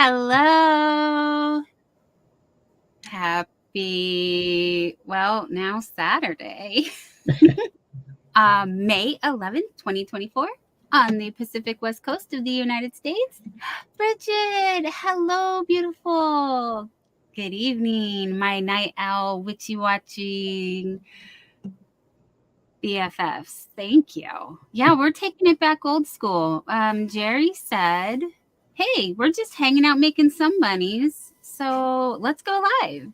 Hello. Happy, well, now Saturday, May 11th, 2024, on the Pacific West Coast of the United States. Bridget, hello, beautiful. Good evening, my night owl witchy-watching BFFs. Thank you. Yeah, we're taking it back old school. Jerry said, hey, we're just hanging out making some bunnies, so let's go live.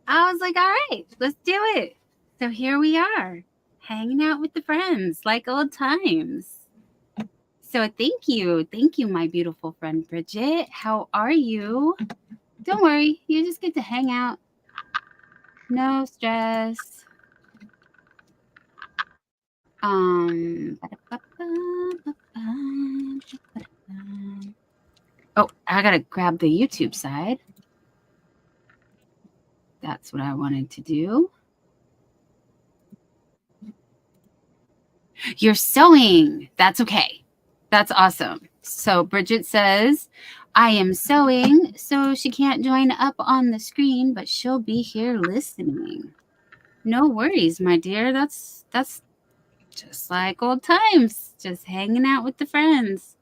I was like, all right, let's do it. So here we are, hanging out with the friends like old times. So thank you, my beautiful friend Bridget. How are you? Don't worry, you just get to hang out. No stress. Oh, I gotta grab the YouTube side. That's what I wanted to do. You're sewing. That's okay. That's awesome. So Bridget says, I am sewing, so she can't join up on the screen, but she'll be here listening. No worries, my dear. That's just like old times, just hanging out with the friends.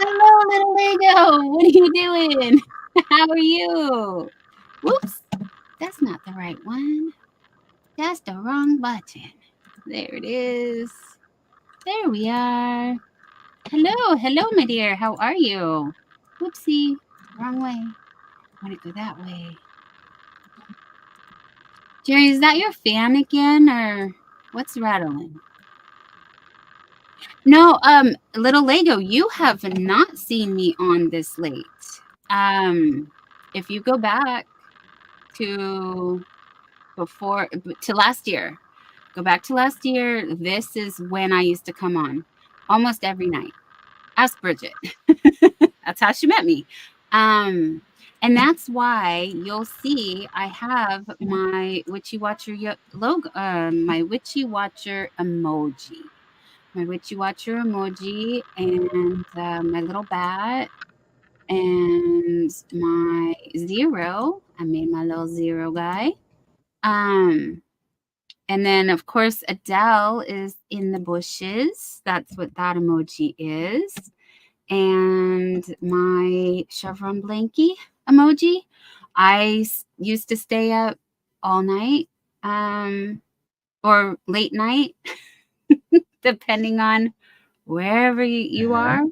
Hello, little Lego. What are you doing? How are you? Whoops, that's not the right one. That's the wrong button. There it is. There we are. Hello, my dear. How are you? Whoopsie, wrong way. I want to go that way. Jerry, is that your fan again, or what's rattling? No, little Lego, you have not seen me on this late. If you go back to last year, this is when I used to come on almost every night. Ask Bridget. That's how she met me. And that's why you'll see I have my Witchy Watcher logo, my Witchy Watcher emoji. My Witchy Watcher emoji and my little bat and my zero. I made my little zero guy. And then, of course, Adele is in the bushes. That's what that emoji is. And my chevron blankie emoji. I used to stay up all night or late night, depending on wherever you are.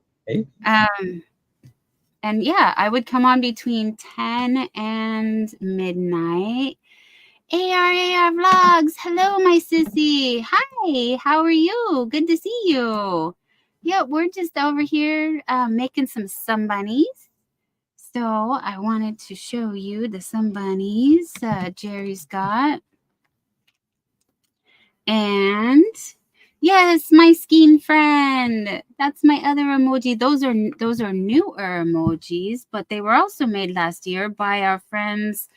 And yeah, I would come on between 10 and midnight. AR Vlogs. Hello, my sissy. Hi, how are you? Good to see you. Yeah, we're just over here making some bunnies. So I wanted to show you the some bunnies Jerry's got. And yes, my skein friend. That's my other emoji. Those are newer emojis, but they were also made last year by our friends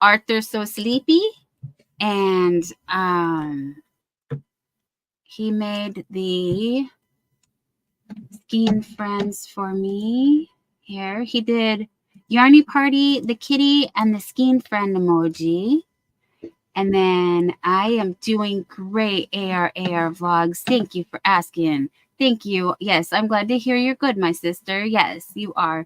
Arthur So Sleepy, and he made the skein friends for me. Here he did Yarny Party, the kitty, and the skein friend emoji. And then I am doing great, AR vlogs. Thank you for asking. Thank you. Yes, I'm glad to hear you're good, my sister. Yes, you are.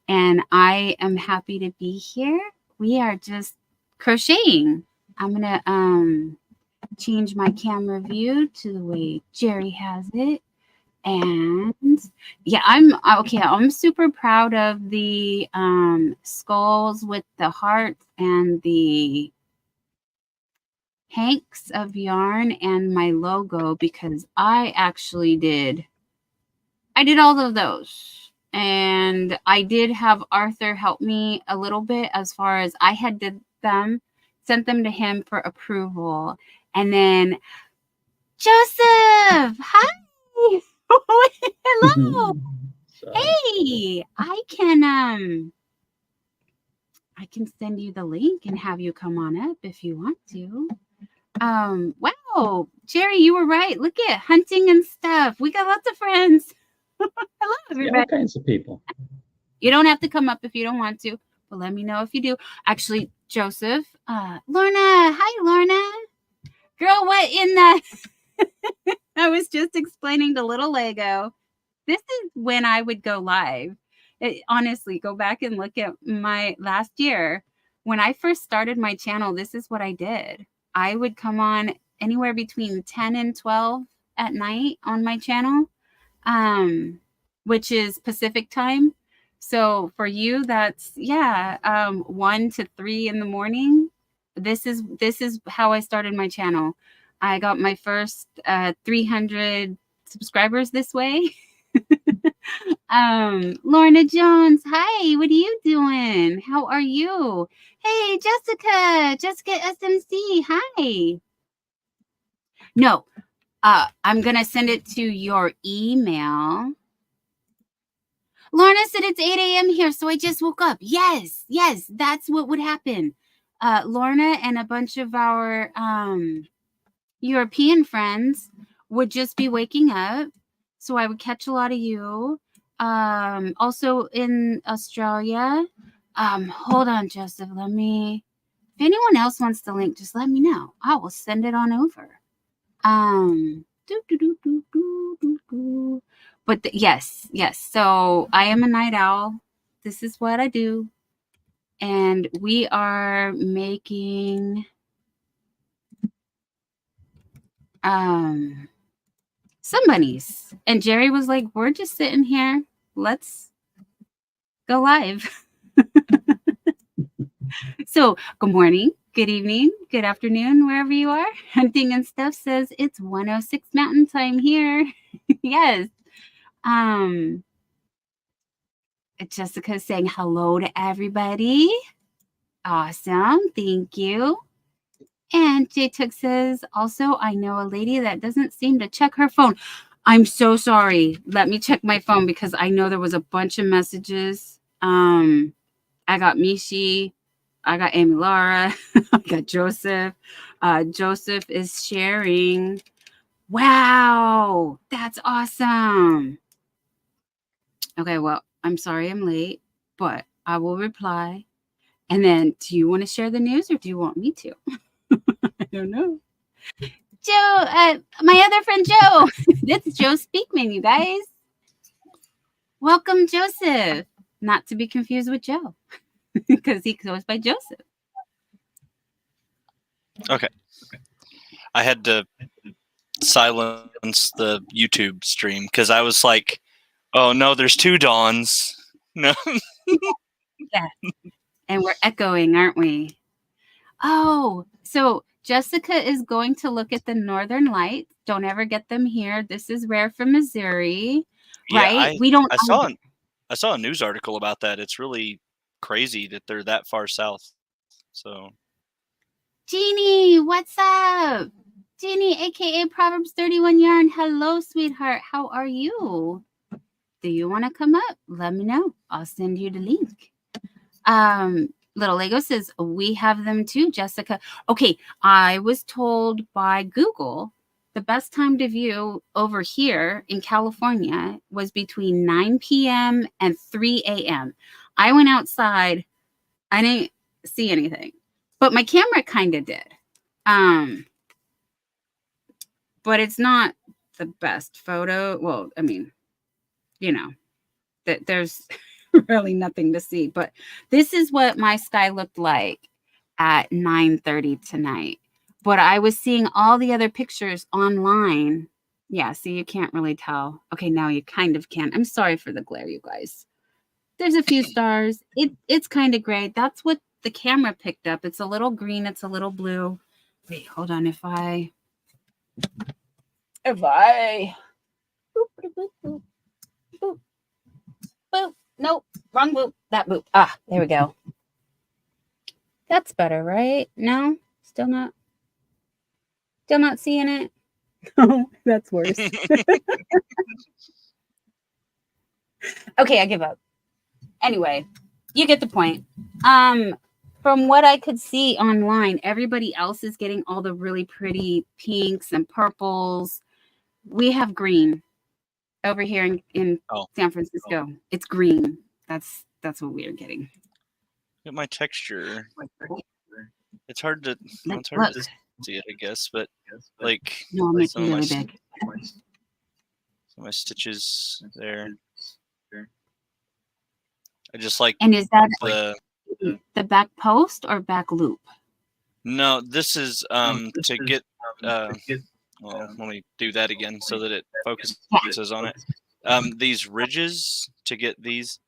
And I am happy to be here. We are just crocheting. I'm going to change my camera view to the way Jerry has it. And yeah, I'm super proud of the skulls with the hearts and the hanks of yarn and my logo, because I did all of those. And I did have Arthur help me a little bit as far as I had did them, sent them to him for approval. And then Joseph, hi. Hello. Hey, I can send you the link and have you come on up if you want to. Wow, Jerry, you were right. Look at hunting and stuff. We got lots of friends. Hello, everybody. Yeah, all kinds of people. You don't have to come up if you don't want to, but let me know if you do. Actually, Joseph, Lorna, hi, Lorna. Girl, what in the... I was just explaining to little Lego. This is when I would go live. Honestly, go back and look at my last year. When I first started my channel, this is what I did. I would come on anywhere between 10 and 12 at night on my channel, which is Pacific time. So for you, that's 1 to 3 in the morning. This is how I started my channel. I got my first 300 subscribers this way. Lorna Jones, hi, what are you doing? How are you? Hey, Jessica SMC, hi. No, I'm gonna send it to your email. Lorna said it's 8 a.m. here, so I just woke up. Yes, that's what would happen. Lorna and a bunch of our European friends would just be waking up, so I would catch a lot of you. Also in Australia. Hold on, Joseph. If anyone else wants the link, just let me know. I will send it on over. But yes. So I am a night owl. This is what I do. And we are making some bunnies. And Jerry was like, we're just sitting here. Let's go live. So good morning, good evening, good afternoon, wherever you are. Hunting and Stuff says it's 1:06 Mountain Time here. Yes. Jessica's saying hello to everybody. Awesome. Thank you. And J Took says, also, I know a lady that doesn't seem to check her phone. I'm so sorry. Let me check my phone because I know there was a bunch of messages. I got Mishi. I got Amy Lara. I got Joseph. Joseph is sharing. Wow, that's awesome. Okay, well, I'm sorry I'm late, but I will reply. And then, do you want to share the news or do you want me to? I don't know. Joe, my other friend Joe. This is Joe Speakman, you guys. Welcome, Joseph. Not to be confused with Joe, because he goes by Joseph. Okay. I had to silence the YouTube stream because I was like, oh no, there's 2 Dawns. No. Yeah. And we're echoing, aren't we? Oh, so Jessica is going to look at the Northern Lights. Don't ever get them here. This is rare for Missouri, right? Yeah, I saw a news article about that. It's really crazy that they're that far south. So, Jeannie, what's up? Jeannie, aka Proverbs 31 Yarn. Hello, sweetheart. How are you? Do you want to come up? Let me know. I'll send you the link. Little Lego says, we have them too, Jessica. Okay, I was told by Google the best time to view over here in California was between 9 p.m. and 3 a.m. I went outside. I didn't see anything, but my camera kind of did. But it's not the best photo. Well, I mean, you know, that there's really nothing to see. But this is what my sky looked like at 9:30 tonight. But I was seeing all the other pictures online. Yeah, see, you can't really tell. Okay, now you kind of can. I'm sorry for the glare, you guys. There's a few stars. It's kind of gray. That's what the camera picked up. It's a little green. It's a little blue. Wait, hold on. If I boop, boop, boop, boop, boop, boop. Nope, wrong boop. That boop. Ah, there we go. That's better, right? No, still not seeing it. Oh, that's worse. Okay, I give up. Anyway, you get the point. From what I could see online, everybody else is getting all the really pretty pinks and purples. We have green over here in San Francisco. It's green. That's what we are getting. Look at my texture. It's hard to see it, I guess, but like no, I'm making really big. My stitches there. I just like. And is that the back post or back loop? No, this is to get. Well, let me do that again so that it focuses on it. These ridges to get these.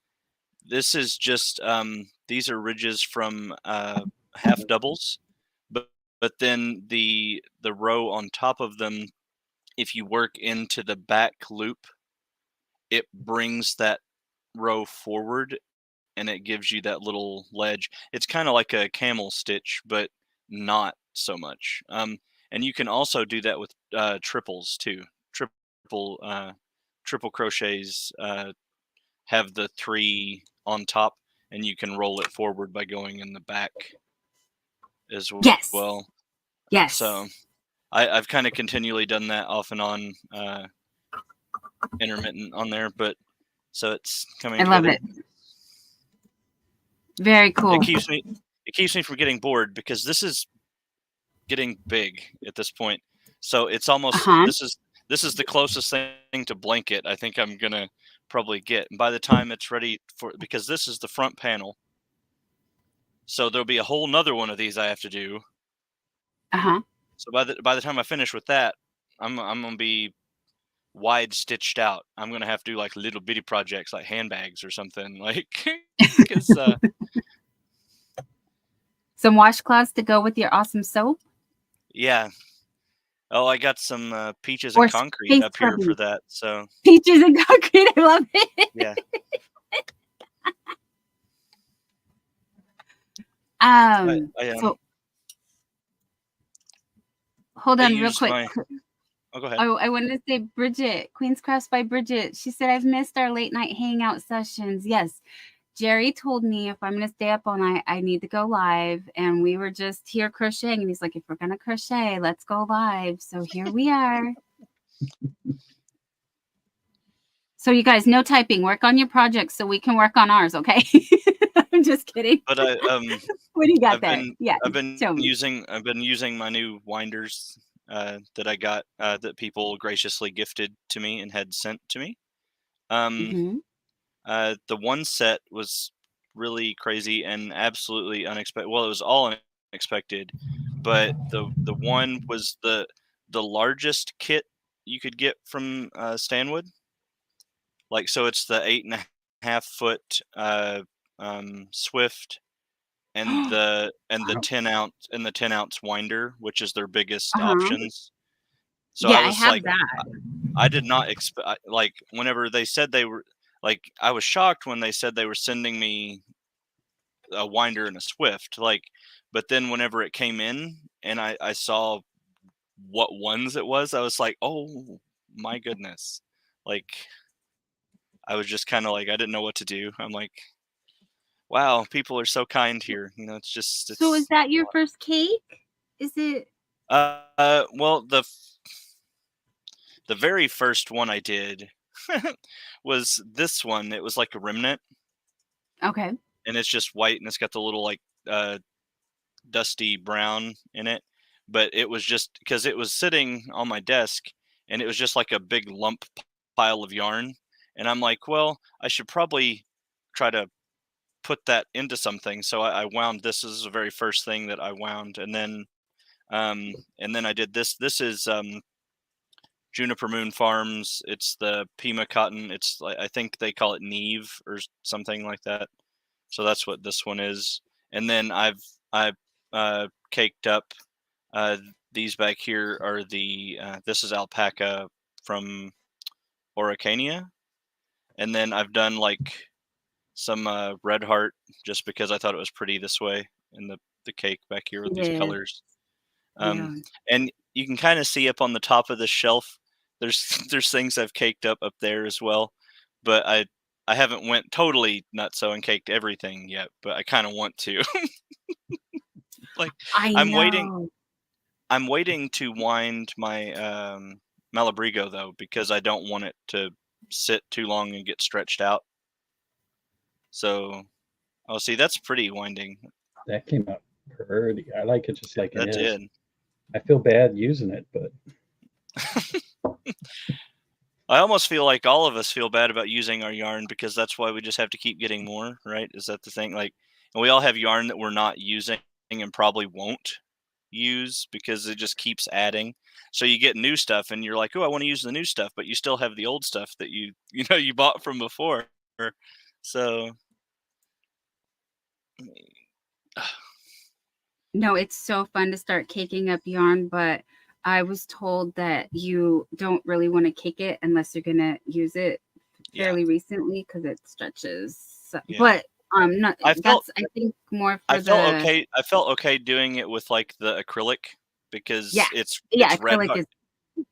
This is just these are ridges from half doubles, but then the row on top of them, if you work into the back loop, it brings that row forward and it gives you that little ledge. It's kind of like a camel stitch, but not so much. And you can also do that with triples too. Triple crochets have the 3 on top, and you can roll it forward by going in the back as well. Yes. So I've kind of continually done that off and on, intermittent on there, but so it's coming together. I love it. Very cool. It keeps me from getting bored because this is getting big at this point. So it's almost this is the closest thing to blanket I think I'm gonna probably get. And by the time it's ready because this is the front panel, so there'll be a whole nother one of these I have to do. So by the time I finish with that, I'm gonna be wide stitched out. I'm gonna have to do like little bitty projects like handbags or something, like because some washcloths to go with your awesome soap. Yeah. Oh, I got some peaches and concrete up here for that. So peaches and concrete, I love it. Yeah. So hold on real quick. Oh, go ahead. I wanted to say Bridget, Queen's Crafts by Bridget. She said, I've missed our late night hangout sessions. Yes. Jerry told me if I'm going to stay up all night, I need to go live. And we were just here crocheting. And he's like, if we're going to crochet, let's go live. So here we are. So you guys, no typing. Work on your projects so we can work on ours, okay? I'm just kidding. But what do you got there? I've been using my new winders that I got that people graciously gifted to me and had sent to me. The one set was really crazy and absolutely unexpected. Well, it was all unexpected, but the one was the largest kit you could get from Stanwood. Like, so it's the 8.5 foot Swift and the 10 ounce winder, which is their biggest options. So yeah, I was like, I did not expect, like, whenever they said they were, like, I was shocked when they said they were sending me a winder and a Swift, like, but then whenever it came in and I saw what ones it was, I was like, oh my goodness. Like, I was just kind of like, I didn't know what to do. I'm like, wow, people are so kind here. You know, it's just. So is that your first cake? Is it? Well, the very first one I did was this one. It was like a remnant. Okay. And it's just white and it's got the little like dusty brown in it. but it was just because it was sitting on my desk and it was just like a big lump pile of yarn. And I'm like, well, I should probably try to put that into something. So I wound this. This is the very first thing that I wound. And then I did this. This is Juniper Moon Farms. It's the Pima cotton. It's like, I think they call it Neve or something like that. So that's what this one is. And then I've caked up these back here are the this is alpaca from Araucania. And then I've done like some red heart just because I thought it was pretty this way in the cake back here with these colors. Yeah. And you can kind of see up on the top of the shelf, there's things I've caked up there as well, but I haven't went totally nutso and caked everything yet, but I kind of want to. Like I'm waiting to wind my Malabrigo though, because I don't want it to sit too long and get stretched out. So, oh, see, that's pretty winding. That came out pretty. I like it just like it is. That did. I feel bad using it, but I almost feel like all of us feel bad about using our yarn because that's why we just have to keep getting more, right? Is that the thing? Like, and we all have yarn that we're not using and probably won't use because it just keeps adding. So you get new stuff and you're like, oh, I want to use the new stuff, but you still have the old stuff that you bought from before. So no, it's so fun to start caking up yarn, but I was told that you don't really want to cake it unless you're gonna use it fairly recently because it stretches. So, but not. I think more. I felt okay doing it with like the acrylic because it's acrylic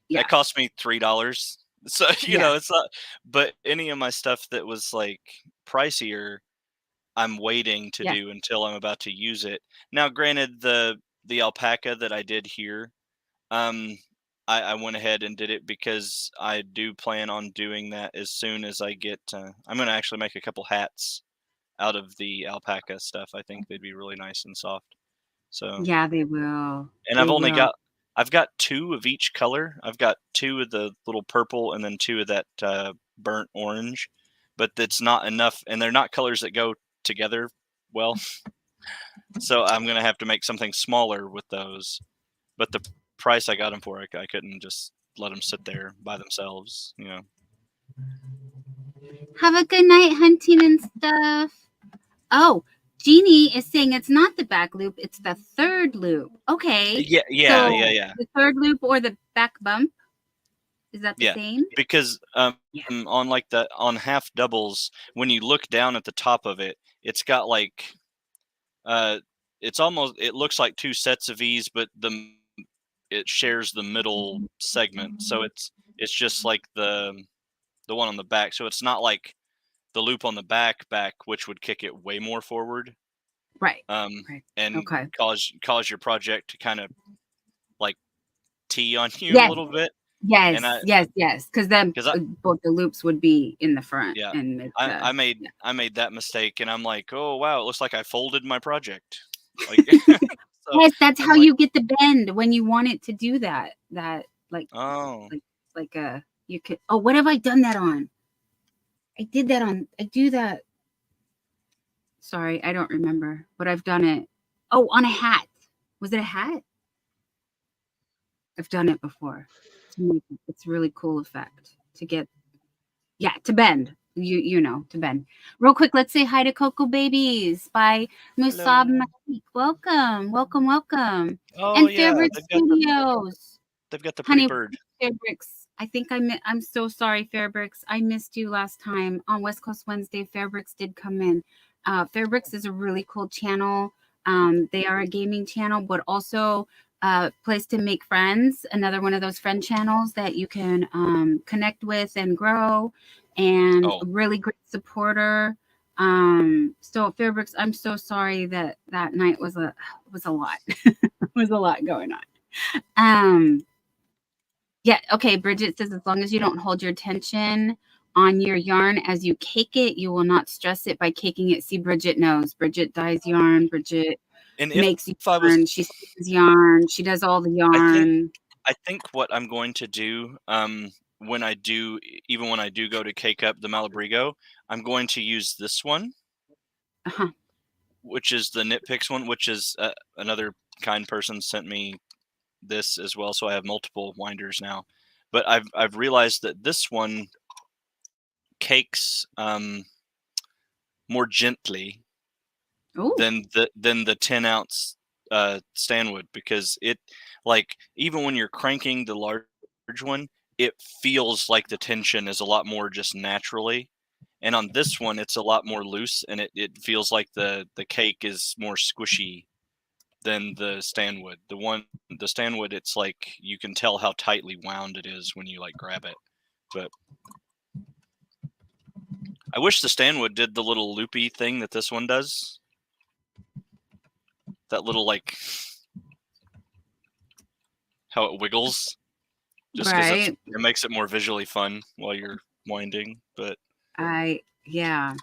it cost me $3. So you know it's not. But any of my stuff that was like pricier, I'm waiting to do until I'm about to use it. Now, granted, the alpaca that I did here, I went ahead and did it because I do plan on doing that as soon as I get. I'm going to actually make a couple hats out of the alpaca stuff. I think they'd be really nice and soft. So yeah, they will. And I've got 2 of each color. I've got 2 of the little purple and then 2 of that burnt orange, but that's not enough, and they're not colors that go together well. So I'm going to have to make something smaller with those. But the price I got them for, I couldn't just let them sit there by themselves, you know. Have a good night hunting and stuff. Oh, Jeannie is saying it's not the back loop, it's the third loop. Okay. Yeah. The third loop or the back bump? Is that the same? Because on like on half doubles, when you look down at the top of it, it's got like it looks like 2 sets of V's, but it shares the middle segment. So it's just like the one on the back. So it's not like the loop on the back, which would kick it way more forward. Right. And cause your project to kind of like tee on you a little bit. Yes. Because then both the loops would be in the front. Yeah. And I made that mistake, and I'm like, oh wow, it looks like I folded my project. Like, so yes, that's how you get the bend when you want it to do that. You could. Oh, what have I done that on? I do that. Sorry, I don't remember, but I've done it. Oh, on a hat. Was it a hat? I've done it before. It's a really cool effect to bend. To bend. Real quick, let's say hi to Cocoa Babies by Musab Malik. Welcome. Oh, and Fairbricks Studios. They've got the pretty bird. Fairbricks. I think I'm so sorry, Fairbricks. I missed you last time on West Coast Wednesday. Fairbricks did come in. Fairbricks is a really cool channel. They are a gaming channel, but also a place to make friends. Another one of those friend channels that you can connect with and grow. And a really great supporter. So Fairbricks, I'm so sorry that night was a lot. It was a lot going on. Yeah, okay, Bridget says as long as you don't hold your tension on your yarn as you cake it, you will not stress it by caking it. See, Bridget knows. Bridget dyes yarn. Bridget And makes if I was, yarn. She spins yarn. She does all the yarn. I think what I'm going to do, when I do go to cake up the Malabrigo, I'm going to use this one, Uh-huh. which is the Knit Picks one, which is another kind person sent me this as well, so I have multiple winders now. But I've realized that this one cakes more gently Ooh. than the 10-ounce Stanwood, because it, like, even when you're cranking the large one, it feels like the tension is a lot more just naturally. And on this one, it's a lot more loose, and it feels like the cake is more squishy than the Stanwood. The Stanwood, it's like you can tell how tightly wound it is when you like grab it. But I wish the Stanwood did the little loopy thing that this one does. That little, like, how it wiggles. Just because Right. it makes it more visually fun while you're winding. But yeah.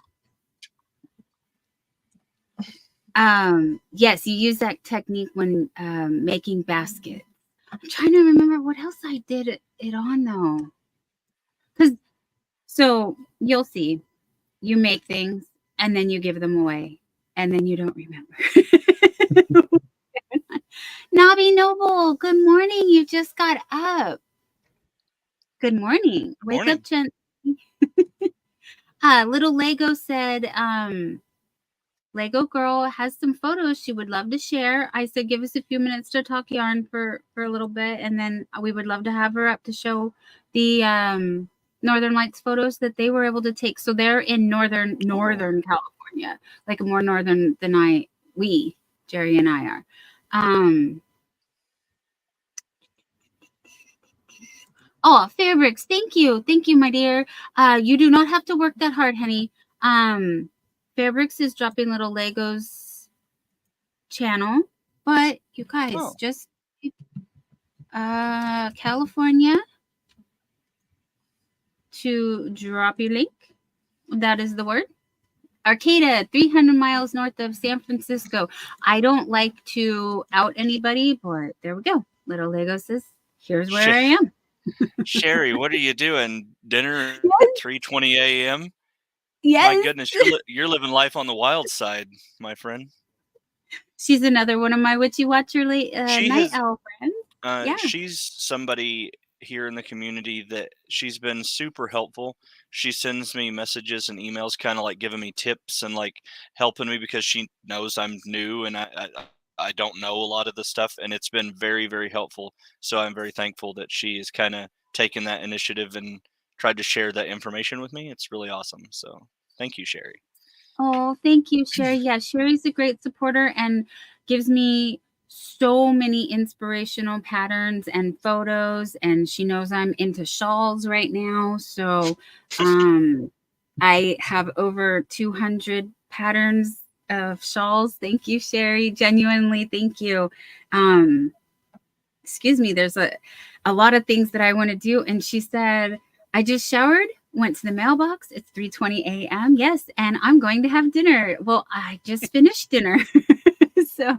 Yes, you use that technique when making baskets. I'm trying to remember what else I did it on though. So you'll see, you make things and then you give them away and then you don't remember. Nobby Noble, good morning. You just got up. Good morning. Wake up, gently. Little Lego said, Lego girl has some photos she would love to share. I said, give us a few minutes to talk yarn for a little bit, and then we would love to have her up to show the Northern Lights photos that they were able to take. So they're in northern California, like more northern than Jerry and I are. Oh, Fabrics, thank you, my dear. You do not have to work that hard, honey. Fabrics is dropping little Legos channel, but you guys just California to drop your link. That is the word. Arcata, 300 miles north of San Francisco. I don't like to out anybody, but there we go. Little Lego says, here's where I am. Sherry, what are you doing? Dinner Yes. at 3:20 a.m.? Yes. My goodness, you're living life on the wild side, my friend. She's another one of my Witchy Watcher night owl friends. She's somebody here in the community that she's been super helpful. She sends me messages and emails, kind of like giving me tips and like helping me, because she knows I'm new and I don't know a lot of the stuff, and it's been very, very helpful. So I'm very thankful that she has kind of taken that initiative and tried to share that information with me. It's really awesome. So thank you, Sherry. Oh, thank you, Sherry. Yeah, Sherry's a great supporter and gives me so many inspirational patterns and photos, and she knows I'm into shawls right now. So I have over 200 patterns of shawls. Thank you, Sherry. Genuinely, thank you. Excuse me, there's a lot of things that I want to do. And she said, I just showered, went to the mailbox. It's 3:20 a.m. Yes, and I'm going to have dinner. Well, I just finished dinner. So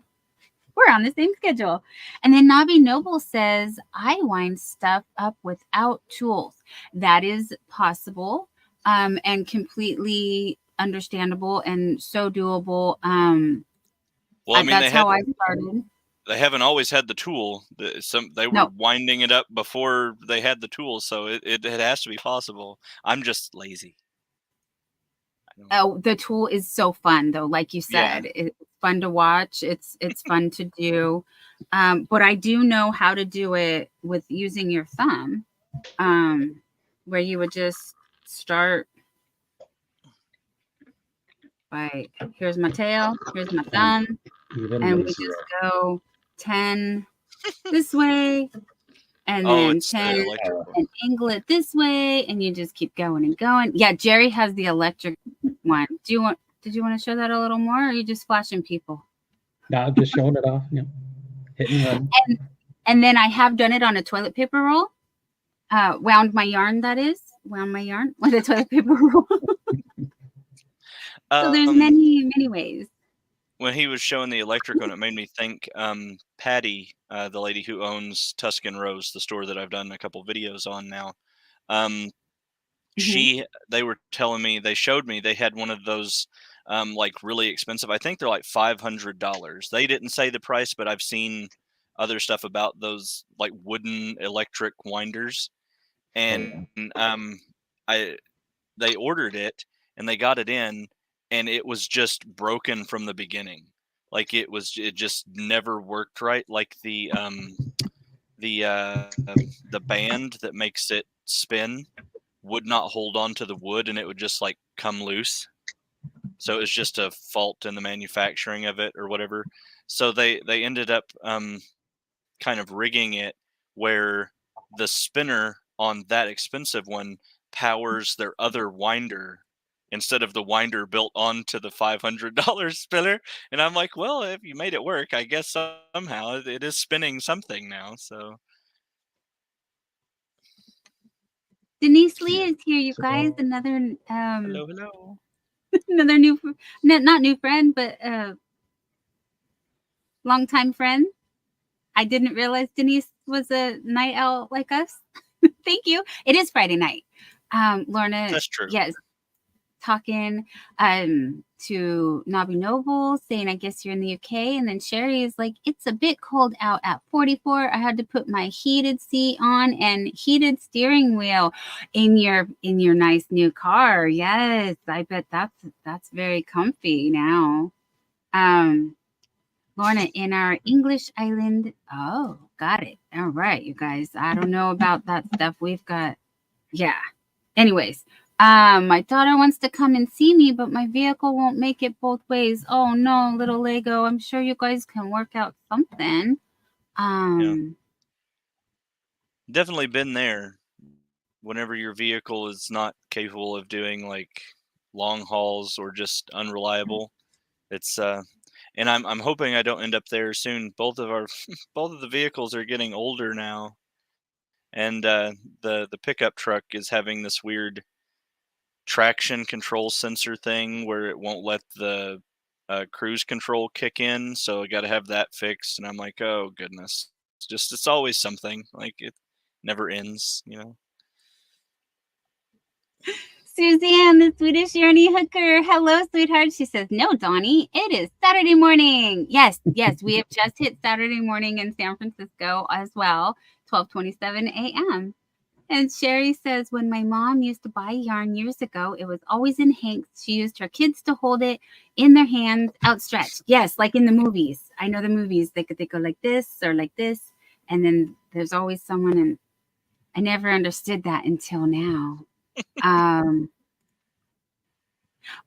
we're on the same schedule. And then Nobby Noble says, I wind stuff up without tools. That is possible and completely understandable and so doable. Well, I mean, that's how I started. They haven't always had the tool. They were winding it up before they had the tool, so it has to be possible. I'm just lazy. Oh, the tool is so fun, though. Like you said, it's fun to watch. It's fun to do. But I do know how to do it with using your thumb, where you would just start by, here's my tail, here's my thumb, and we just go 10 this way, and then 10 and angle it this way, and you just keep going and going. Yeah, Jerry has the electric one. Did you want to show that a little more, or are you just flashing people? No, I'm just showing it off. Yeah. Hit and run. And then I have done it on a toilet paper roll. Wound my yarn with a toilet paper roll. So there's many, many ways. when he was showing the electric one, it made me think Patty, the lady who owns Tuscan Rose, the store that I've done a couple videos on now. They were telling me, they showed me they had one of those like really expensive. I think they're like $500. They didn't say the price, but I've seen other stuff about those like wooden electric winders, and they ordered it and they got it in, and it was just broken from the beginning. Like it just never worked right. Like the band that makes it spin would not hold on to the wood, and it would just like come loose. So it was just a fault in the manufacturing of it or whatever. So they ended up kind of rigging it where the spinner on that expensive one powers their other winder instead of the winder built onto the $500 spinner. And I'm like, well, if you made it work, I guess somehow it is spinning something now. So Denise Lee is here, you guys. Another hello. Another new, not new friend, but longtime friend. I didn't realize Denise was a night owl like us. Thank you. It is Friday night. Lorna, that's true. Yes, talking to Nobby Noble, saying, I guess you're in the UK. And then Sherry is like, it's a bit cold out at 44. I had to put my heated seat on and heated steering wheel in your nice new car. Yes, I bet that's very comfy now. Lorna, in our English island. Oh, got it. All right, you guys. I don't know about that stuff. We've got, yeah. Anyways, my daughter wants to come and see me, but my vehicle won't make it both ways. Oh no, little Lego. I'm sure you guys can work out something. Definitely been there. Whenever your vehicle is not capable of doing like long hauls or just unreliable, it's and I'm hoping I don't end up there soon. Both of the vehicles are getting older now, and the pickup truck is having this weird traction control sensor thing where it won't let the cruise control kick in. So I got to have that fixed, and I'm like, oh goodness, it's always something. Like it never ends, you know. Suzanne, the Swedish Yarny Hooker. Hello, sweetheart. She says, no, Donnie, it is Saturday morning. Yes, we have just hit Saturday morning in San Francisco as well, 12:27 a.m. And Sherry says, when my mom used to buy yarn years ago, it was always in hanks. She used her kids to hold it in their hands outstretched. Yes, like in the movies. I know the movies. They go like this or like this. And then there's always someone. And I never understood that until now.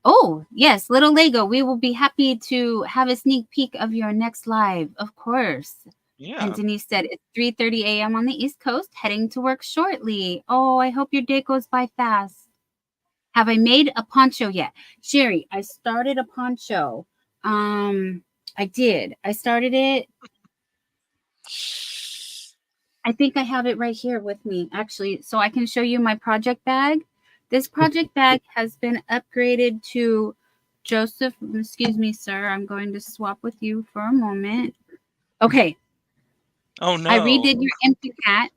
Oh, yes, little Lego. We will be happy to have a sneak peek of your next live, of course. Yeah. And Denise said it's 3:30 a.m. on the East Coast, heading to work shortly. Oh, I hope your day goes by fast. Have I made a poncho yet? Sherry, I started a poncho. I did. I started it. I think I have it right here with me, actually, so I can show you my project bag. This project bag has been upgraded to Joseph. Excuse me, sir. I'm going to swap with you for a moment. Okay. Oh, no. I redid your empty cat.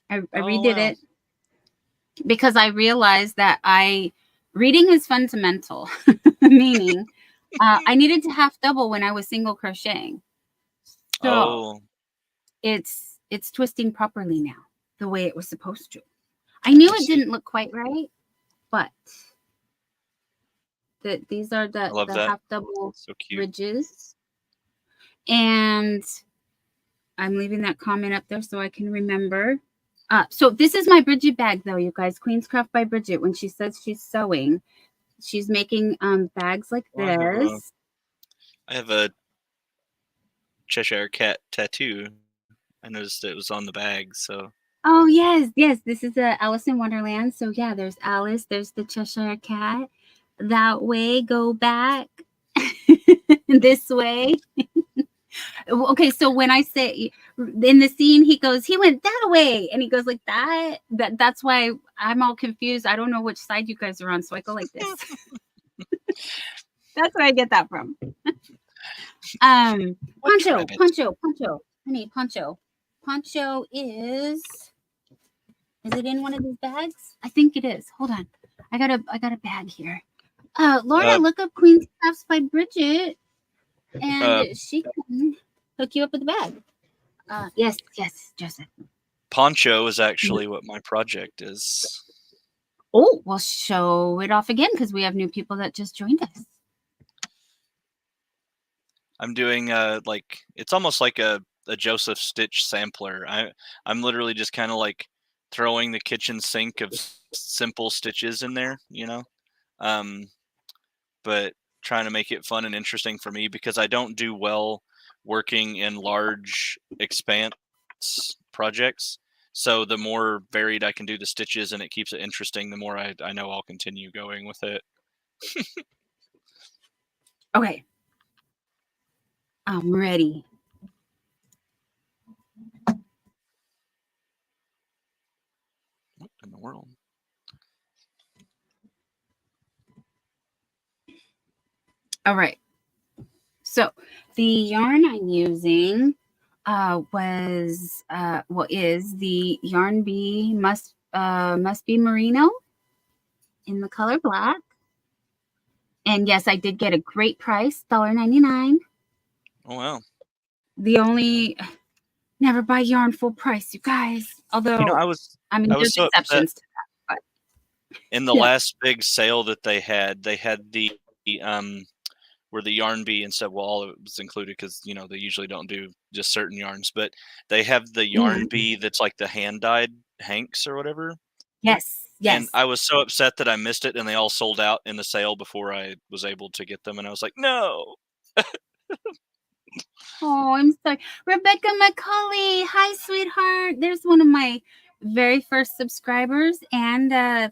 I redid it because I realized that reading is fundamental, meaning I needed to half double when I was single crocheting. So it's twisting properly now, the way it was supposed to. I knew it didn't look quite right, but these are the half double ridges. And I'm leaving that comment up there so I can remember. So this is my Bridget bag, though, you guys. Queen's Craft by Bridget. When she says she's sewing, she's making bags like this. I have a Cheshire Cat tattoo. I noticed it was on the bag, so. Oh, yes. This is a Alice in Wonderland. So, yeah, there's Alice. There's the Cheshire Cat. That way, go back. This way. Okay, so when I say in the scene, he went that way, and he goes like that. That's why I'm all confused. I don't know which side you guys are on, so I go like this. That's where I get that from. What Poncho, rabbit? honey, Poncho is it in one of these bags? I think it is. Hold on. I got a bag here. Lorna, look up Queen's Crafts by Bridget, and she can hook you up with a bag. Yes, Joseph. Poncho is actually what my project is. Oh, we'll show it off again because we have new people that just joined us. I'm doing like it's almost like a Joseph Stitch sampler. I'm literally just kind of like throwing the kitchen sink of simple stitches in there, you know, but trying to make it fun and interesting for me because I don't do well working in large expanse projects. So the more varied I can do the stitches and it keeps it interesting, the more I know I'll continue going with it. Okay. I'm ready. What in the world? All right. So the yarn I'm using is the Yarn Bee must be merino in the color black. And yes, I did get a great price, $1.99. Oh wow. The only never buy yarn full price, you guys. Although I was there's so exceptions to that. But in the last big sale that they had the where the Yarn Bee and stuff, well, all of it was included because they usually don't do just certain yarns, but they have the Yarn Bee that's like the hand dyed hanks or whatever. Yes. And I was so upset that I missed it, and they all sold out in the sale before I was able to get them, and I was like, no. Oh, I'm sorry. Rebecca McCauley. Hi, sweetheart. There's one of my very first subscribers and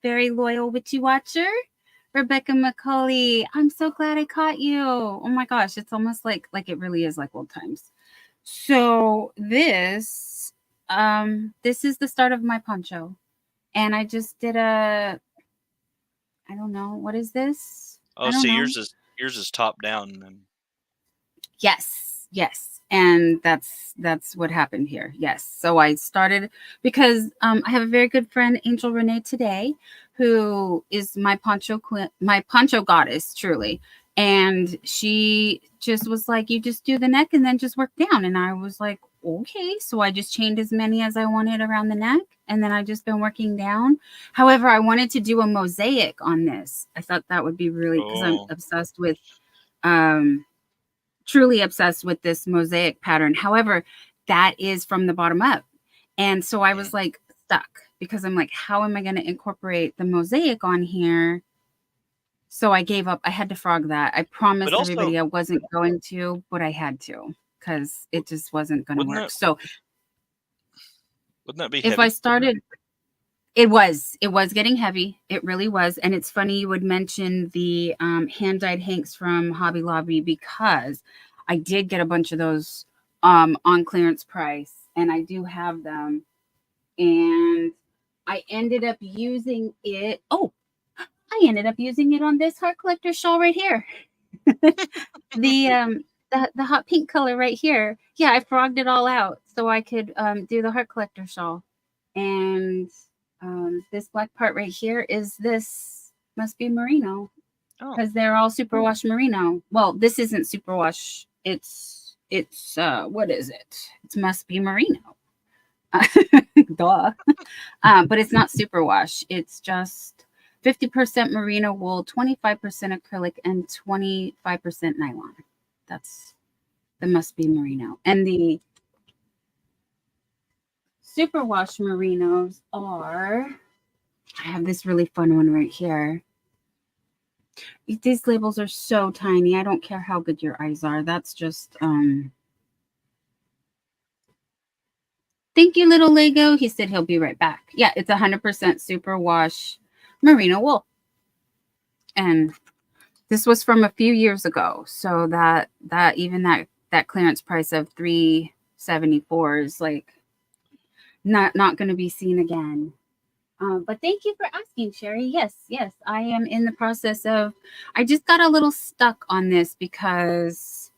very loyal witchy watcher. Rebecca McCauley. I'm so glad I caught you. Oh my gosh. It's almost like it really is like old times. So this is the start of my poncho. And I just did I don't know. What is this? Oh, see, yours is top down then. Yes. And that's what happened here. Yes. So I started because I have a very good friend, Angel Renee today, who is my poncho goddess, truly. And she just was like, you just do the neck and then just work down. And I was like, okay. So I just chained as many as I wanted around the neck. And then I've just been working down. However, I wanted to do a mosaic on this. I thought that would be really, because I'm obsessed with truly obsessed with this mosaic pattern. However, that is from the bottom up. And so I was like stuck because I'm like, how am I going to incorporate the mosaic on here? So I gave up. I had to frog that. I promised everybody I wasn't going to, but I had to because it just wasn't going to work. So wouldn't that be if heavy? I started, it was getting heavy. It really was. And it's funny you would mention the hand-dyed hanks from Hobby Lobby because I did get a bunch of those on clearance price, and I do have them. And I ended up using it. Oh, I ended up using it on this heart collector shawl right here. the hot pink color right here. Yeah, I frogged it all out so I could do the heart collector shawl. And this black part right here must be merino because they're all superwash merino. Well, this isn't superwash. It's what is it? It must be merino. Duh. But it's not superwash. It's just 50% merino wool, 25% acrylic, and 25% nylon. That must be merino. And the superwash merinos are, I have this really fun one right here. These labels are so tiny. I don't care how good your eyes are. That's just, thank you, little Lego. He said he'll be right back. Yeah, it's 100% superwash merino wool. And this was from a few years ago. So that clearance price of $374 is like not going to be seen again. But thank you for asking, Sherry. Yes, I am in the process of. I just got a little stuck on this because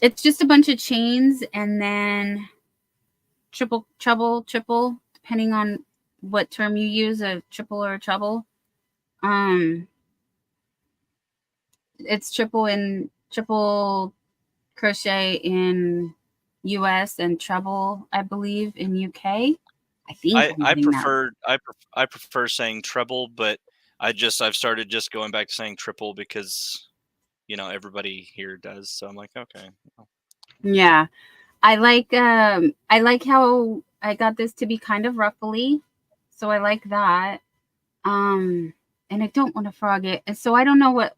it's just a bunch of chains and then triple, depending on what term you use, a triple or a treble. It's triple crochet in US and treble, I believe, in UK. I think I prefer saying treble, but I've started just going back to saying triple because everybody here does. So I'm like, okay. Yeah. I like how I got this to be kind of ruffly. So I like that. And I don't want to frog it. And so I don't know what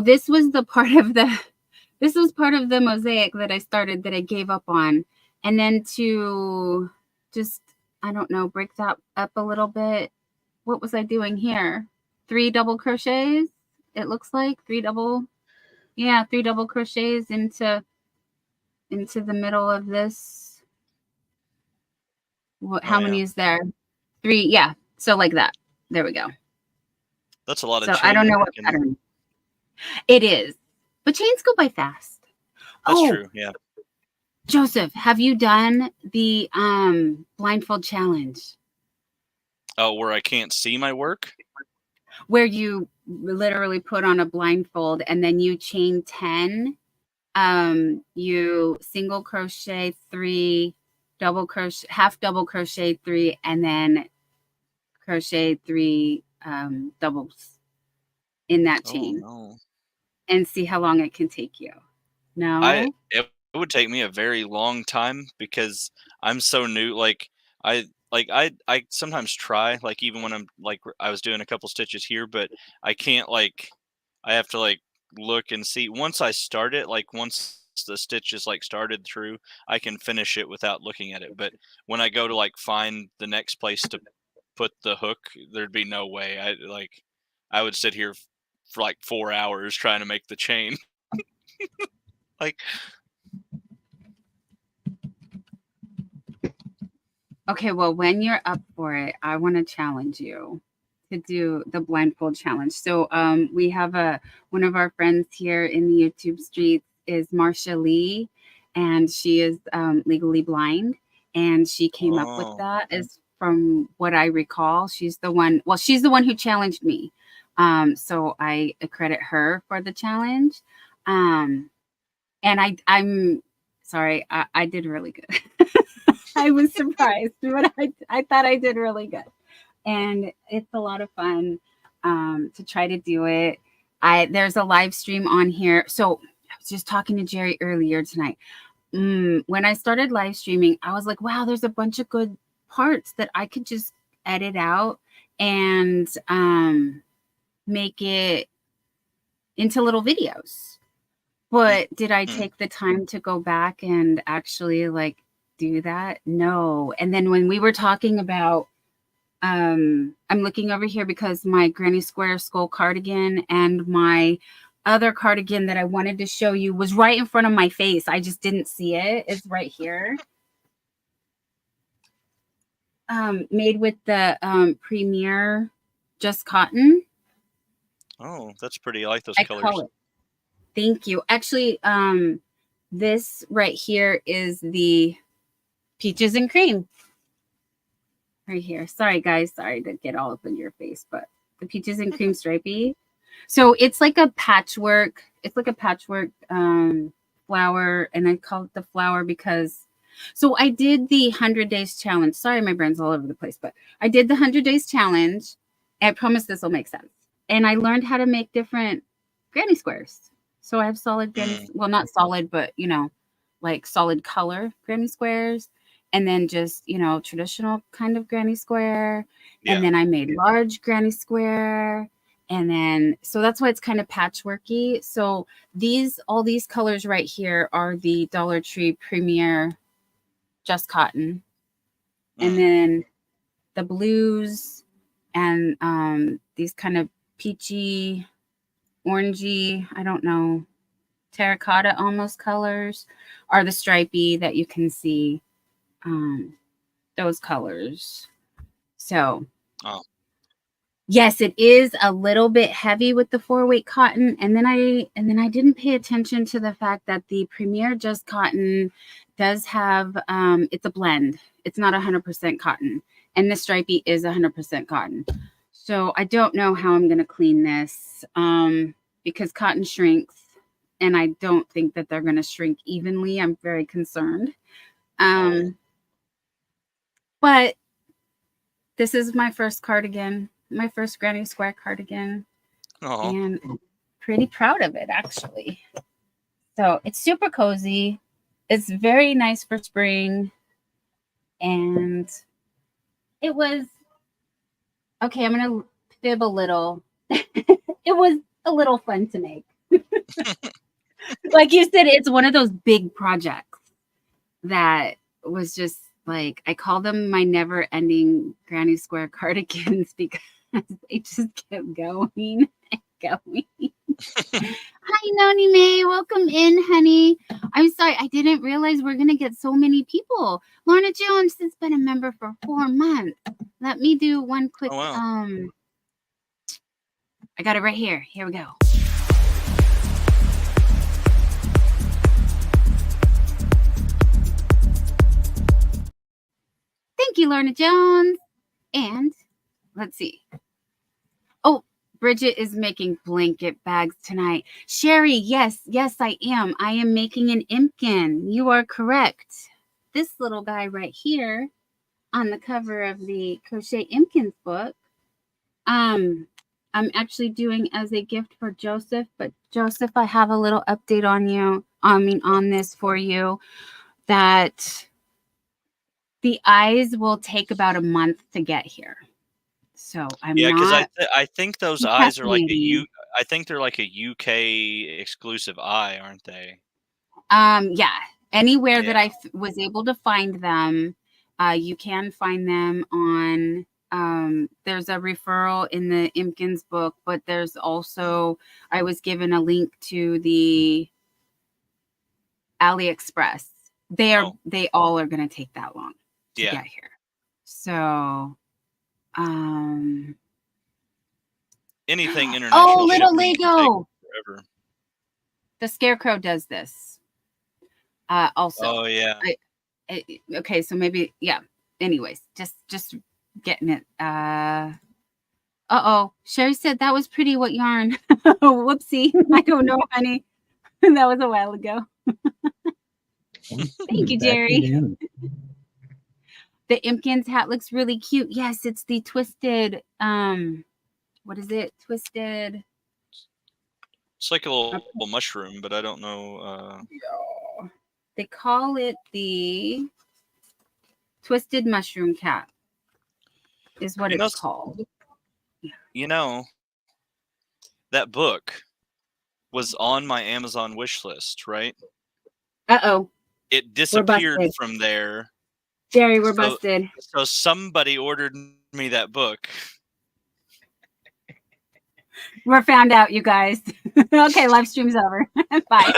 this was part of the mosaic that I started that I gave up on. And then to just, I don't know, break that up a little bit. What was I doing here? 3 double crochets. It looks like 3 double crochets into the middle of this. How many is there? 3. Yeah. So like that. There we go. That's a lot of So chain. I don't know what pattern it is, but chains go by fast. That's true. Yeah. Joseph, have you done the blindfold challenge? Oh, where I can't see my work? Where you literally put on a blindfold and then you chain 10. You single crochet 3, double crochet, half double crochet 3, and then crochet 3 doubles in that chain. No. And see how long it can take you. No? It would take me a very long time because I'm so new. Like I sometimes try, like even when I'm like I was doing a couple stitches here, but I can't I have to look and see. Once I start it, once the stitch is started through, I can finish it without looking at it. But when I go to find the next place to put the hook, there'd be no way. I would sit here for 4 hours trying to make the chain. Okay, well, when you're up for it, I want to challenge you to do the blindfold challenge. So we have one of our friends here in the YouTube streets is Marsha Lee, and she is legally blind, and she came up with that as from what I recall. She's the one who challenged me. So I credit her for the challenge. And I'm sorry, I did really good. I was surprised, but I thought I did really good. And it's a lot of fun to try to do it. There's a live stream on here. So I was just talking to Jerry earlier tonight. When I started live streaming, I was like, wow, there's a bunch of good parts that I could just edit out and make it into little videos. But did I take the time to go back and actually do that? No. And then when we were talking about, I'm looking over here because my Granny Square skull cardigan and my other cardigan that I wanted to show you was right in front of my face. I just didn't see it. It's right here. Made with the Premier Just Cotton. Oh, that's pretty. I like those colors. Call it. Thank you. Actually, this right here is the Peaches and Cream. Right here. Sorry, guys. Sorry to get all up in your face, but the Peaches and Cream stripey. So it's like a patchwork. It's like a patchwork flower, and I call it the flower because. So I did the 100 days challenge. Sorry, my brain's all over the place, but I did the 100 days challenge. And I promise this will make sense. And I learned how to make different granny squares. So I have solid granny, well, not solid, but solid color granny squares. And then just, traditional kind of granny square. Yeah. And then I made large granny square. And then, so that's why it's kind of patchworky. So all these colors right here are the Dollar Tree Premier Just Cotton. And then the blues and these kind of peachy, orangey, I don't know, terracotta almost colors are the stripey that you can see. Those colors. So Oh. yes, it is a little bit heavy with the 4-weight cotton. And then I didn't pay attention to the fact that the Premier Just Cotton does have, it's a blend. It's not 100% cotton. And the stripey is 100% cotton. So I don't know how I'm going to clean this because cotton shrinks. And I don't think that they're going to shrink evenly. I'm very concerned. But this is my first cardigan. My first Granny Square cardigan. Oh. And I'm pretty proud of it, actually. So it's super cozy. It's very nice for spring. And it was, okay, I'm going to fib a little. It was a little fun to make. Like you said, it's one of those big projects that was just like, I call them my never-ending Granny Square cardigans because they just kept going and going. Hi, Noni May. Welcome in, honey. I'm sorry. I didn't realize we're going to get so many people. Lorna Jones has been a member for 4 months. Let me do one quick. Oh, wow. I got it right here. Here we go. Thank you, Lorna Jones. And let's see. Oh, Bridget is making blanket bags tonight. Sherry, yes, I am. I am making an Impkin. You are correct. This little guy right here on the cover of the Crochet Impkins book, I'm actually doing as a gift for Joseph. But Joseph, I have a little update on this for you, that the eyes will take about a month to get here. So because I think those eyes are like I think they're like a UK exclusive eye, aren't they? Yeah. Anywhere that I was able to find them, you can find them on. There's a referral in the Impkins book, but there's also, I was given a link to the AliExpress. They all are going to take that long to get here. So, anything international. Oh, little Lego. Forever. The Scarecrow does this. Also. Oh yeah. Okay, so maybe Anyways, just getting it. Sherry said that was pretty. What yarn? Whoopsie. I don't know, honey. That was a while ago. Thank you, Jerry. The Impkins hat looks really cute. Yes, it's the twisted. What is it? Twisted. It's like a little mushroom, but I don't know. They call it the Twisted Mushroom Cap. Is what it's called. You know, that book was on my Amazon wish list, right? Uh-oh. It disappeared from there. Jerry, we're busted. So somebody ordered me that book. We're found out, you guys. Okay, live stream's over. Bye.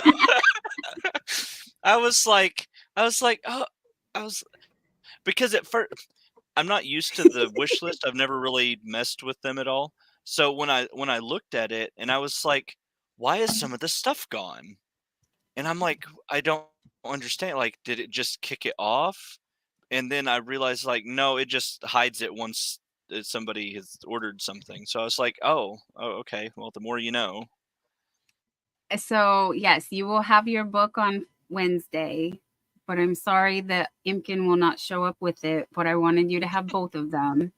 I was like, because at first I'm not used to the wish list. I've never really messed with them at all. So when I looked at it and I was like, why is some of the stuff gone? And I'm like, I don't understand. Like, did it just kick it off? And then I realized, like, no, it just hides it once somebody has ordered something. So I was like, oh, okay. Well, the more you know. So yes, you will have your book on Wednesday, but I'm sorry that Impkin will not show up with it. But I wanted you to have both of them,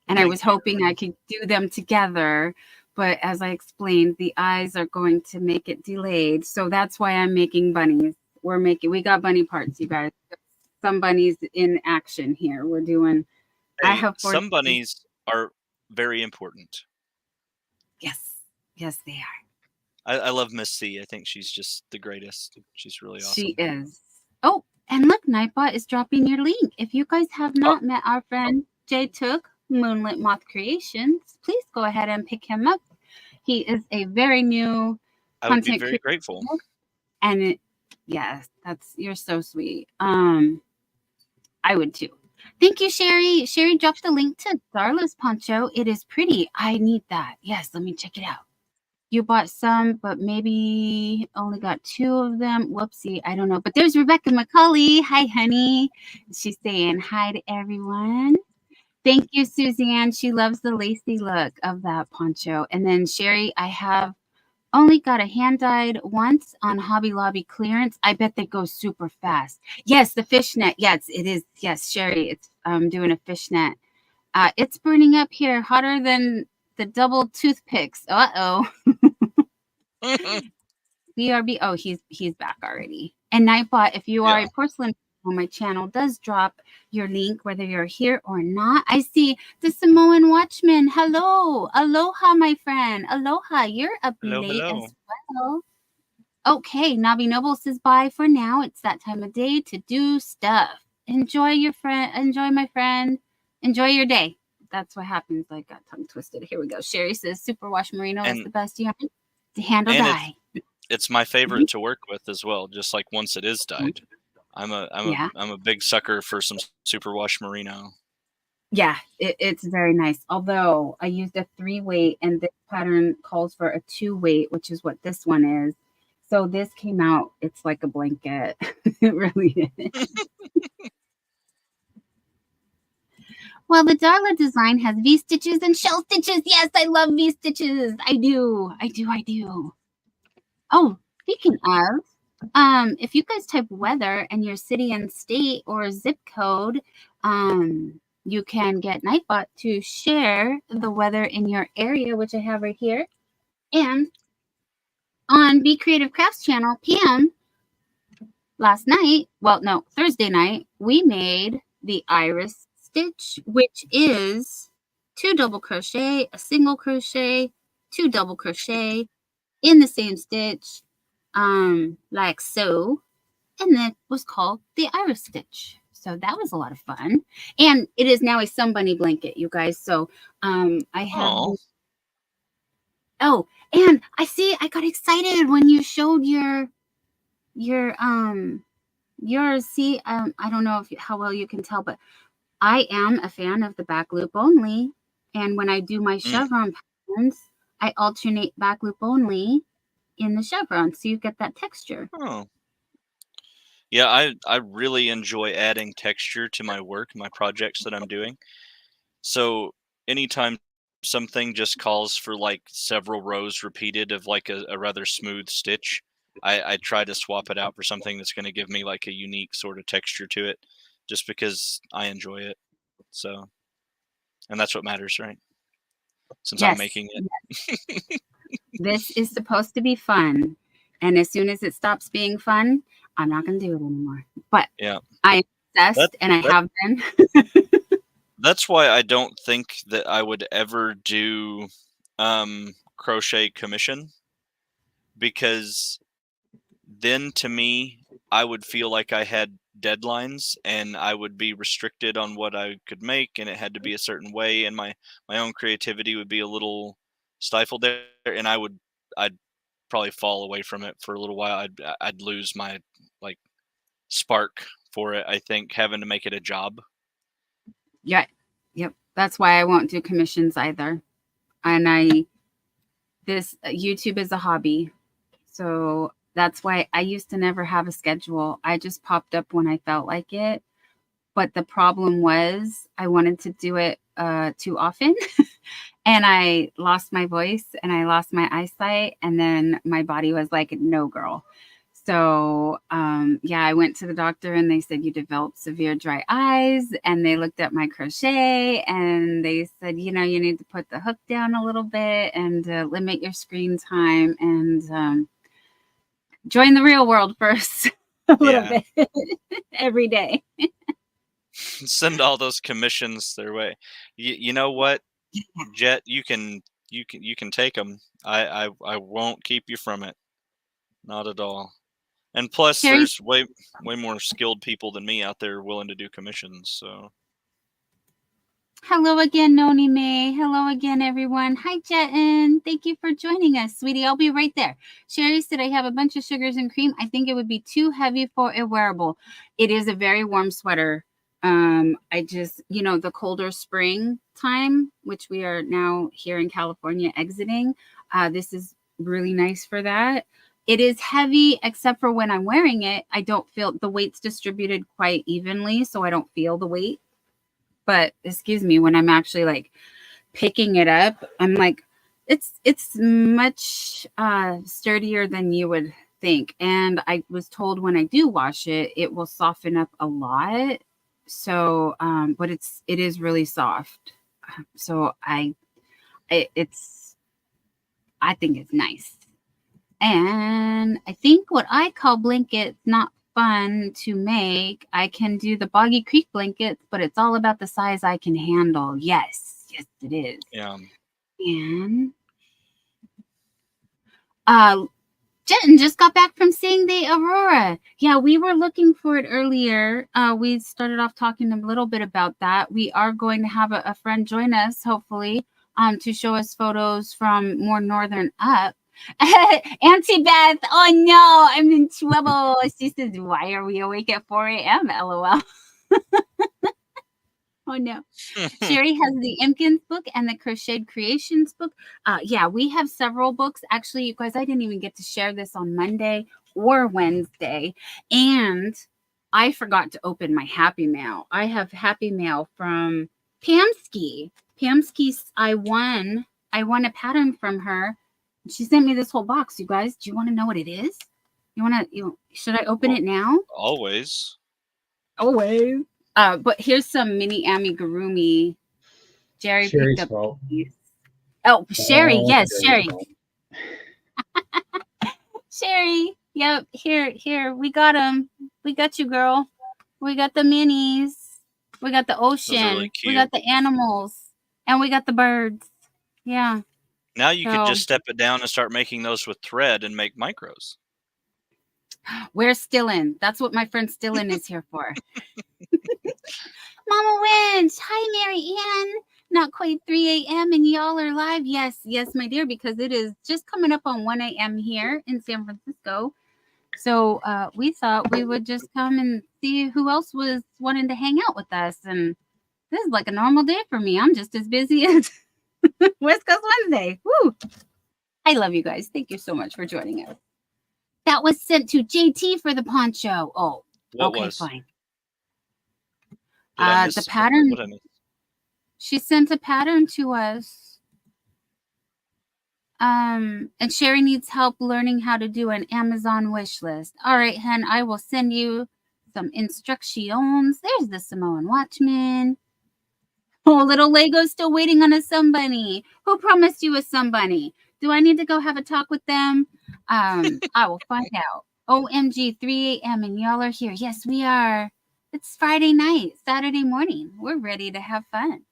and I was hoping I could do them together. But as I explained, the eyes are going to make it delayed. So that's why I'm making bunnies. We got bunny parts, you guys. Some bunnies in action here. We're doing. Hey, I have some bunnies are very important. Yes, they are. I love Miss C. I think she's just the greatest. She's really awesome. She is. Oh, and look, Nightbot is dropping your link. If you guys have not met our friend Jay Took, Moonlit Moth Creations, please go ahead and pick him up. He is a very new I would be very grateful. And yes, you're so sweet. I would too. Thank you, Sherry. Sherry dropped the link to Darla's poncho. It is pretty. I need that. Yes, let me check it out. You bought some, but maybe only got 2 of them. Whoopsie, I don't know. But there's Rebecca McCauley. Hi, honey. She's saying hi to everyone. Thank you, Suzanne. She loves the lacy look of that poncho. And then Sherry, I have only got a hand-dyed once on Hobby Lobby clearance. I bet they go super fast. Yes, the fishnet. Yes, it is. Yes, Sherry, it's doing a fishnet. It's burning up here, hotter than the double toothpicks. Uh-oh. BRB. Oh, he's back already. And Nightbot, if you are a porcelain on my channel, does drop your link whether you're here or not. I see the Samoan Watchman. Hello. Aloha, my friend. Aloha. You're up late as well. Okay, Nabi Noble says bye for now. It's that time of day to do stuff. Enjoy your friend. Enjoy, my friend. Enjoy your day. That's what happens. I got tongue twisted. Here we go. Sherry says Superwash Merino is the best yarn to handle dye. It's my favorite to work with as well. Just like once it is dyed, I'm a big sucker for some Superwash Merino. Yeah, it's very nice. Although I used a 3-weight and this pattern calls for a 2-weight, which is what this one is. So this came out, it's like a blanket. It really is. Well, the Darla design has V-stitches and shell stitches. Yes, I love V-stitches. I do. Oh, speaking of, if you guys type weather and your city and state or zip code, you can get Nightbot to share the weather in your area, which I have right here. And on Be Creative Crafts channel, Pam, Thursday night, we made the iris stitch, which is 2 double crochet, a single crochet, 2 double crochet in the same stitch, like so, and that was called the iris stitch. So that was a lot of fun, and it is now a Sun Bunny blanket, you guys. So I have and I got excited when you showed your I don't know how well you can tell, but I am a fan of the back loop only, and when I do my chevron patterns, I alternate back loop only in the chevron, so you get that texture. Yeah, I really enjoy adding texture to my work, my projects that I'm doing. So anytime something just calls for like several rows repeated of like a rather smooth stitch, I try to swap it out for something that's going to give me like a unique sort of texture to it, just because I enjoy it. So, and that's what matters, right? Since I'm making it. Yes. This is supposed to be fun. And as soon as it stops being fun, I'm not going to do it anymore. But yeah, I'm obsessed and I have been. That's why I don't think that I would ever do crochet commission, because then to me, I would feel like I had deadlines and I would be restricted on what I could make, and it had to be a certain way, and my own creativity would be a little stifled there, and I'd probably fall away from it for a little while. I'd lose my like spark for it, I think, having to make it a job. Yeah. Yep. That's why I won't do commissions either. And YouTube is a hobby. So that's why I used to never have a schedule. I just popped up when I felt like it. But the problem was I wanted to do it too often. And I lost my voice and I lost my eyesight. And then my body was like, no, girl. So, I went to the doctor and they said, you developed severe dry eyes. And they looked at my crochet and they said, you need to put the hook down a little bit and limit your screen time and join the real world first a little bit every day. Send all those commissions their way. You know what, Jet, you can take them. I won't keep you from it. Not at all. And plus, there's way more skilled people than me out there willing to do commissions. So, hello again, Noni May. Hello again, everyone. Hi, Jetin. Thank you for joining us, sweetie. I'll be right there. Sherry said I have a bunch of sugars and cream. I think it would be too heavy for a wearable. It is a very warm sweater. I just, the colder spring time, which we are now here in California exiting, this is really nice for that. It is heavy, except for when I'm wearing it, I don't feel the weight's distributed quite evenly, so I don't feel the weight. But excuse me, when I'm actually like picking it up, I'm like, it's much sturdier than you would think. And I was told when I do wash it, it will soften up a lot. So, but it is really soft. So I think it's nice. And I think what I call blankets not fun to make. I can do the Boggy Creek blankets, but it's all about the size I can handle. Yes, it is. Yeah. And Jen just got back from seeing the aurora. Yeah, we were looking for it earlier. We started off talking a little bit about that. We are going to have a friend join us, hopefully, to show us photos from more northern up. Auntie Beth, oh no, I'm in trouble. She says, why are we awake at 4 a.m.? LOL. Oh no. Sherry has the Impkins book and the Crocheted Creations book. Yeah, we have several books. Actually, you guys, I didn't even get to share this on Monday or Wednesday. And I forgot to open my Happy Mail. I have Happy Mail from Pamski. Pamski's I won a pattern from her. She sent me this whole box, you guys. Do you want to know what it is? Should I open it now? Always. Always. But here's some mini amigurumi. Jerry Sherry's picked up fault. these. Oh, Sherry. Yes, Sherry's Sherry. fault. Sherry. Yep. Here. We got them. We got you, girl. We got the minis. We got the ocean. Really we got the animals. And we got the birds. Yeah. Now you could just step it down and start making those with thread and make micros. Where's Stillin? That's what my friend Stillin is here for. Mama wins. Hi, Mary Ann. Not quite 3 a.m. and y'all are live. Yes, my dear, because it is just coming up on 1 a.m. here in San Francisco. So we thought we would just come and see who else was wanting to hang out with us. And this is like a normal day for me. I'm just as busy as West Coast Wednesday. Woo! I love you guys. Thank you so much for joining us. That was sent to JT for the poncho. Oh, okay, fine. The pattern. What I missed? She sent a pattern to us. And Sherry needs help learning how to do an Amazon wish list. All right, hen, I will send you some instructions. There's the Samoan Watchman. Oh, little Lego's still waiting on a somebody. Who promised you a somebody? Do I need to go have a talk with them? I will find out. OMG, 3 a.m. and y'all are here. Yes, we are. It's Friday night, Saturday morning. We're ready to have fun.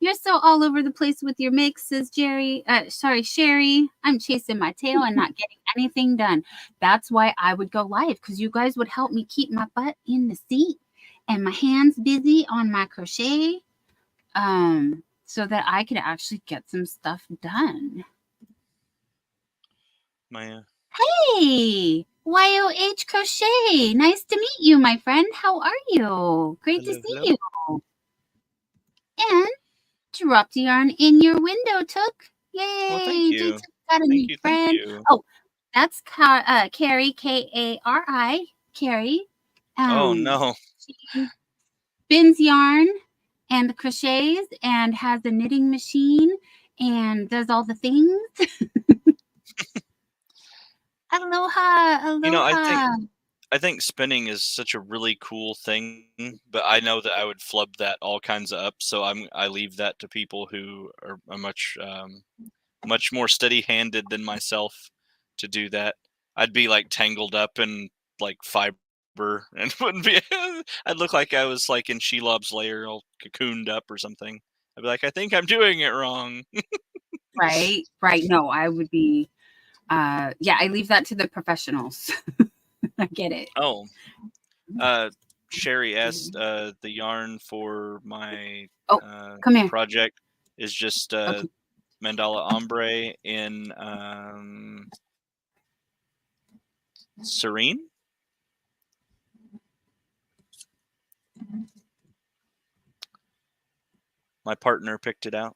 You're so all over the place with your mix, says Sherry. I'm chasing my tail and not getting anything done. That's why I would go live, because you guys would help me keep my butt in the seat and my hands busy on my crochet, so that I could actually get some stuff done. Maya. Hey, YOH Crochet. Nice to meet you, my friend. How are you? Great to see you. And dropped yarn in your window, Took. Yay! Well, thank you. Got a new friend. Oh, that's Carrie, Kari. Carrie. Oh no. She spins yarn and crochets and has a knitting machine and does all the things. Aloha. You know, I think spinning is such a really cool thing, but I know that I would flub that all kinds of up. So I leave that to people who are much more steady-handed than myself to do that. I'd be like tangled up in like fiber and wouldn't be. I'd look like I was like in Shelob's lair, all cocooned up or something. I'd be like, I think I'm doing it wrong. Right. No, I would be. Yeah, I leave that to the professionals. I get it. Oh, Sherry asked the yarn for my come here. project is just mandala ombre in Serene. My partner picked it out.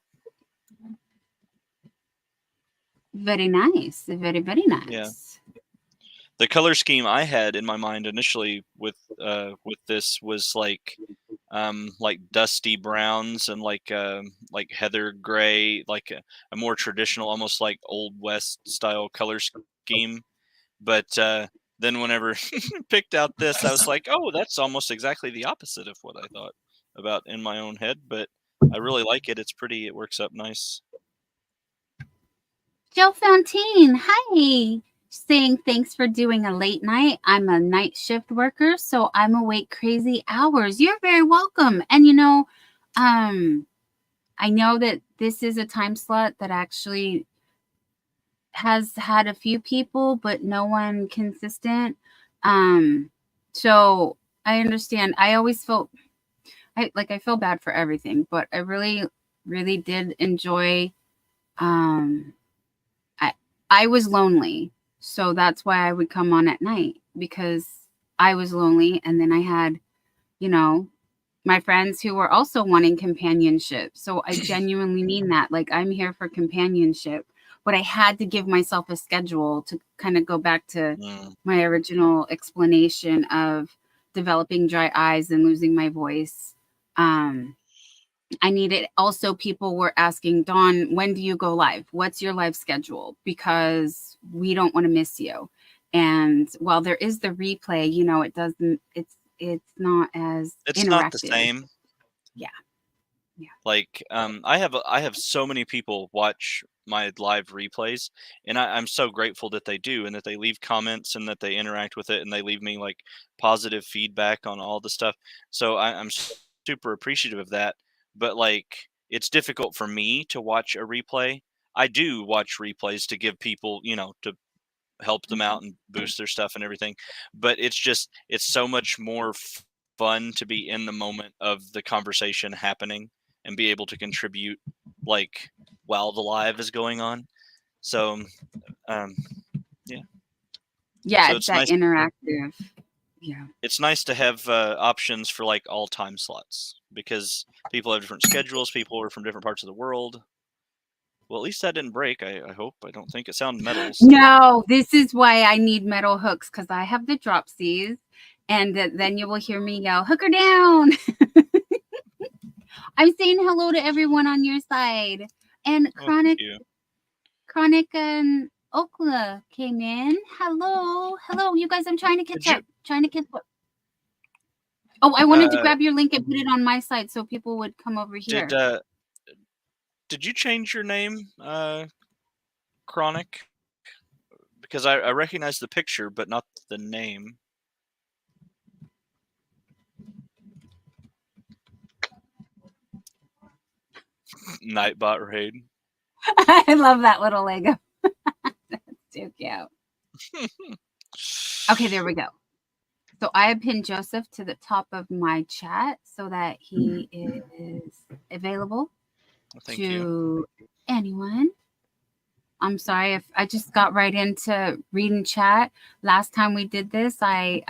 Very nice. Very, very nice. Yeah. The color scheme I had in my mind initially with this was like dusty browns and like heather gray, like a more traditional, almost like Old West style color scheme. But then whenever picked out this, I was like, oh, that's almost exactly the opposite of what I thought about in my own head. But I really like it. It's pretty. It works up nice. Joe Fountain, hi. Saying thanks for doing a late night. I'm a night shift worker, so I'm awake crazy hours. You're very welcome. And you know, I know that this is a time slot that actually has had a few people, but no one consistent. So I understand. I always felt I feel bad for everything, but I really, really did enjoy. I was lonely, so that's why I would come on at night, because I was lonely, and then I had, you know, my friends who were also wanting companionship. So I genuinely mean that. Like, I'm here for companionship, but I had to give myself a schedule to kind of go back to my original explanation of developing dry eyes and losing my voice. I needed, also people were asking, Dawn, when do you go live? What's your live schedule? Because we don't want to miss you. And while there is the replay, you know, it's not as It's interactive. not the same. Yeah. Like I have so many people watch my live replays, and I'm so grateful that they do, and that they leave comments, and that they interact with it, and they leave me like positive feedback on all the stuff. So I'm super appreciative of that. But like, it's difficult for me to watch a replay. I do watch replays to give people, you know, to help them out and boost their stuff and everything. But it's so much more fun to be in the moment of the conversation happening and be able to contribute like while the live is going on. So yeah. Yeah, So it's that nice, interactive. Yeah. It's nice to have options for like all time slots, because people have different schedules. People are from different parts of the world. Well, at least that didn't break. I hope. I don't think it sounded metal. So. No, this is why I need metal hooks, because I have the dropsies, and then you will hear me yell, "Hook her down!" I'm saying hello to everyone on your side, and Chronic and Okla came in. Hello, you guys. I'm trying to catch up. Oh, I wanted to grab your link and put it on my side so people would come over here. Did you change your name, Chronic? Because I recognize the picture, but not the name. Nightbot Raid. I love that little Lego. That's too cute. Okay, there we go. So I have pinned Joseph to the top of my chat so that he is available to anyone. I'm sorry if I just got right into reading chat. Last time we did this, I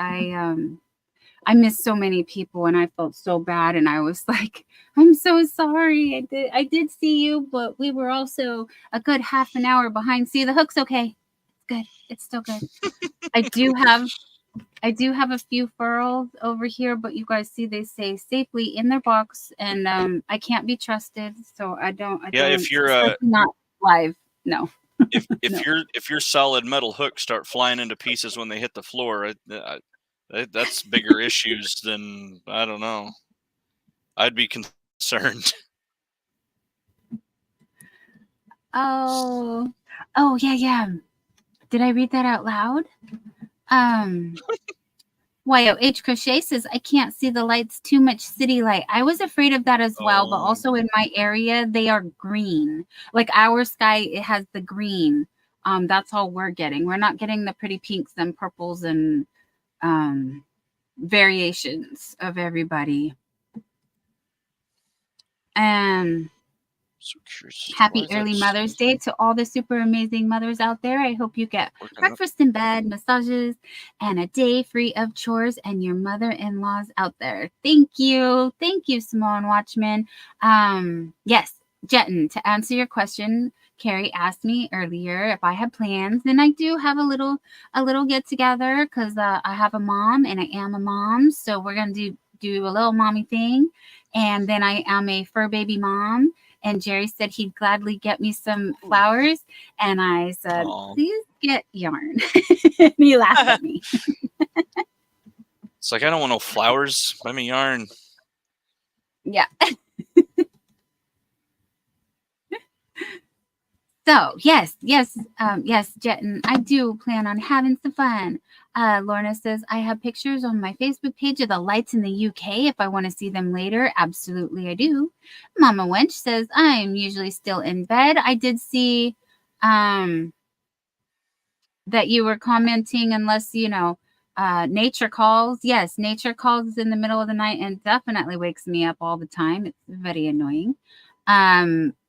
missed so many people, and I felt so bad, and I was like, I'm so sorry. I did see you, but we were also a good half an hour behind. See, the hook's okay. It's good. It's still good. I do have a few furls over here, but you guys see they say safely in their box, and I can't be trusted, so I don't. If you're not live, no. if your solid metal hooks start flying into pieces when they hit the floor, that's bigger issues than, I don't know. I'd be concerned. Oh yeah. Did I read that out loud? YOH Crochet says, I can't see the lights, too much city light. I was afraid of that as well, but also in my area, they are green. Like our sky, it has the green. That's all we're getting. We're not getting the pretty pinks and purples and variations of everybody. So curious. Happy early Mother's Day to all the super amazing mothers out there. I hope you get breakfast in bed, massages, and a day free of chores, and your mother-in-laws out there. Thank you. Thank you, Simone Watchman. Yes, Jetton, to answer your question, Carrie asked me earlier if I had plans, and I do have a little get together because I have a mom and I am a mom, so we're gonna do a little mommy thing, and then I am a fur baby mom. And Jerry said he'd gladly get me some flowers, and I said, "Please get yarn." And he laughed at me. It's like, I don't want no flowers. Buy me yarn. Yeah. So, yes, Jetton, I do plan on having some fun. Lorna says, I have pictures on my Facebook page of the lights in the UK if I want to see them later. Absolutely, I do. Mama Wench says, I'm usually still in bed. I did see that you were commenting, unless, nature calls. Yes, nature calls in the middle of the night and definitely wakes me up all the time. It's very annoying.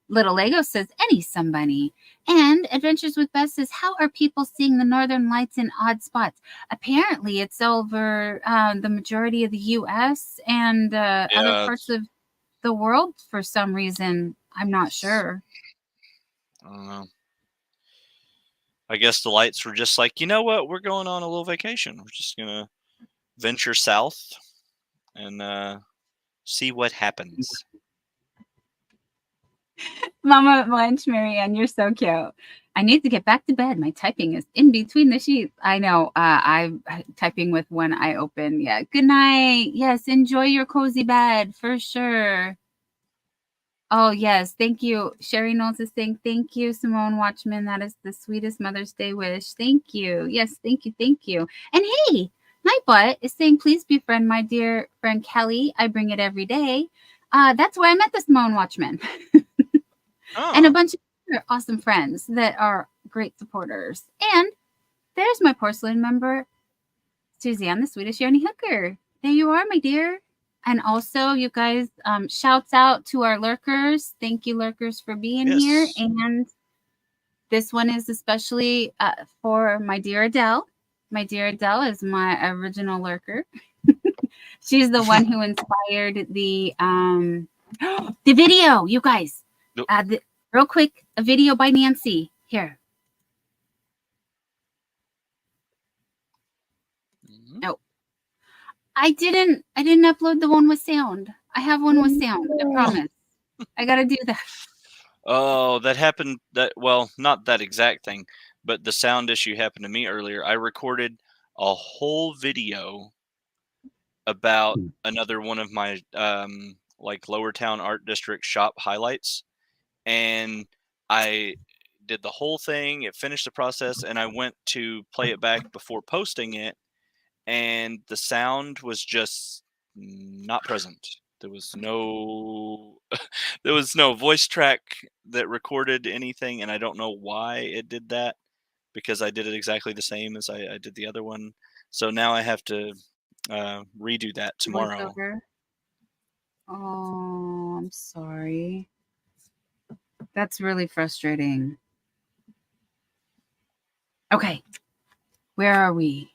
Little Lego says, any somebody. And Adventures with Beth says, how are people seeing the northern lights in odd spots? Apparently, it's over the majority of the U.S. and other parts of the world for some reason. I'm not sure. I don't know. I guess the lights were just like, you know what? We're going on a little vacation. We're just going to venture south and see what happens. Mama Lunch, Marianne, you're so cute. I need to get back to bed. My typing is in between the sheets. I know. I'm typing with one eye open. Yeah. Good night. Yes. Enjoy your cozy bed for sure. Oh, yes. Thank you. Sherry Knowles is saying, thank you, Simone Watchman. That is the sweetest Mother's Day wish. Thank you. Yes. Thank you. Thank you. And hey, Nightbutt is saying, please befriend my dear friend Kelly. I bring it every day. That's where I met the Simone Watchman. And a bunch of other awesome friends that are great supporters. And there's my porcelain member, Suzanne, the Swedish Yarny Hooker. There you are, my dear. And also, you guys, shouts out to our lurkers. Thank you, lurkers, for being here. And this one is especially for my dear Adele. My dear Adele is my original lurker. She's the one who inspired the video, you guys. Real quick, a video by Nancy. Here. Oh. I didn't upload the one with sound. I have one with sound. I promise. I gotta do that. Oh, that happened. Well, not that exact thing, but the sound issue happened to me earlier. I recorded a whole video about another one of my like Lower Town Art District shop highlights, and I did the whole thing. It finished the process, and I went to play it back before posting it, and the sound was just not present. There was no voice track that recorded anything, and I don't know why it did that, because I did it exactly the same as I did the other one. So now I have to redo that tomorrow. Oh, I'm sorry. That's really frustrating. Okay. Where are we?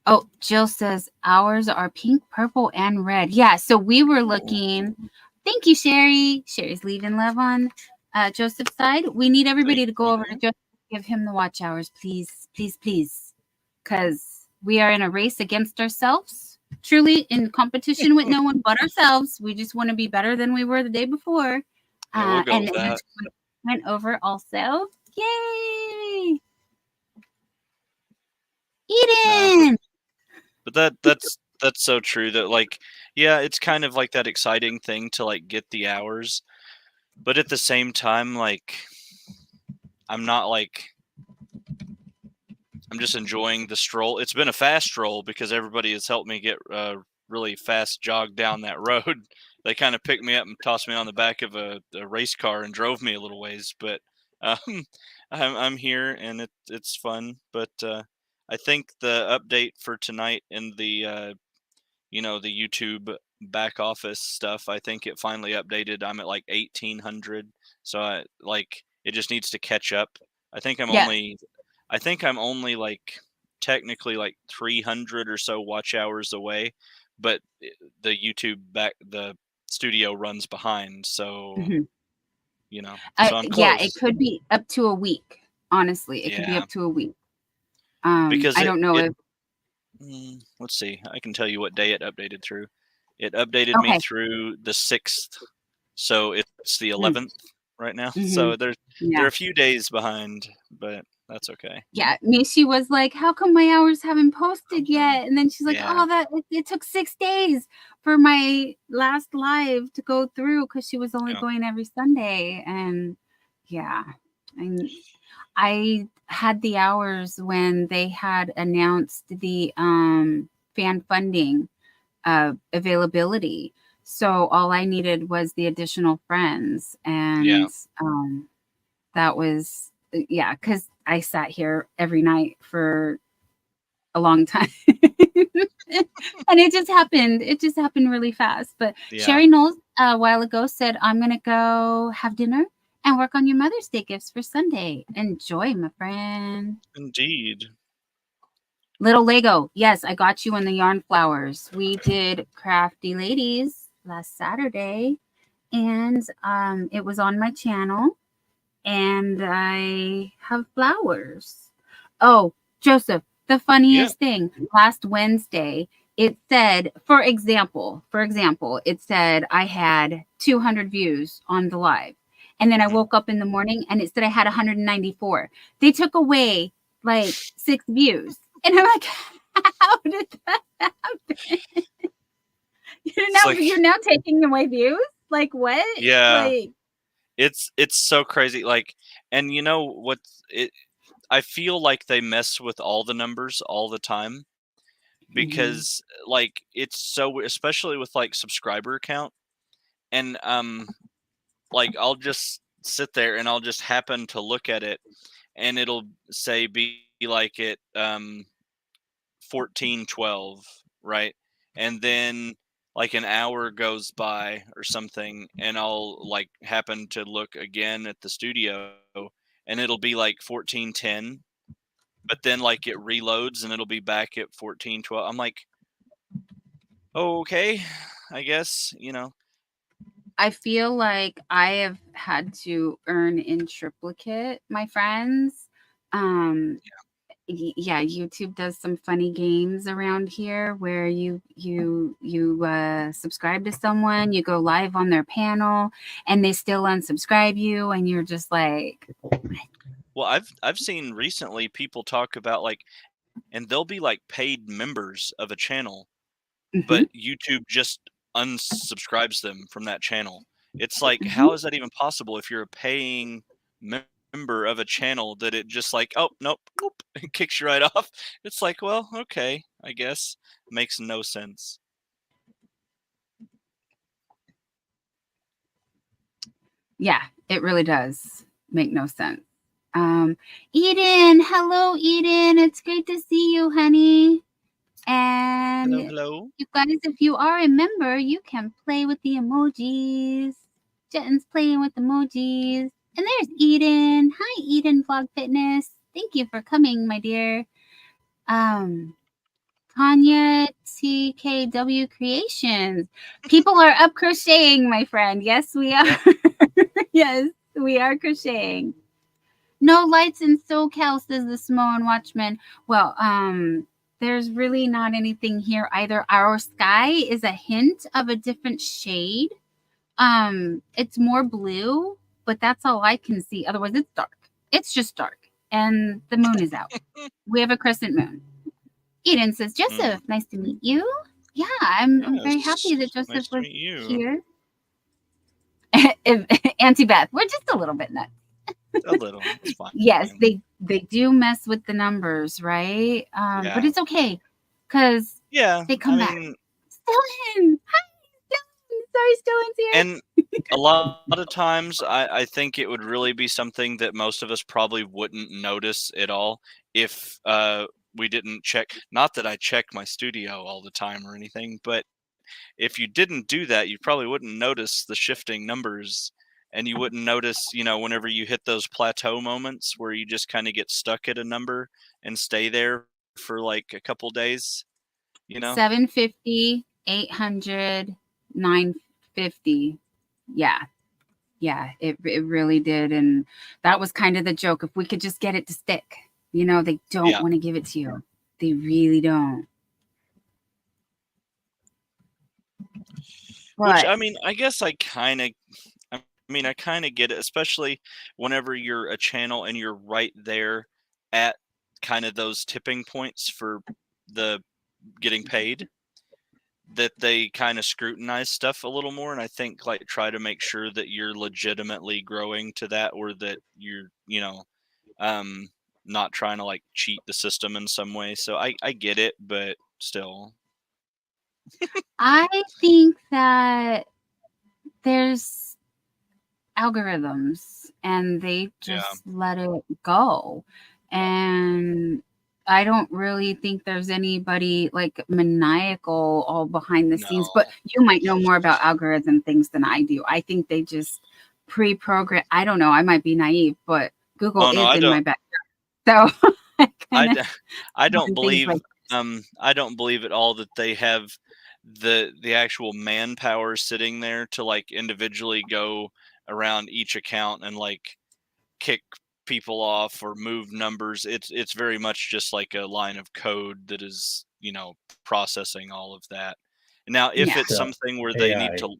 Oh, Jill says ours are pink, purple, and red. Yeah, so we were looking. Thank you, Sherry. Sherry's leaving love on Joseph's side. We need everybody to go over to Joseph, give him the watch hours, please, please, please. Because we are in a race against ourselves. Truly in competition with no one but ourselves. We just want to be better than we were the day before. Yeah, we'll go and with that. Went over also. Yay! Eden! No, but that's so true. That, like, yeah, it's kind of like that exciting thing to like get the hours, but at the same time, like, I'm just enjoying the stroll. It's been a fast stroll because everybody has helped me get really fast jog down that road. They kind of picked me up and tossed me on the back of a race car and drove me a little ways, but I'm here and it's fun. But I think the update for tonight in the the YouTube back office stuff, I think it finally updated. I'm at like 1800, so it just needs to catch up. I think I'm only like technically like 300 or so watch hours away, but the the studio runs behind, so so I'm Yeah, it close. could be up to a week. Honestly, it could be Yeah. up to a week. Because I don't know if. Let's see. I can tell you what day it updated through. It updated me Okay. through the 6th, so it's the 11th right now. Mhm. So they're Yeah. a few days behind, but that's okay. Yeah, Mishi was like, "How come my hours haven't posted yet?" And then she's like, Yeah. "Oh, it took 6 days for my last live to go through because she was only Yeah. going every Sunday." And yeah, and I had the hours when they had announced the fan funding availability. So all I needed was the additional friends, and that was because I sat here every night for a long time. And it just happened. It just happened really fast. But Yeah. Sherry Knowles a while ago said, "I'm gonna go have dinner and work on your Mother's Day gifts for Sunday. Enjoy, my friend." Indeed. Little Lego. Yes, I got you on the yarn flowers. We did Crafty Ladies last Saturday, and it was on my channel. And I have flowers. Oh, Joseph, the funniest thing, last Wednesday, it said, for example, it said I had 200 views on the live. And then I woke up in the morning and it said I had 194. They took away like 6 views. And I'm like, how did that happen? You're now taking away views? Like what? Yeah. Like, it's so crazy. Like, and you know what? I feel like they mess with all the numbers all the time because like it's so, especially with like subscriber count, and like I'll just sit there and I'll just happen to look at it and it'll say be like at 1412, right? And then like an hour goes by or something and I'll like happen to look again at the studio and it'll be like 1410, but then like it reloads and it'll be back at 1412. I'm like, oh, okay, I guess, I feel like I have had to earn in triplicate, my friends. Yeah, YouTube does some funny games around here where you subscribe to someone, you go live on their panel, and they still unsubscribe you, and you're just like, well, I've seen recently people talk about like, and they'll be like paid members of a channel, but YouTube just unsubscribes them from that channel. It's like, how is that even possible if you're a paying member of a channel that it just like, oh, nope, it kicks you right off? It's like, well, okay, I guess. Makes no sense. Yeah, it really does make no sense. Eden, hello, Eden. It's great to see you, honey. And hello. You guys, if you are a member, you can play with the emojis. Jetton's playing with emojis. And there's Eden. Hi, Eden Vlog Fitness. Thank you for coming, my dear. Tanya TKW Creations. People are up crocheting, my friend. Yes, we are. Yes, we are crocheting. No lights in SoCal, says the Samoan Watchman. Well, there's really not anything here either. Our sky is a hint of a different shade. It's more blue, but that's all I can see. Otherwise, it's dark. It's just dark. And the moon is out. We have a crescent moon. Eden says, Joseph, nice to meet you. Yeah, I'm very happy that Joseph was here. Auntie Beth, we're just a little bit nuts. A little. It's fine. Yes, they do mess with the numbers, right? But it's okay because they come back. Stellan, hi, Stellan. Sorry, Stellan's here. And a lot of times, I think it would really be something that most of us probably wouldn't notice at all if we didn't check. Not that I check my studio all the time or anything, but if you didn't do that, you probably wouldn't notice the shifting numbers, and you wouldn't notice, whenever you hit those plateau moments where you just kind of get stuck at a number and stay there for like a couple days, 750, 800, 950. Yeah. Yeah, it really did. And that was kind of the joke. If we could just get it to stick, they don't want to give it to you. They really don't. Which, I guess I kind of get it, especially whenever you're a channel and you're right there at kind of those tipping points for the getting paid, that they kind of scrutinize stuff a little more. And I think like try to make sure that you're legitimately growing to that, or that you're, not trying to like cheat the system in some way. So I get it, but still. I think that there's algorithms and they just let it go. And I don't really think there's anybody like maniacal all behind the scenes, but you might know more about algorithm things than I do. I think they just pre-program. I don't know. I might be naive, but Google is in my backyard. So I don't believe I don't believe at all that they have the actual manpower sitting there to like individually go around each account and like kick people off or move numbers. It's very much just like a line of code that is, processing all of that. Now, if it's something where they need to,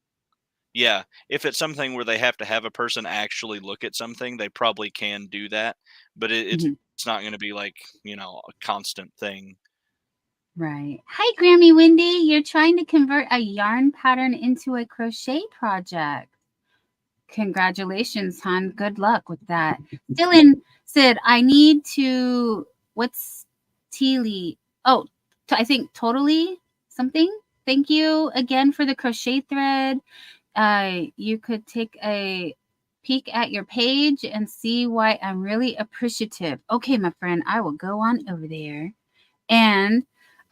if it's something where they have to have a person actually look at something, they probably can do that, but it's not going to be like, a constant thing. Right. Hi, Grammy Wendy. You're trying to convert a yarn pattern into a crochet project. Congratulations, hon. Good luck with that. Dylan said, I need to, what's Teely? Oh, I think totally something. Thank you again for the crochet thread. You could take a peek at your page and see why I'm really appreciative. Okay, my friend, I will go on over there. And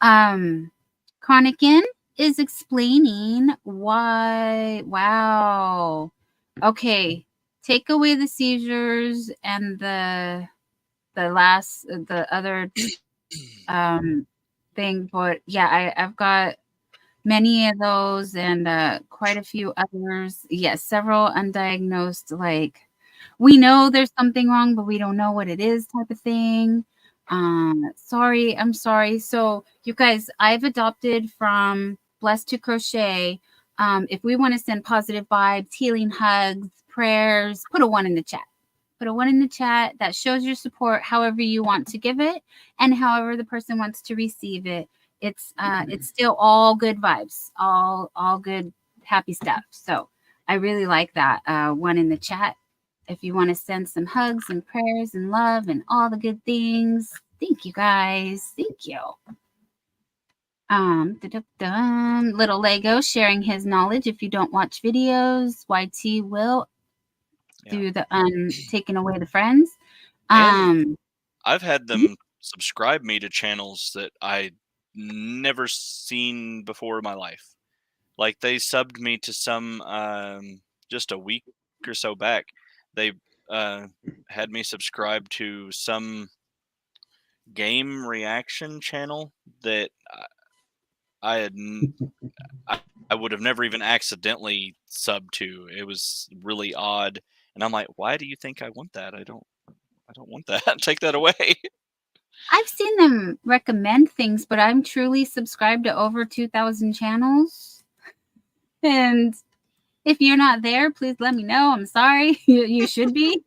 Chronican is explaining why. Wow. Okay, take away the seizures and the other thing, but yeah, I've got many of those and quite a few others. Yes, several undiagnosed, like we know there's something wrong, but we don't know what it is type of thing. I'm sorry. So you guys, I've adopted from Blessed to Crochet. If we want to send positive vibes, healing hugs, prayers, put a 1 in the chat. Put a 1 in the chat. That shows your support however you want to give it and however the person wants to receive it. It's still all good vibes, all good happy stuff. So I really like that 1 in the chat. If you want to send some hugs and prayers and love and all the good things. Thank you guys. Thank you. Little Lego sharing his knowledge. If you don't watch videos, YT will do the taking away the friends. I've had them subscribe me to channels that I never seen before in my life. Like they subbed me to some just a week or so back. They had me subscribe to some game reaction channel that I would have never even accidentally subbed to. It was really odd, and I'm like, why do you think I want that? I don't want that. Take that away. I've seen them recommend things, but I'm truly subscribed to over 2,000 channels. And if you're not there, please let me know. I'm sorry. You should be.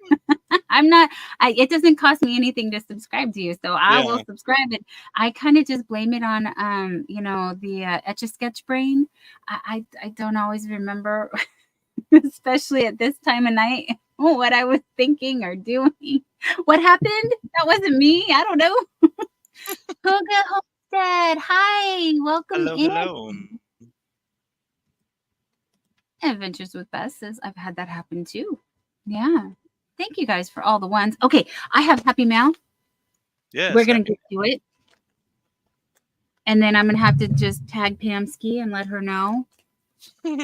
I'm not. It doesn't cost me anything to subscribe to you, so I will subscribe. And I kind of just blame it on, the Etch-a-Sketch brain. I don't always remember, especially at this time of night, what I was thinking or doing. What happened? That wasn't me. I don't know. Hoga Homestead. Hi. Welcome in. Hello. Adventures with Bess says, I've had that happen too. Yeah. Thank you guys for all the ones. Okay. I have Happy Mail. Yes. We're going to get to it. And then I'm going to have to just tag Pamski and let her know.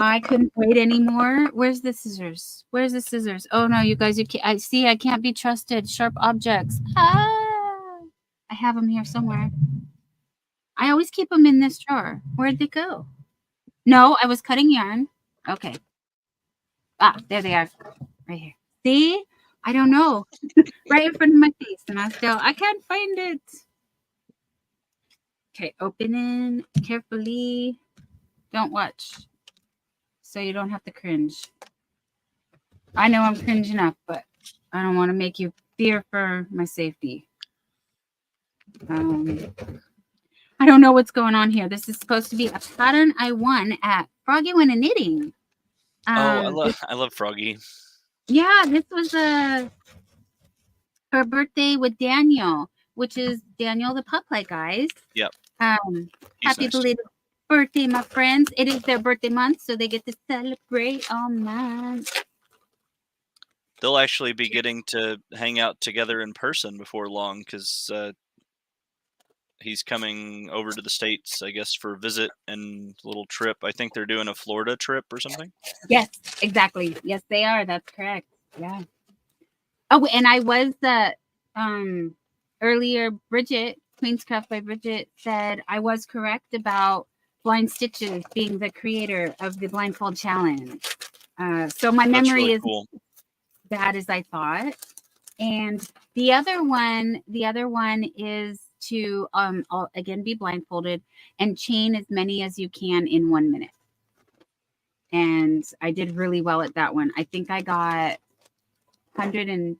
I couldn't wait anymore. Where's the scissors? Where's the scissors? Oh no, you guys, you can't. I see. I can't be trusted. Sharp objects. Ah, I have them here somewhere. I always keep them in this drawer. Where'd they go? No, I was cutting yarn. Okay. Ah, there they are. Right here. See? I don't know. Right in front of my face, and I can't find it. Okay, opening carefully. Don't watch, so you don't have to cringe. I know I'm cringe enough, but I don't want to make you fear for my safety. I don't know what's going on here. This is supposed to be a pattern I won at Froggy Went a Knitting. I love Froggy. Yeah, this was her birthday with Daniel, which is Daniel the pup play, guys. Yep. Happy belated birthday, my friends. It is their birthday month, so they get to celebrate all month. They'll actually be getting to hang out together in person before long because he's coming over to the States, I guess, for a visit and a little trip. I think they're doing a Florida trip or something. Yes, exactly. Yes, they are. That's correct. Yeah. Oh, and I was earlier, Bridget, Queen's Craft by Bridget, said I was correct about Blind Stitches being the creator of the Blindfold Challenge. So my memory really is cool. bad as I thought. And the other one is to again be blindfolded and chain as many as you can in 1 minute. And I did really well at that one. I think I got 100 and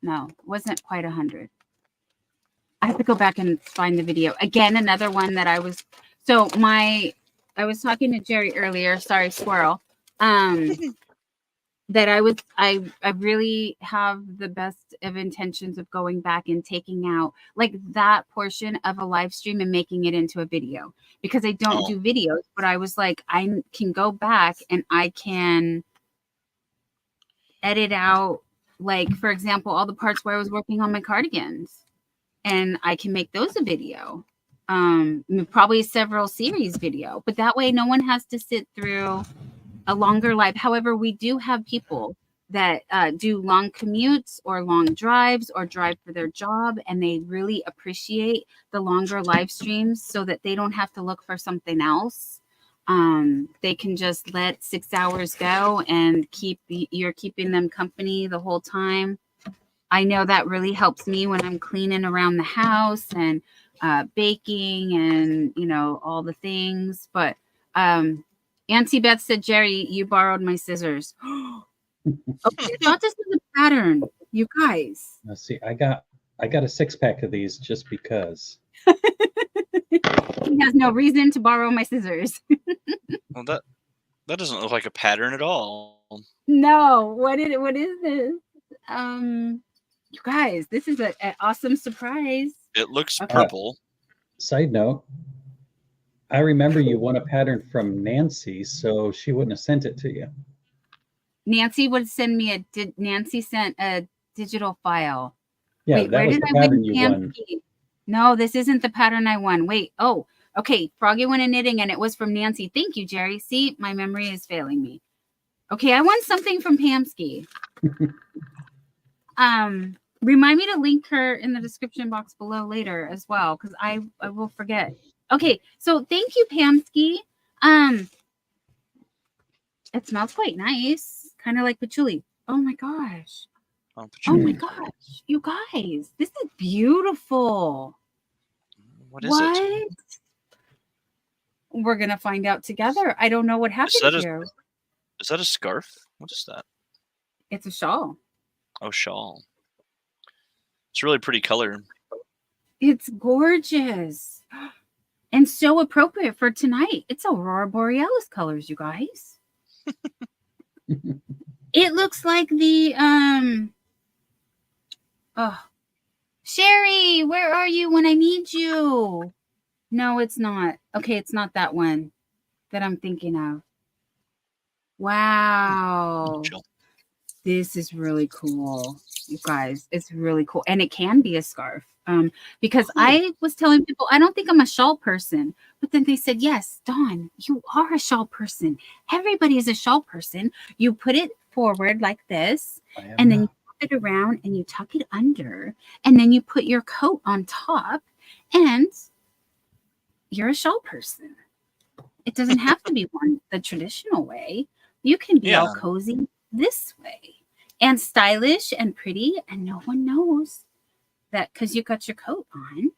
no, it wasn't quite 100. I have to go back and find the video. Again, another one that I was talking to Jerry earlier, sorry, squirrel. That I really have the best of intentions of going back and taking out like that portion of a live stream and making it into a video, because I don't do videos, but I was like, I can go back and I can edit out, like, for example, all the parts where I was working on my cardigans, and I can make those a video, probably several series video, but that way no one has to sit through a longer live. However, we do have people that do long commutes or long drives or drive for their job, and they really appreciate the longer live streams so that they don't have to look for something else. They can just let 6 hours go and you're keeping them company the whole time. I know that really helps me when I'm cleaning around the house and baking and, you know, all the things. But Auntie Beth said, Jerry, you borrowed my scissors. Okay, I thought this was a pattern, you guys. Let's see. I got a 6-pack of these just because. He has no reason to borrow my scissors. Well, that doesn't look like a pattern at all. No, what is this? You guys, this is an awesome surprise. It looks purple. Side note, I remember you won a pattern from Nancy, so she wouldn't have sent it to you. Nancy would send me Nancy sent a digital file. Yeah, wait, that was the pattern you won. No, this isn't the pattern I won. Wait, oh, okay. Froggy Went a Knitting, and it was from Nancy. Thank you, Jerry. See, my memory is failing me. Okay, I won something from Pamski. Remind me to link her in the description box below later as well, because I will forget. Okay, so thank you, Pamski. It smells quite nice, kind of like patchouli. Oh my gosh. Oh my gosh, you guys, this is beautiful. What is it? We're gonna find out together. I don't know what happened here. Is that a scarf? What is that? It's a shawl. Oh, shawl. It's a really pretty color. It's gorgeous. And so appropriate for tonight. It's Aurora Borealis colors, you guys. It looks like the Sherry, where are you when I need you? No, it's not. Okay, it's not that one that I'm thinking of. Wow. This is really cool, you guys. It's really cool. And it can be a scarf. Because I was telling people, I don't think I'm a shawl person. But then they said, yes, Dawn, you are a shawl person. Everybody is a shawl person. You put it forward like this, and then you wrap it around and you tuck it under, and then you put your coat on top, and you're a shawl person. It doesn't have to be worn the traditional way. You can be all cozy this way and stylish and pretty, and no one knows that because you got your coat on.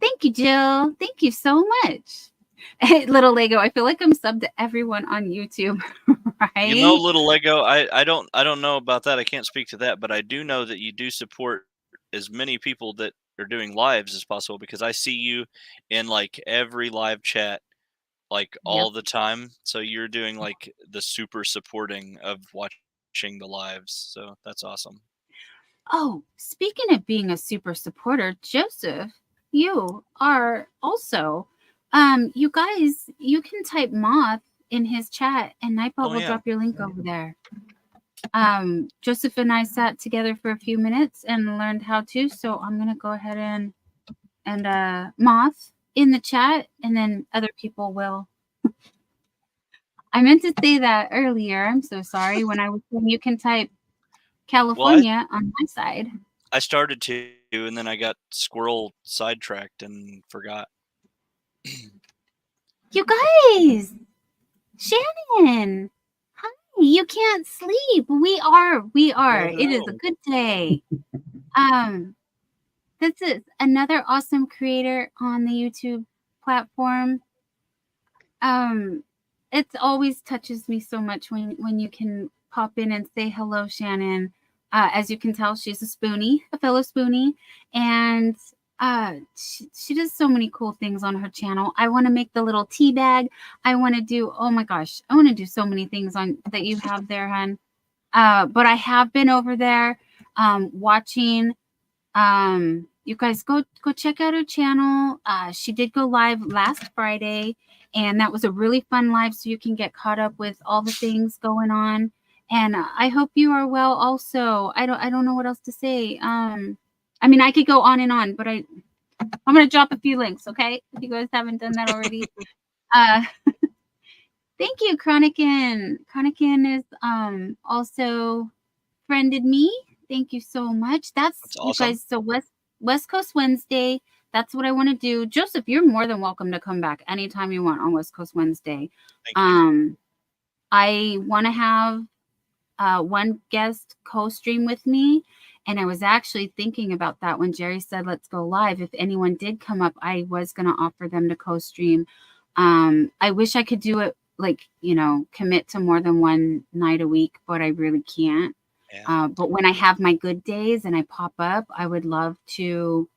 Thank you, Jill. Thank you so much. Little Lego, I feel like I'm subbed to everyone on YouTube, right? You know, Little Lego, I don't know about that. I can't speak to that, but I do know that you do support as many people that are doing lives as possible, because I see you in like every live chat, like all the time. So you're doing like the super supporting of watching the lives. So that's awesome. Oh, speaking of being a super supporter, Joseph, you are also, you guys, you can type moth in his chat and Nightbot will drop your link over there. Joseph and I sat together for a few minutes and learned how to, so I'm going to go ahead and moth in the chat, and then other people will. I meant to say that earlier. I'm so sorry. When I was saying you can type California on my side. I started to, and then I got squirrel sidetracked and forgot. You guys, Shannon, hi. You can't sleep. We are. It is a good day. This is another awesome creator on the YouTube platform. It always touches me so much when you can pop in and say hello, Shannon. As you can tell, she's a fellow Spoonie, and she does so many cool things on her channel. I want to make the little tea bag. I want to do, oh my gosh, I want to do so many things on that you have there, hon. But I have been over there watching. You guys go check out her channel. She did go live last Friday, and that was a really fun live, so you can get caught up with all the things going on. And I hope you are well also. I don't know what else to say. I mean, I could go on and on, but I'm going to drop a few links, okay? If you guys haven't done that already. Thank you, Chronican. Chronican is also friended me. Thank you so much. That's awesome. You guys, so West Coast Wednesday. That's what I want to do. Joseph, you're more than welcome to come back anytime you want on West Coast Wednesday. Thank you. I want to have one guest co-stream with me, and I was actually thinking about that when Jerry said let's go live. If anyone did come up, I was going to offer them to co-stream. I wish I could do it, like, you know, commit to more than one night a week, but I really can't. But when I have my good days and I pop up, I would love to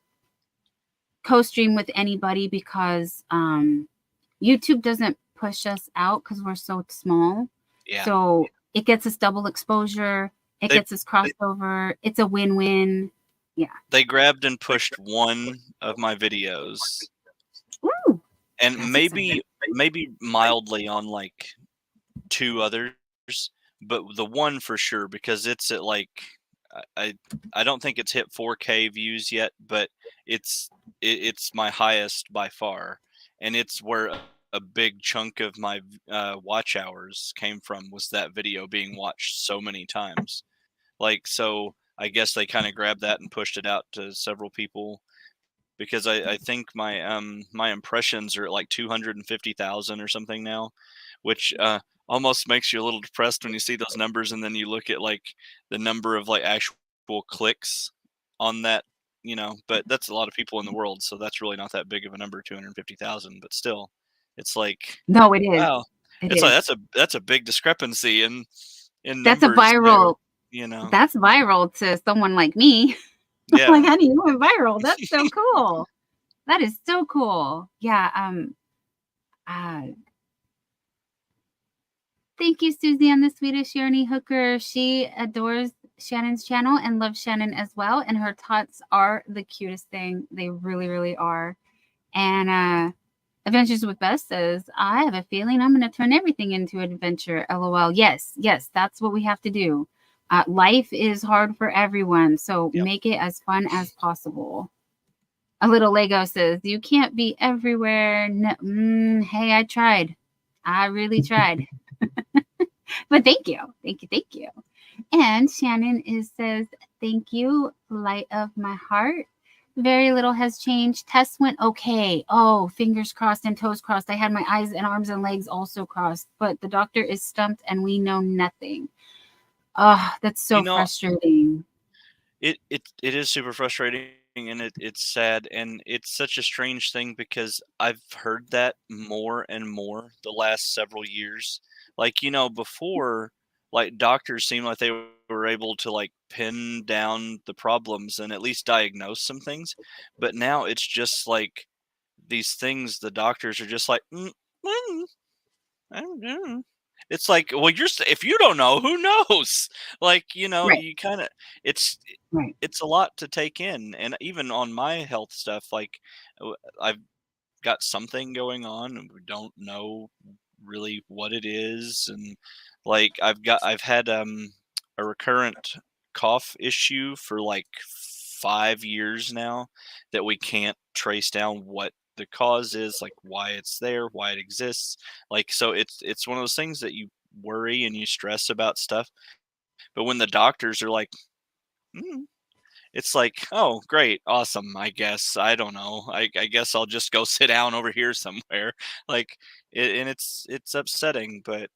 co-stream with anybody, because YouTube doesn't push us out because we're so small. So it gets us double exposure. It gets us crossover. It's a win-win. Yeah. They grabbed and pushed one of my videos. Ooh, and maybe mildly on like two others, but the one for sure, because it's at like, I don't think it's hit 4K views yet, but it's my highest by far, and it's where a big chunk of my watch hours came from, was that video being watched so many times. Like, so I guess they kind of grabbed that and pushed it out to several people, because I think my my impressions are at like 250,000 or something now, which almost makes you a little depressed when you see those numbers, and then you look at like the number of like actual clicks on that, you know. But that's a lot of people in the world, so that's really not that big of a number, 250,000. But still, it's like, no, it is. Wow, it's like that's a big discrepancy in that's a viral. There, you know, that's viral to someone like me. Yeah. Like, honey, you went viral. That's so cool. That is so cool. Yeah. Thank you, Susie, on the Swedish Yarny Hooker. She adores Shannon's channel and loves Shannon as well. And her tots are the cutest thing. They really, really are. And Adventures with Bess says, I have a feeling I'm going to turn everything into an adventure. LOL. Yes, that's what we have to do. Life is hard for everyone, so Yep. make it as fun as possible. A little Lego says, you can't be everywhere. No, hey, I tried. I really tried. But thank you. Thank you. Thank you. And Shannon says, thank you, light of my heart. Very little has changed. Tests went okay. Oh, fingers crossed and toes crossed. I had my eyes and arms and legs also crossed, but the doctor is stumped and we know nothing. Oh, that's so frustrating. It is super frustrating, and it's sad, and it's such a strange thing because I've heard that more and more the last several years. Like, before, like, doctors seemed like they were able to like pin down the problems and at least diagnose some things, but now it's just like these things the doctors are just like, I don't know. It's like, well, if you don't know, who knows? Like, Right. you kind of, it's Right. it's a lot to take in, and even on my health stuff, like, I've got something going on, and we don't know really what it is, and like I've had a recurrent cough issue for like 5 years now that we can't trace down what the cause is, like why it's there, why it exists. Like, so it's one of those things that you worry and you stress about stuff, but when the doctors are like, "Mm," it's like, oh, great, awesome. I guess I don't know. I guess I'll just go sit down over here somewhere. Like, and it's upsetting, but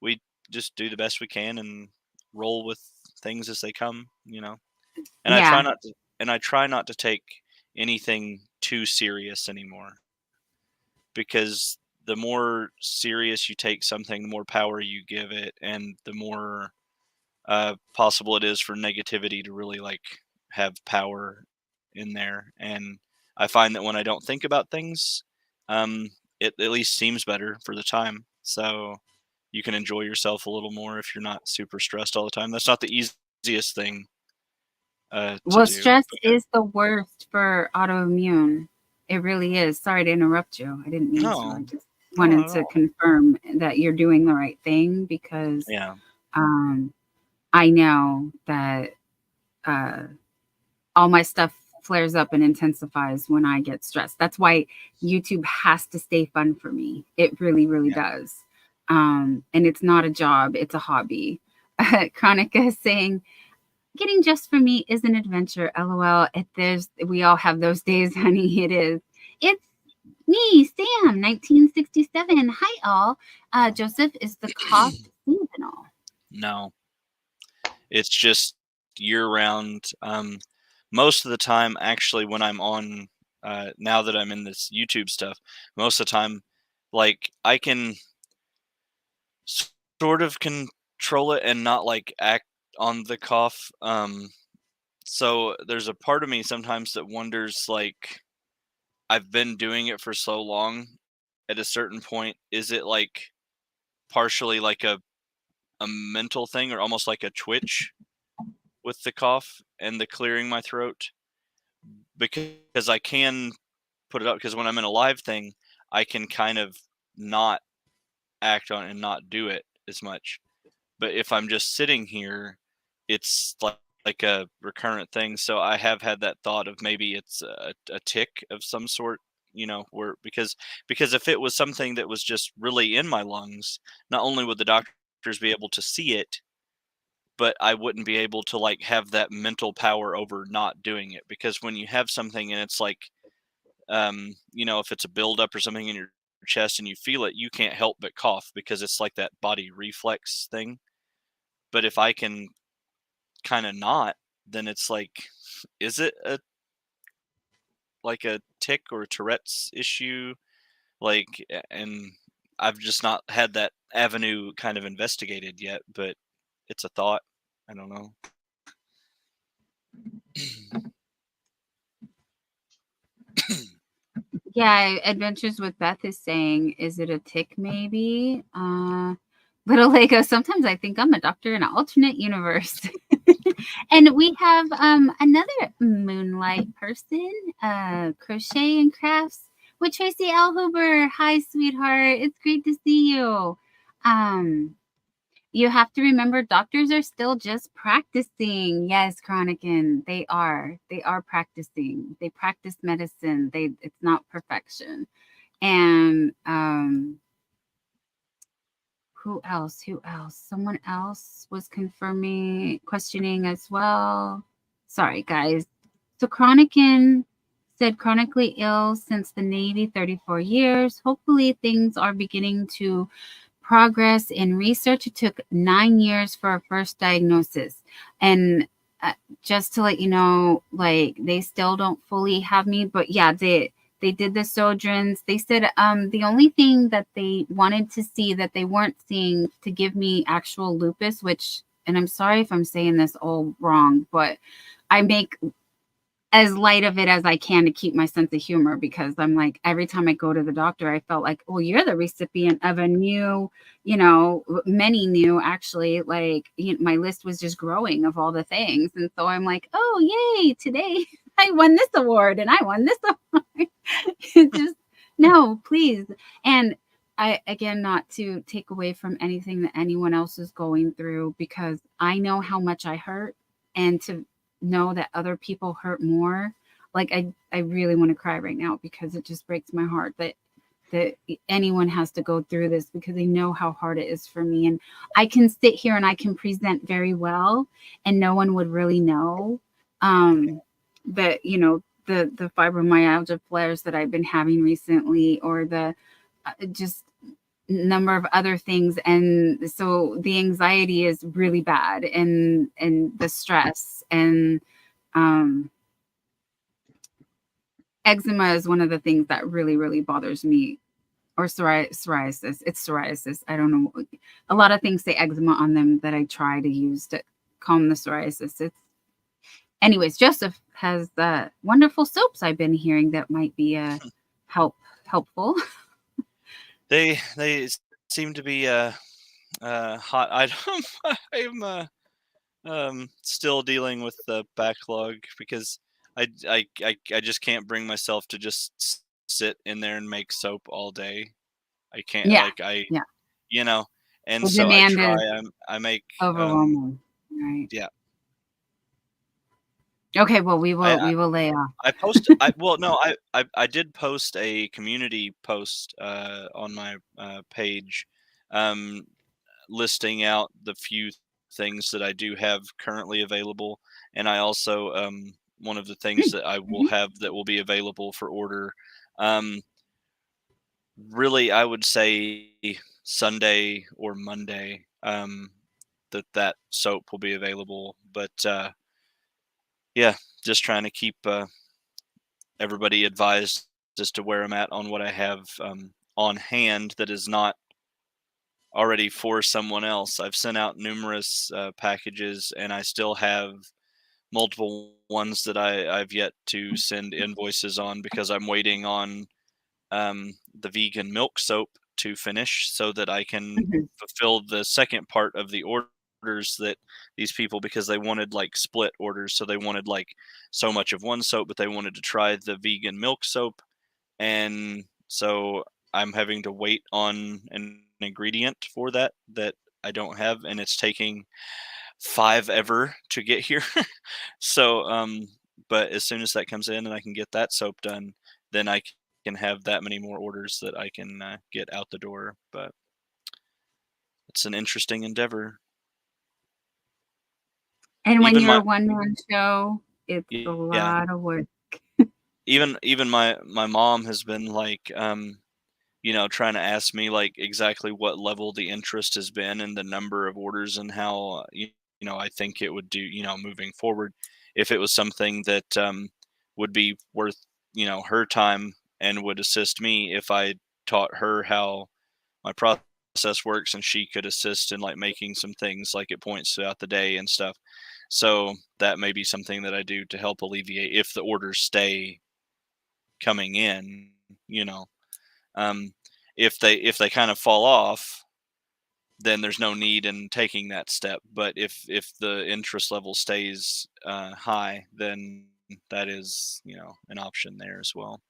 we just do the best we can and roll with things as they come. And I try Yeah. not to, and I try not to take anything too serious anymore, because the more serious you take something, the more power you give it, and the more possible it is for negativity to really like have power in there. And I find that when I don't think about things, it at least seems better for the time. So you can enjoy yourself a little more if you're not super stressed all the time. That's not the easiest thing to Well, do. stress is the worst for autoimmune. It really is. Sorry to interrupt you. I didn't mean to. No, I just no, not wanted at to all. confirm that you're doing the right thing because Yeah, I know that all my stuff flares up and intensifies when I get stressed. That's why YouTube has to stay fun for me. It really, really yeah. does. And it's not a job, it's a hobby. Chronica is saying, getting just for me is an adventure. LOL. We all have those days, honey. It is. It's me, Sam, 1967. Hi, all. Joseph, is the cough seasonal? No, it's just year round. Most of the time, actually, when I'm on, now that I'm in this YouTube stuff, most of the time, like, I can sort of control it and not like act on the cough. So there's a part of me sometimes that wonders, like, I've been doing it for so long. At a certain point, is it like partially like a mental thing, or almost like a twitch with the cough and the clearing my throat? Because I can put it up, because when I'm in a live thing, I can kind of not act on it and not do it as much. But if I'm just sitting here, it's like a recurrent thing. So I have had that thought of maybe it's a tick of some sort, where, because if it was something that was just really in my lungs, not only would the doctors be able to see it, but I wouldn't be able to like have that mental power over not doing it. Because when you have something and it's like, if it's a buildup or something in your chest and you feel it, you can't help but cough because it's like that body reflex thing. But if I can kind of not, then it's like, is it like a tick or a Tourette's issue? Like, and I've just not had that avenue kind of investigated yet, but it's a thought. I don't know. Yeah, Adventures with Beth is saying, is it a tick maybe? Little Lego, sometimes I think I'm a doctor in an alternate universe. And we have another Moonlight person, Crochet and Crafts with Tracy L. Huber. Hi, sweetheart. It's great to see you. you have to remember doctors are still just practicing. Yes, Chronican, they are practicing. They practice medicine. It's not perfection. And who else? Someone else was questioning as well. Sorry, guys. So Chronican said chronically ill since the Navy, 34 years. Hopefully things are beginning to progress in research. It took 9 years for a first diagnosis. And just to let you know, like, they still don't fully have me, but yeah, they did the Sojourns. They said the only thing that they wanted to see that they weren't seeing to give me actual lupus, which, and I'm sorry if I'm saying this all wrong, but I make as light of it as I can to keep my sense of humor, because I'm like, every time I go to the doctor, I felt like, well, you're the recipient of a new, many new, actually, like, my list was just growing of all the things. And so I'm like, oh, yay, today I won this award and I won this award. Just, no, please. And I, again, not to take away from anything that anyone else is going through, because I know how much I hurt, and to know that other people hurt more, like, I really want to cry right now, because it just breaks my heart that anyone has to go through this, because I know how hard it is for me. And I can sit here and I can present very well and no one would really know that, the fibromyalgia flares that I've been having recently, or the just number of other things. And so the anxiety is really bad, and the stress, and eczema is one of the things that really, really bothers me. Or psoriasis. It's psoriasis. I don't know. A lot of things say eczema on them that I try to use to calm the psoriasis. Anyways, Joseph has wonderful soaps I've been hearing that might be helpful. They seem to be hot item. I'm still dealing with the backlog, because I just can't bring myself to just sit in there and make soap all day. I can't, Yeah. like, Yeah. And The so I demand try. is I make overwhelming. Right. yeah. Okay. Well, we will lay off. I post. I did post a community post on my page, um, listing out the few things that I do have currently available, and I also one of the things that I will have that will be available for order. Um, Really, I would say Sunday or Monday, that soap will be available. But yeah, just trying to keep everybody advised as to where I'm at on what I have on hand that is not already for someone else. I've sent out numerous packages, and I still have multiple ones that I've yet to send invoices on, because I'm waiting on the vegan milk soap to finish, so that I can Mhm. fulfill the second part of the orders that these people, because they wanted like split orders. So they wanted like so much of one soap, but they wanted to try the vegan milk soap. And so I'm having to wait on an ingredient for that I don't have, and it's taking 5 ever to get here. So but as soon as that comes in and I can get that soap done, then I can have that many more orders that I can get out the door. But it's an interesting endeavor. And when Even you're my a one-man show, it's a yeah, lot of work. even my mom has been like trying to ask me like exactly what level the interest has been and the number of orders, and how I think it would do moving forward, if it was something that would be worth her time and would assist me if I taught her how my process works, and she could assist in like making some things like at points throughout the day and stuff. So that may be something that I do to help alleviate if the orders stay coming in. you know um, if they kind of fall off, then there's no need in taking that step. But if the interest level stays high, then that is an option there as well.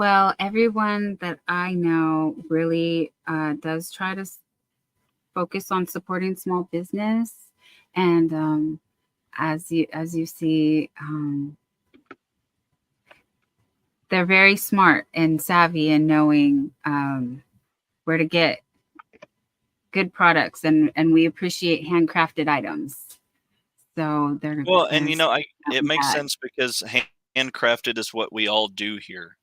Well, everyone that I know really does try to focus on supporting small business, and as you see, they're very smart and savvy in knowing where to get good products, and we appreciate handcrafted items. So they're Well, and it makes that. sense because handcrafted is what we all do here.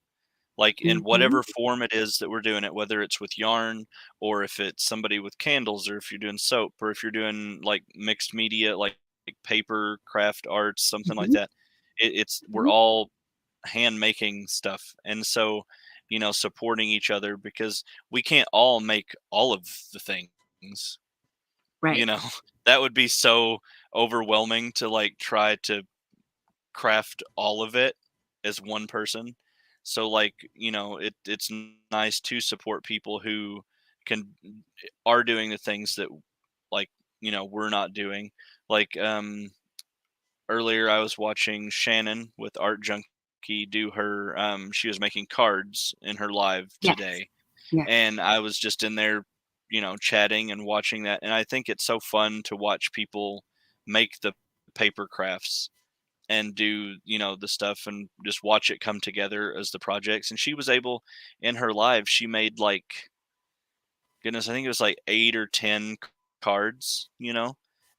Like in Mhm. whatever form it is that we're doing it, whether it's with yarn or if it's somebody with candles or if you're doing soap or if you're doing like mixed media, like paper, craft arts, something like Mhm. that. It's we're Mhm. all hand making stuff. And so, supporting each other because we can't all make all of the things, you Right. know, that would be so overwhelming to like try to craft all of it as one person. So like, it's nice to support people who can are doing the things that like, we're not doing. Like earlier I was watching Shannon with Art Junkie do her she was making cards in her live Yes. today. Yes. And I was just in there, chatting and watching that. And I think it's so fun to watch people make the paper crafts and do the stuff and just watch it come together as the projects. And she was able in her live, she made like, goodness, I think it was like 8 or 10 cards,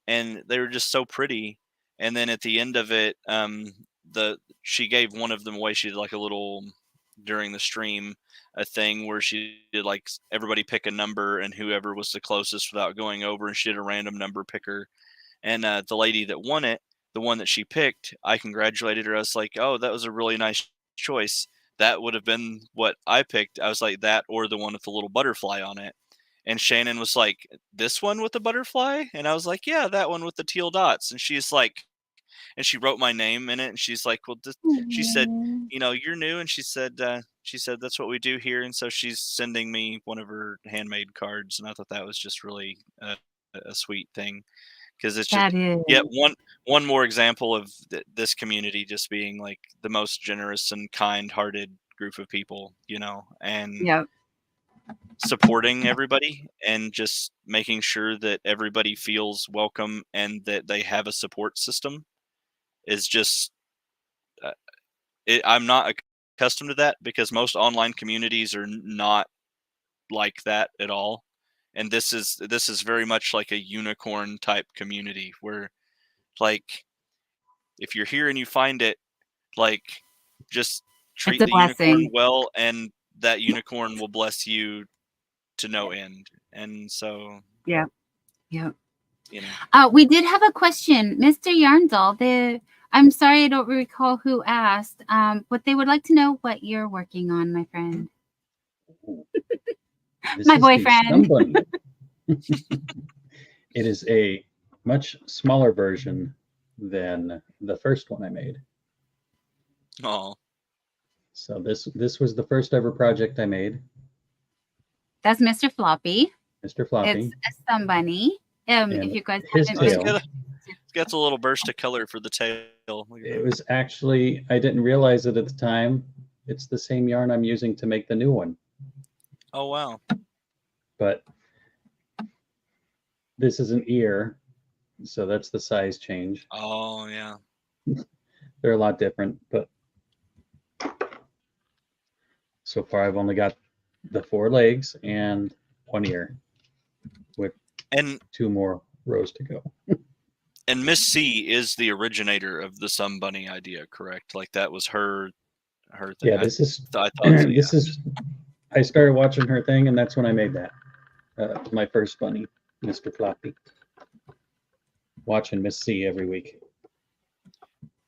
and they were just so pretty. And then at the end of it, the she gave one of them away. She did like a little during the stream, a thing where she did like everybody pick a number and whoever was the closest without going over, and she did a random number picker. And the lady that won it, the one that she picked, I congratulated her. I was like, "Oh, that was a really nice choice. That would have been what I picked." I was like, "That or the one with the little butterfly on it." And Shannon was like, "This one with the butterfly?" And I was like, "Yeah, that one with the teal dots." And she's like, and she wrote my name in it. And she's like, "Well," she said, Mhm. "You're new." And she said, "That's what we do here." And so she's sending me one of her handmade cards. And I thought that was just really a sweet thing because it's just That is. yet one more example of this community just being like the most generous and kind-hearted group of people, and Yep. supporting everybody and just making sure that everybody feels welcome and that they have a support system is just uh, I'm not accustomed to that because most online communities are not like that at all. And this is very much like a unicorn type community where like if you're here and you find it, like just It's treat a the unicorn blessing. well and that unicorn will bless you to no end. And so, Yep. Yep. you know, We did have a question, Mr. Yarndall. I'm sorry I don't recall who asked, but they would like to know what you're working on, my friend. This My is the boyfriend. Sunbunny. It is a much smaller version than the first one I made. oh, So this was the first ever project I made, That's Mr. Floppy. Mr. It's Floppy, a Sunbunny. If and you guys his haven't it's been, tail. got a little burst of color for the tail. Look at It that. was actually, I didn't realize it at the time. It's the same yarn I'm using to make the new one, Oh wow. but this is an ear, so that's the size change. Oh yeah. They're a lot different, but so far I've only got the 4 legs and 1 ear with And 2 more rows to go. and Miss C is the originator of the Sun Bunny idea, correct? Like that was her thing. Yeah, this is I thought so, yeah. this is I started watching her thing, and that's when I made that. My first bunny, Mr. Floppy. Watching Miss C every week.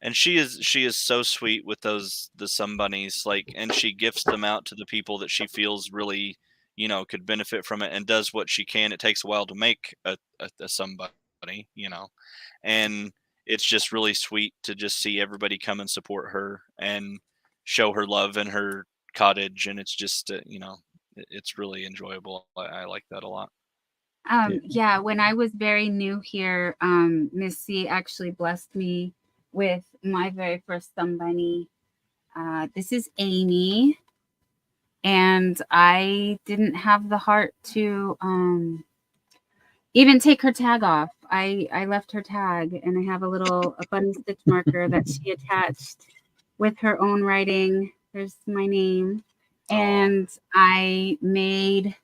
And she is so sweet with the Sun Bunnies, like, and she gifts them out to the people that she feels really, could benefit from it, and does what she can. It takes a while to make a Sun Bunny, and it's just really sweet to just see everybody come and support her and show her love in her cottage, and it's just it's really enjoyable. I like that a lot. yeah, when I was very new here, Miss C actually blessed me with my very first Sunbunny. This is Amy. and I didn't have the heart to even take her tag off. I left her tag, and I have a bunny stitch marker that she attached with her own writing. There's my name. And I made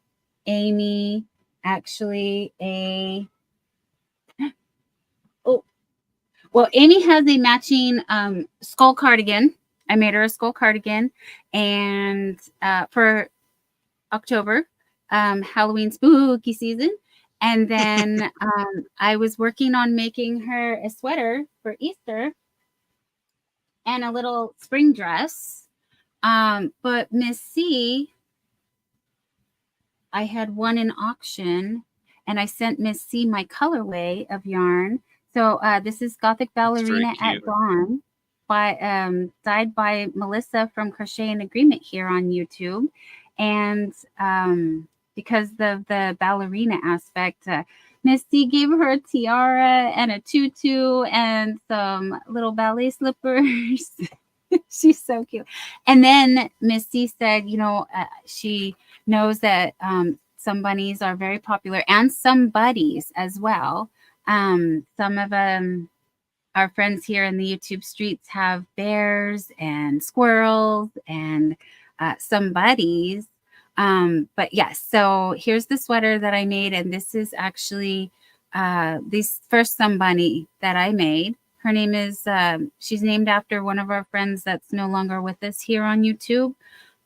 Amy actually Amy has a matching skull cardigan. I made her a skull cardigan, and for October, Halloween spooky season. And then I was working on making her a sweater for Easter and a little spring dress. But Miss C, I had one in auction, and I sent Miss C my colorway of yarn. So this is Gothic Ballerina at Dawn, dyed by Melissa from Crochet in Agreement here on YouTube. And because of the ballerina aspect, Miss C gave her a tiara and a tutu and some little ballet slippers. She's so cute. And then Miss C said, she knows that some bunnies are very popular, and some buddies as well. Some of our friends here in the YouTube streets have bears and squirrels and some buddies. But yes, so here's the sweater that I made, and this is actually this first Sun Bunny that I made. Her name is, she's named after one of our friends that's no longer with us here on YouTube.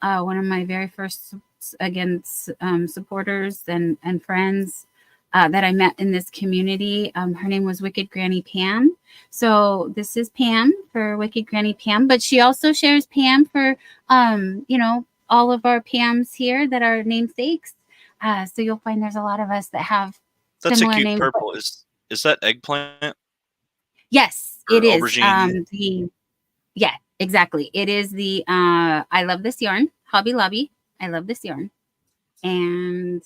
One of my very first, supporters and friends that I met in this community. Her name was Wicked Granny Pam. So this is Pam for Wicked Granny Pam, but she also shares Pam for, all of our Pams here that are namesakes. So you'll find there's a lot of us that have similar names. That's a cute purple. Is that eggplant? Yes, it is. Aubergine. Yeah, exactly. It is the I love this yarn, Hobby Lobby. I love this yarn. And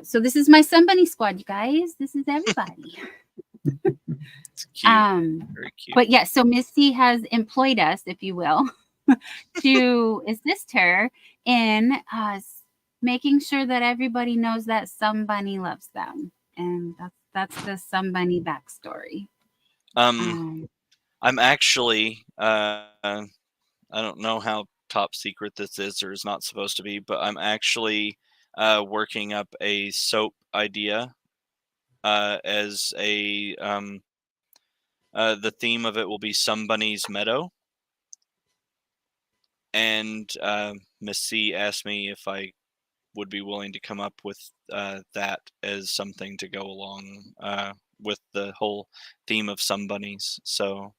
so this is my Sun Bunny squad, you guys. This is everybody. It's cute. Very cute. But yeah, so Missy has employed us, if you will, to assist her in making sure that everybody knows that Sun Bunny loves them. And that's the Sun Bunny backstory. I'm actually I don't know how top secret this is or is not supposed to be, but I'm actually working up a soap idea as a the theme of it will be Sun Bunny's Meadow. And Miss C asked me if I would be willing to come up with that as something to go along with the whole theme of Sun Bunnies. So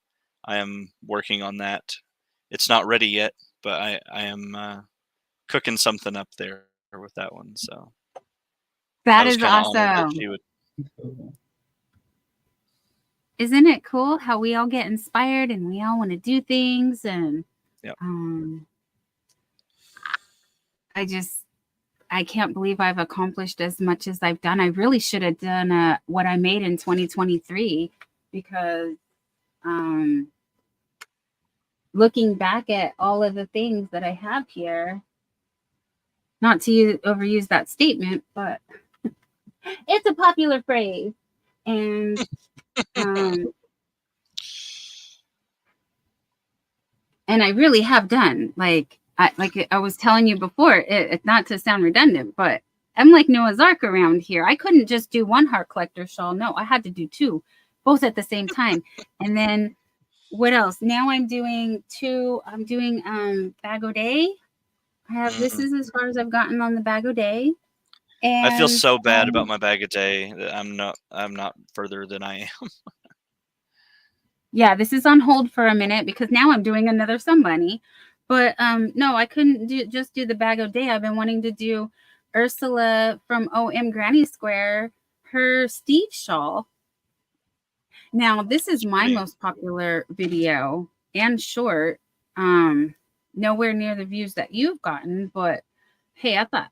I am working on that. It's not ready yet, but I am cooking something up there with that one. So that is awesome. Isn't it cool how we all get inspired and we all want to do things? And yep. I can't believe I've accomplished as much as I've done. I really should have done what I made in 2023, because looking back at all of the things that I have here, not to overuse that statement, but it's a popular phrase. And and I really have done, like I was telling you before, not to sound redundant, but I'm like Noah's Ark around here. I couldn't just do one heart collector shawl. No, I had to do two, both at the same time. And then what else? Now I'm doing two. I'm doing Bag O' Day. This is as far as I've gotten on the Bag O' Day. And I feel so bad about my Bag O' Day that I'm not further than I am. Yeah, this is on hold for a minute because now I'm doing another Sun Bunny. But no, I couldn't just do the Bag O' Day. I've been wanting to do Ursula from OM Granny Square, her Steve shawl. Now, this is my most popular video and short. Nowhere near the views that you've gotten, but hey, I thought,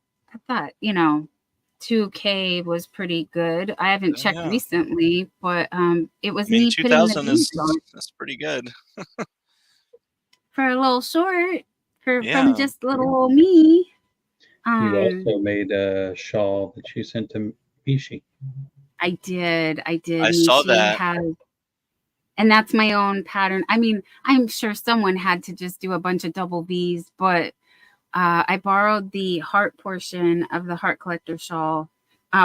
2K was pretty good. I haven't checked recently, but it was neat. 2000 that's pretty good. For a little short. from Yeah. just little old me. You also made a shawl that you sent to Mishi. I did. I Mishi saw that. has, and that's my own pattern. I mean, I'm sure someone had to just do a bunch of double V's, but I borrowed the heart portion of the Heart Collector shawl,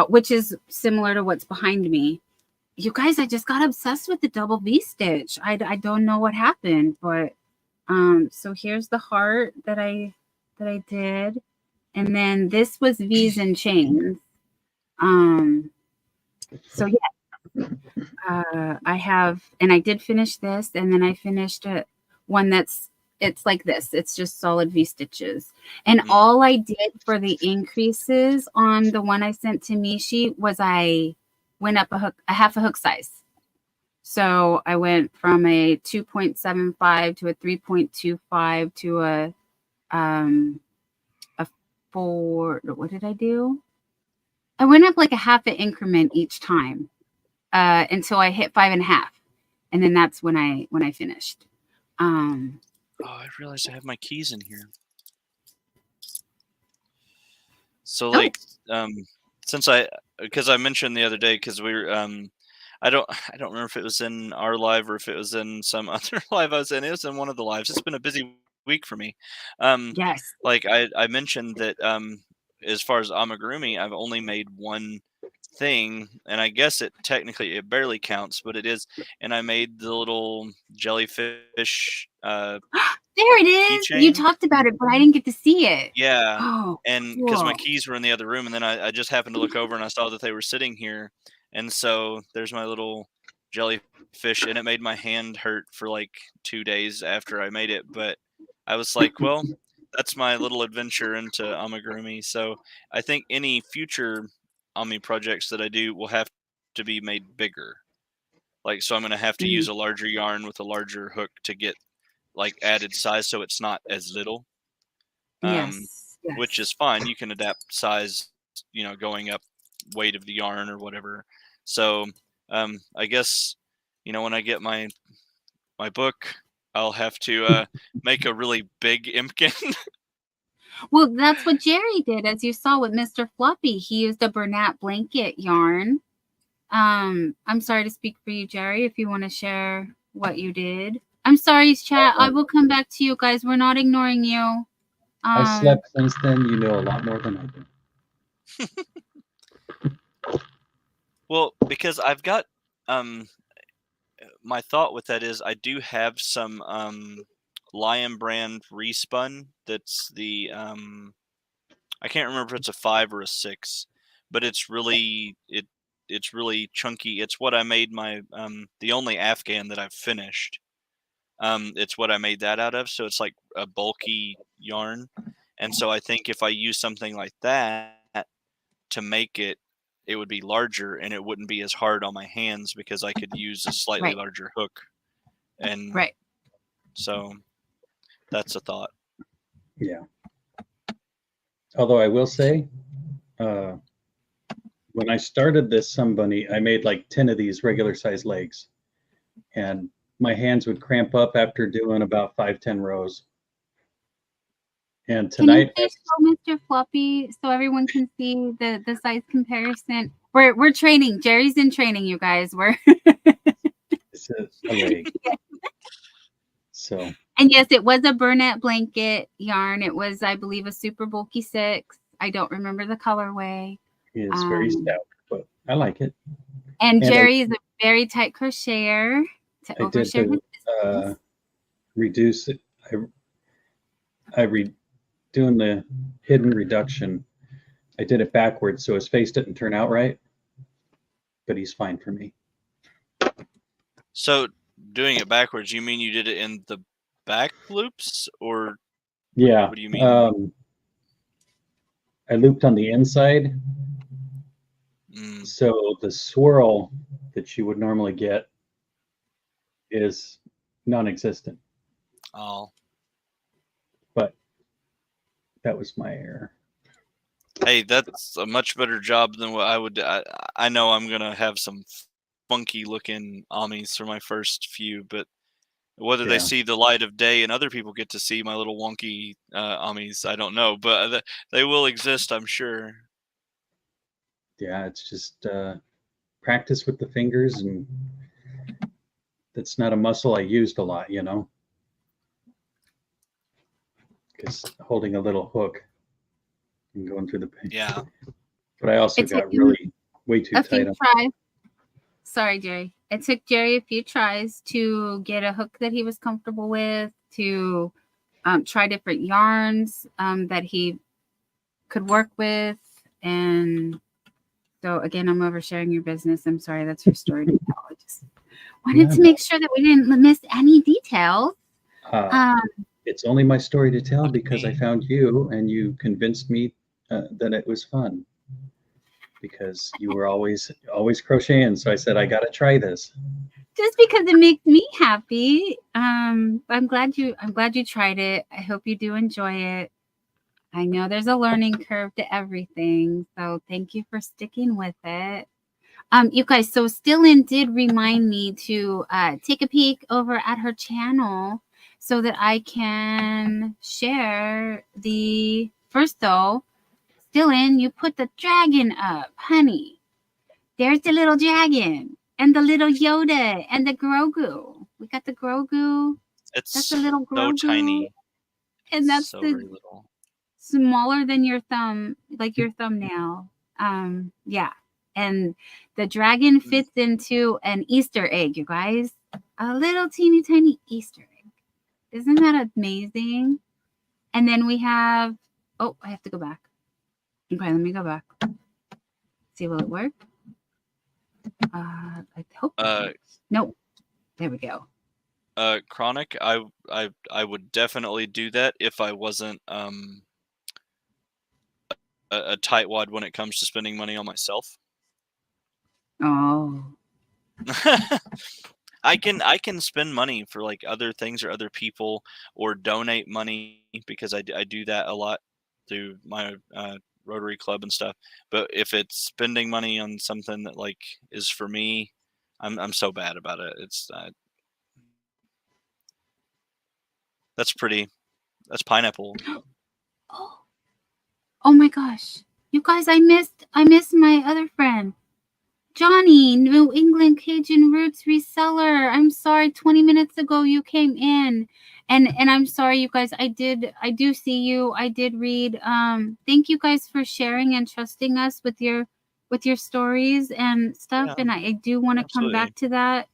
which is similar to what's behind me. You guys, I just got obsessed with the double V stitch. I don't know what happened, but so here's the heart that I did, and then this was V's and chains. So yeah, I have, and I did finish this, and then I finished one it's like this. It's just solid V stitches. And all I did for the increases on the one I sent to Mishi was I went up a half a hook size. So I went from a 2.75 to a 3.25 to a 4. What did I do? I went up like a half an increment each time until I hit 5.5, and then that's when I finished. Oh, I realized I have my keys in here. So like, since because I mentioned the other day, because we were, I don't remember if it was in our live or if it was in some other live I was in. It was in one of the lives. It's been a busy week for me. Yes. Like I mentioned that as far as amigurumi, I've only made one thing, and I guess it barely counts, but it is. And I made the little jellyfish. There it is. You talked about it, but I didn't get to see it. Yeah. Oh, and because my keys were in the other room, and then I just happened to look over and I saw that they were sitting here, and so there's my little jellyfish, and it made my hand hurt for like 2 days after I made it, but I was like, well, that's my little adventure into amigurumi. So I think any future ami projects that I do will have to be made bigger. Like, so I'm going to have to use a larger yarn with a larger hook to get like added size, so it's not as little. Yes. Which is fine. You can adapt size, going up weight of the yarn or whatever. So I guess, when I get my book, I'll have to make a really big impkin. Well, that's what Jerry did, as you saw with Mr. Floppy. He used a Bernat blanket yarn. I'm sorry to speak for you, Jerry, if you want to share what you did. I'm sorry, chat. I will come back to you guys. We're not ignoring you. I slept since then. You know a lot more than I do. Well, because I've got my thought with that is I do have some Lion brand respun. That's the I can't remember if it's a 5 or a 6, but it's really it's really chunky. It's what I made my the only Afghan that I've finished. It's what I made that out of, so it's like a bulky yarn. And so I think if I use something like that to make it, it would be larger and it wouldn't be as hard on my hands because I could use a slightly larger hook. And so that's a thought. Yeah. Although I will say, when I started this Sunbunny, I made like 10 of these regular size legs, and my hands would cramp up after doing about 5-10 rows. And tonight, can you please show Mr. Floppy so everyone can see the size comparison? We're training. Jerry's in training, you guys. We're this is a leg. So. And yes, it was a Bernat blanket yarn. It was, I believe, a super bulky 6. I don't remember the colorway. It's very stout, but I like it. And Jerry is a very tight crocheter. I did reduce it. Doing the hidden reduction. I did it backwards, so his face didn't turn out right, but he's fine for me. So doing it backwards, you mean you did it in the back loops, or yeah? What do you mean? I looped on the inside, so the swirl that you would normally get is non-existent. Oh. But that was my error. Hey, that's a much better job than what I would do. I know I'm gonna have some funky looking amis for my first few, but Whether they Yeah. see the light of day and other people get to see my little wonky Amis, I don't know, but they will exist, I'm sure. Yeah, it's just practice with the fingers, and that's not a muscle I used a lot, you know, because holding a little hook and going through the paint. Yeah. But I also It took got really way too a tight few on. tries. Sorry, Jerry. It took Jerry a few tries to get a hook that he was comfortable with, to try different yarns that he could work with. And so, again, I'm oversharing your business. I'm sorry. That's your story to tell. I just wanted to make sure that we didn't miss any details. It's only my story to tell because I found you and you convinced me that it was fun, because you were always crocheting. So I said, I got to try this. Just because it makes me happy. I'm glad you tried it. I hope you do enjoy it. I know there's a learning curve to everything, so thank you for sticking with it. You guys, so Stillin did remind me to take a peek over at her channel so that I can share the first though. Stillin, you put the dragon up, honey. There's the little dragon and the little Yoda and the Grogu. We got the Grogu. That's the little Grogu. So tiny. And that's so the very little. Smaller than your thumb, like your thumbnail. Yeah. And the dragon fits into an Easter egg, you guys. A little teeny tiny Easter egg. Isn't that amazing? And then we have, oh, I have to go back. Okay, let me go back. See, will it work? I hope. Nope. There we go. Chronic, I would definitely do that if I wasn't a tightwad when it comes to spending money on myself. Oh. I can spend money for like other things or other people, or donate money, because I do that a lot through my Rotary Club and stuff. But if it's spending money on something that like is for me, I'm so bad about it. It's that's pineapple. Oh my gosh. You guys, I missed my other friend. Johnny, New England Cajun Roots reseller. I'm sorry, 20 minutes ago you came in. And I'm sorry, you guys. I do see you. I did read. Thank you guys for sharing and trusting us with your stories and stuff. Yeah, and I do want to come back to that.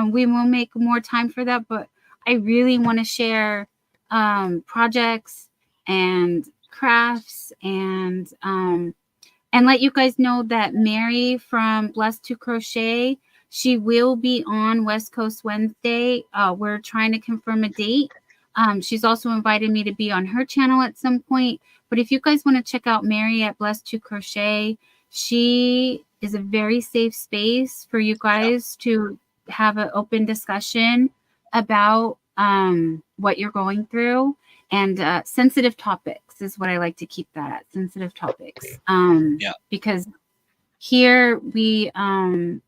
We will make more time for that, but I really want to share projects and crafts and let you guys know that Mary from Blessed to Crochet, she will be on West Coast Wednesday. We're trying to confirm a date. She's also invited me to be on her channel at some point. But if you guys want to check out Mary at Blessed to Crochet, she is a very safe space for you guys to have an open discussion about what you're going through. And sensitive topics is what I like to keep that at, sensitive topics. Because here we, I'm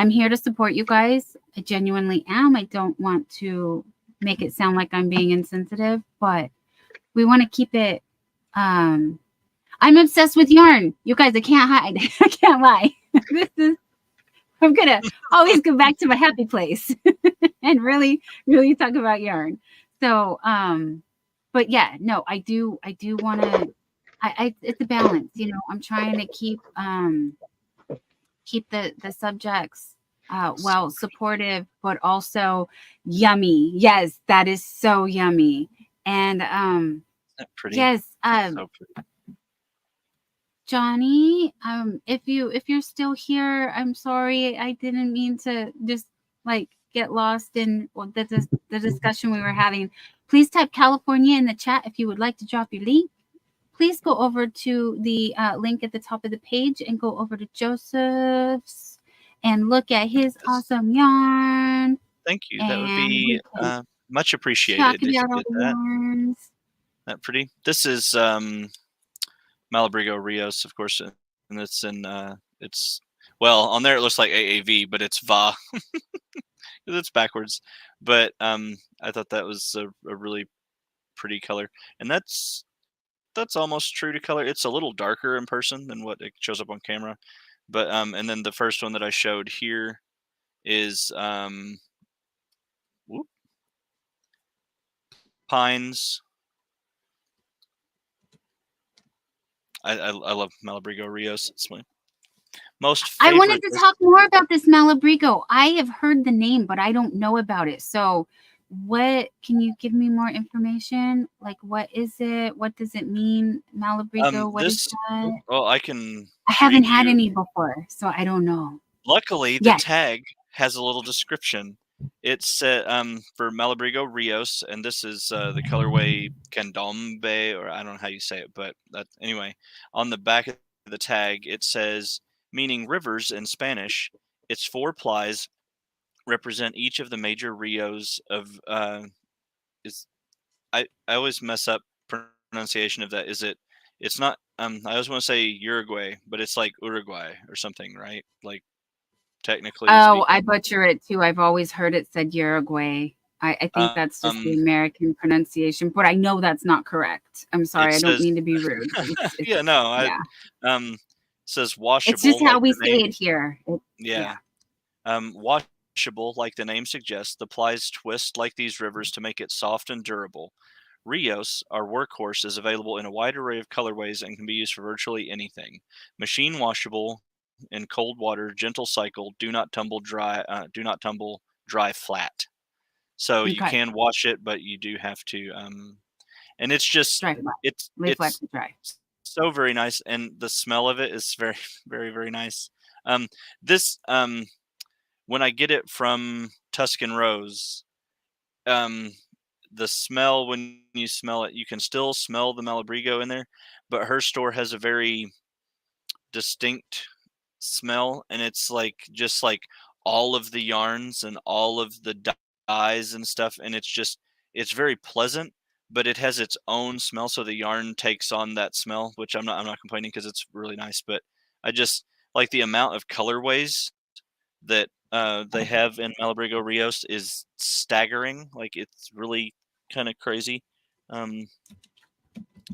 here to support you guys. I genuinely am. I don't want to make it sound like I'm being insensitive, but we want to keep it. I'm obsessed with yarn. You guys, I can't hide. I can't lie. I'm going to always go back to my happy place and really, really talk about yarn. So, but yeah, no, I do want to, it's a balance, you know. I'm trying to keep the subjects, well, supportive, but also yummy. Yes, that is so yummy. And, pretty? Yes, so pretty. Johnny, if you're still here, I'm sorry. I didn't mean to just like get lost in the discussion we were having. Please type California in the chat if you would like to drop your link. Please go over to the link at the top of the page and go over to Joseph's and look at his awesome yarn. Thank you. That would be much appreciated. Talk about all the yarns. That pretty. This is Malabrigo Rios, of course, and it's in it's, well, on there it looks like AAV, but it's VA. It's backwards, but I thought that was a really pretty color, and that's almost true to color. It's a little darker in person than what it shows up on camera, but and then the first one that I showed here is whoop, pines. I love Malabrigo Rios. It's my most favorite. I wanted to talk more about this Malabrigo. I have heard the name, but I don't know about it. So what can you give me more information? Like, what is it? What does it mean? Malabrigo, what is that? Well, I haven't had any before, so I don't know. Luckily, the tag has a little description. It's for Malabrigo Rios, and this is the colorway Candombe, or I don't know how you say it, but anyway, on the back of the tag it says, meaning rivers in Spanish. Its 4 plies represent each of the major rios of I always mess up pronunciation of that. It's not I always want to say Uruguay, but it's like Uruguay or something, right? Like technically speaking. I butcher it too. I've always heard it said Uruguay. I think that's just the American pronunciation, but I know that's not correct. I'm sorry, I don't mean to be rude. Says washable. It's just how we say it here. Washable, like the name suggests. The plies twist like these rivers to make it soft and durable. Rios, our workhorse, is available in a wide array of colorways and can be used for virtually anything. Machine washable in cold water, gentle cycle, do not tumble dry flat. So you can wash it, but you do have to and it's just it's dry. So very nice, and the smell of it is very, very, very nice. This when I get it from Tuscan Rose, the smell, when you smell it, you can still smell the Malabrigo in there, but her store has a very distinct smell, and it's like just like all of the yarns and all of the dyes and stuff, and it's very pleasant, but it has its own smell, so the yarn takes on that smell, which I'm not complaining because it's really nice, but I just like the amount of colorways that they have in Malabrigo Rios is staggering. Like, it's really kind of crazy.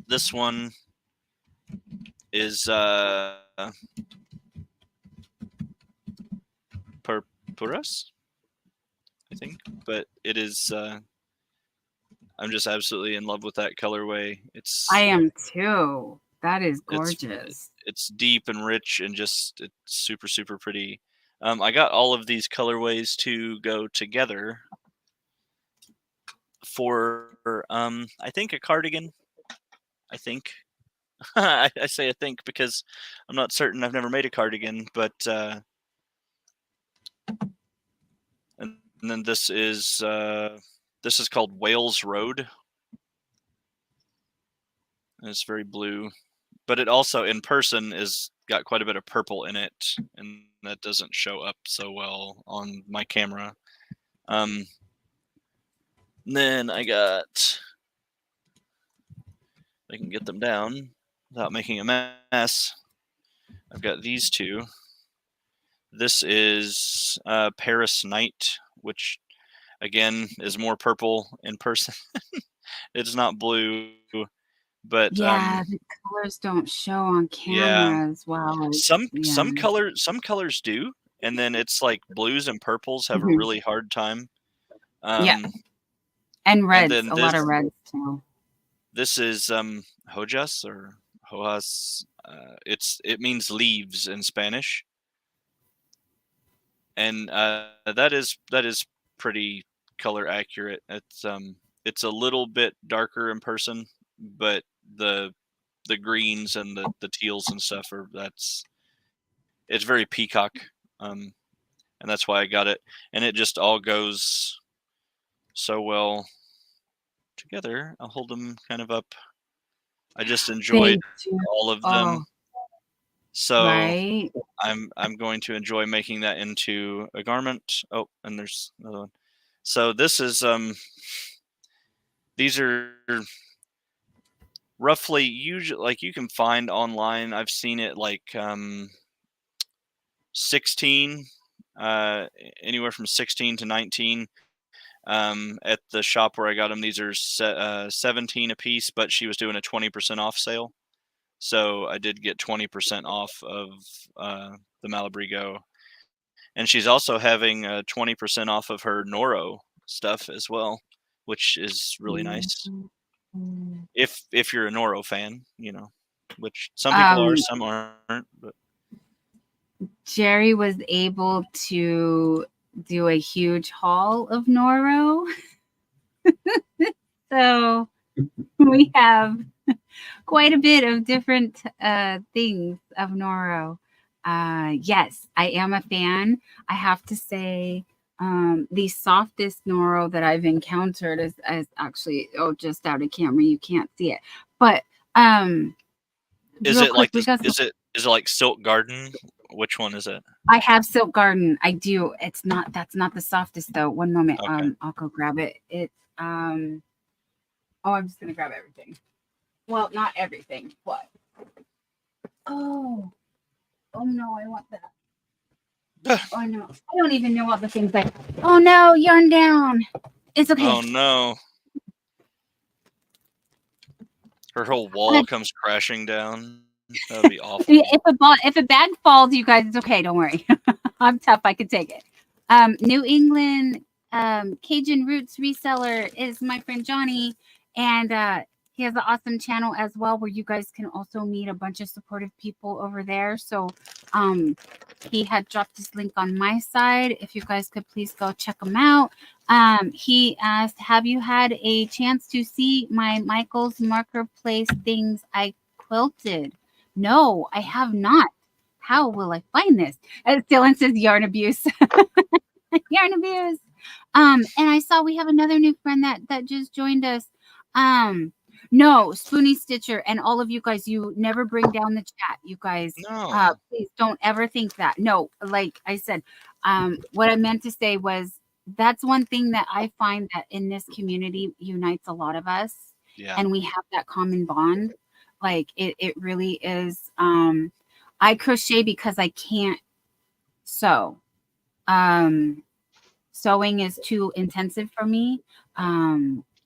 This one is Purpuras, I think, but it is I'm just absolutely in love with that colorway. I am too. That is gorgeous. It's deep and rich and just it's super, super pretty. I got all of these colorways to go together for I think a cardigan. I think I say I think because I'm not certain. I've never made a cardigan, but and then this is called Wales Road. And it's very blue, but it also in person is got quite a bit of purple in it, and that doesn't show up so well on my camera. Then I got, I can get them down without making a mess. I've got these two. This is Paris Night, which again is more purple in person. It's not blue, but the colors don't show on camera as well. Some colors do, and then it's like blues and purples have a really hard time. And reds, a lot of reds too. This is hojas or hojas. It means leaves in Spanish, and that is pretty color accurate. It's a little bit darker in person, but the greens and the teals and stuff it's very peacock, and that's why I got it, and it just all goes so well together. I'll hold them kind of up. I just enjoyed all of them. So I'm going to enjoy making that into a garment. Oh, and there's another one. So this is these are roughly, usually, like, you can find online, I've seen it like 16 anywhere from 16 to 19. At the shop where I got them, these are 17 a piece, but she was doing a 20% off sale. So I did get 20% off of the Malabrigo. And she's also having 20% off of her Noro stuff as well, which is really nice. If you're a Noro fan, you know, which some people are, some aren't. But Jerry was able to do a huge haul of Noro. So we have quite a bit of different things of Noro. Yes, I am a fan. I have to say, the softest Noro that I've encountered is actually, just out of camera, you can't see it. But is it like is it like Silk Garden? Which one is it? I have Silk Garden. I do. That's not the softest though. One moment. Okay. I'll go grab it. It's I'm just gonna grab everything. Well, not everything. What? Oh no, I want that. Oh no. I don't even know what the things I Oh no, yarn down. It's okay. Oh no. Her whole wall comes crashing down. That would be awful. If a bag falls, you guys, it's okay. Don't worry. I'm tough. I can take it. New England Cajun Roots reseller is my friend Johnny, and he has an awesome channel as well where you guys can also meet a bunch of supportive people over there. So he had dropped this link on my side. If you guys could please go check him out. He asked, have you had a chance to see my Michael's marker place things I quilted? No, I have not. How will I find this? As Dylan says, yarn abuse. Yarn abuse. And I saw we have another new friend that just joined us. No, Spoonie Stitcher, and all of you guys, you never bring down the chat. You guys, no. Please don't ever think that. No, like I said, what I meant to say was that's one thing that I find that in this community unites a lot of us. Yeah. And we have that common bond. Like it really is. I crochet because I can't sew. Sewing is too intensive for me.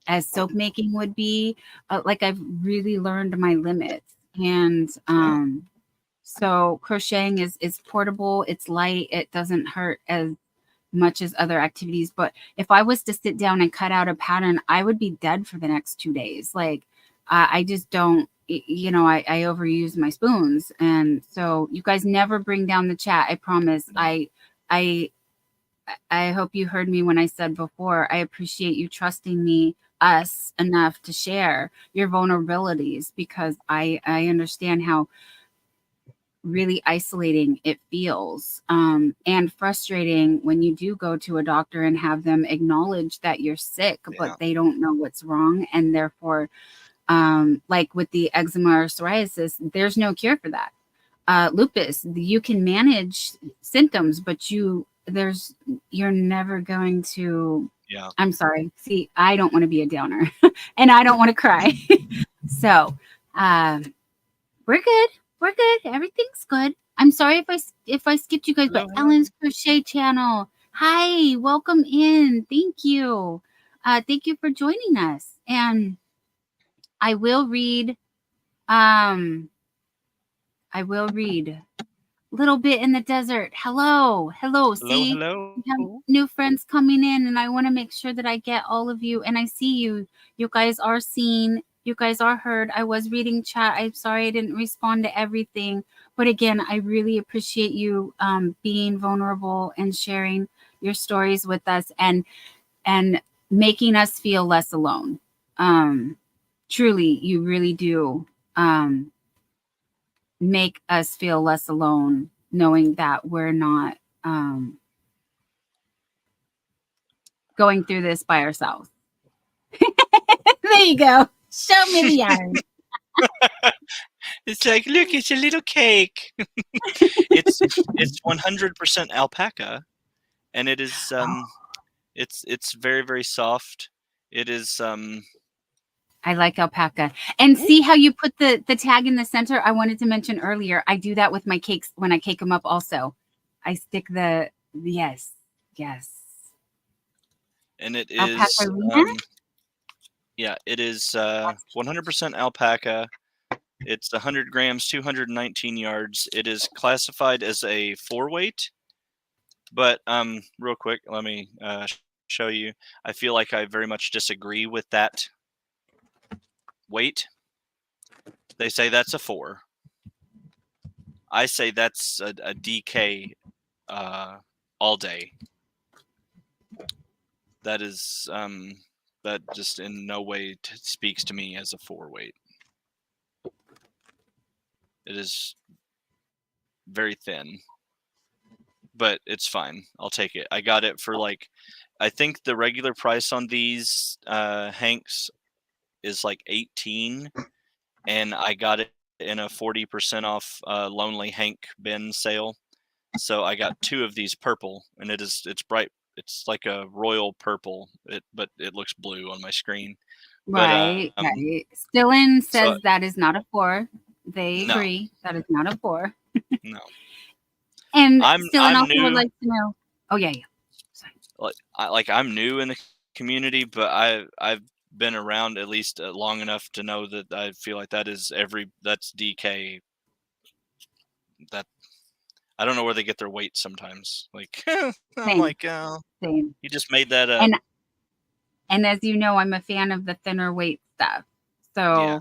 As soap making would be. Like I've really learned my limits. And so crocheting is portable, it's light, it doesn't hurt as much as other activities. But if I was to sit down and cut out a pattern, I would be dead for the next 2 days. Like I just don't, you know, I overuse my spoons. And so you guys never bring down the chat. I promise. I hope you heard me when I said before, I appreciate you trusting us enough to share your vulnerabilities, because I understand how really isolating it feels, and frustrating when you do go to a doctor and have them acknowledge that you're sick, but they don't know what's wrong. And therefore, like with the eczema or psoriasis, there's no cure for that. Lupus, you can manage symptoms, but you're never going to. Yeah. I'm sorry. See, I don't want to be a downer and I don't want to cry. So, we're good. We're good. Everything's good. I'm sorry if I skipped you guys, but Ellen's Crochet Channel. Hi, welcome in. Thank you. Thank you for joining us. And I will read Little Bit in the Desert. Hello. See, hello. we have new friends coming in, and I want to make sure that I get all of you. And I see you. You guys are seen. You guys are heard. I was reading chat. I'm sorry I didn't respond to everything. But again, I really appreciate you being vulnerable and sharing your stories with us and making us feel less alone. Truly, you really do make us feel less alone, knowing that we're not going through this by ourselves. There you go. Show me the yarn. It's like, look, it's a little cake. It's 100% alpaca, and it is it's very, very soft. It is I like alpaca. And see how you put the tag in the center? I wanted to mention earlier, I do that with my cakes when I cake them up also. I stick the Yes. Yes. And it Alpaca is linen? yeah, it is 100% alpaca. It's 100 grams, 219 yards. It is classified as a 4-weight, but real quick, let me show you. I feel like I very much disagree with that weight. They say that's a 4. I say that's a DK all day. That is that just in no way speaks to me as a 4-weight. It is very thin, but it's fine. I'll take it. I got it for like, I think the regular price on these Hanks is like 18, and I got it in a 40% off Lonely Hank bin sale. So I got 2 of these purple, and it's bright. It's like a royal purple, but it looks blue on my screen. Right, But right. Stillin says so that is not a 4. They no, agree that is not a 4. no. And I'm Stillin also would new. like to know. Oh yeah, yeah. Sorry. I'm new in the community, but I've been around at least long enough to know that I feel like that's DK. That I don't know where they get their weight sometimes. Like I'm Same, like, same. you just made that up. And as you know, I'm a fan of the thinner weight stuff. So Yeah.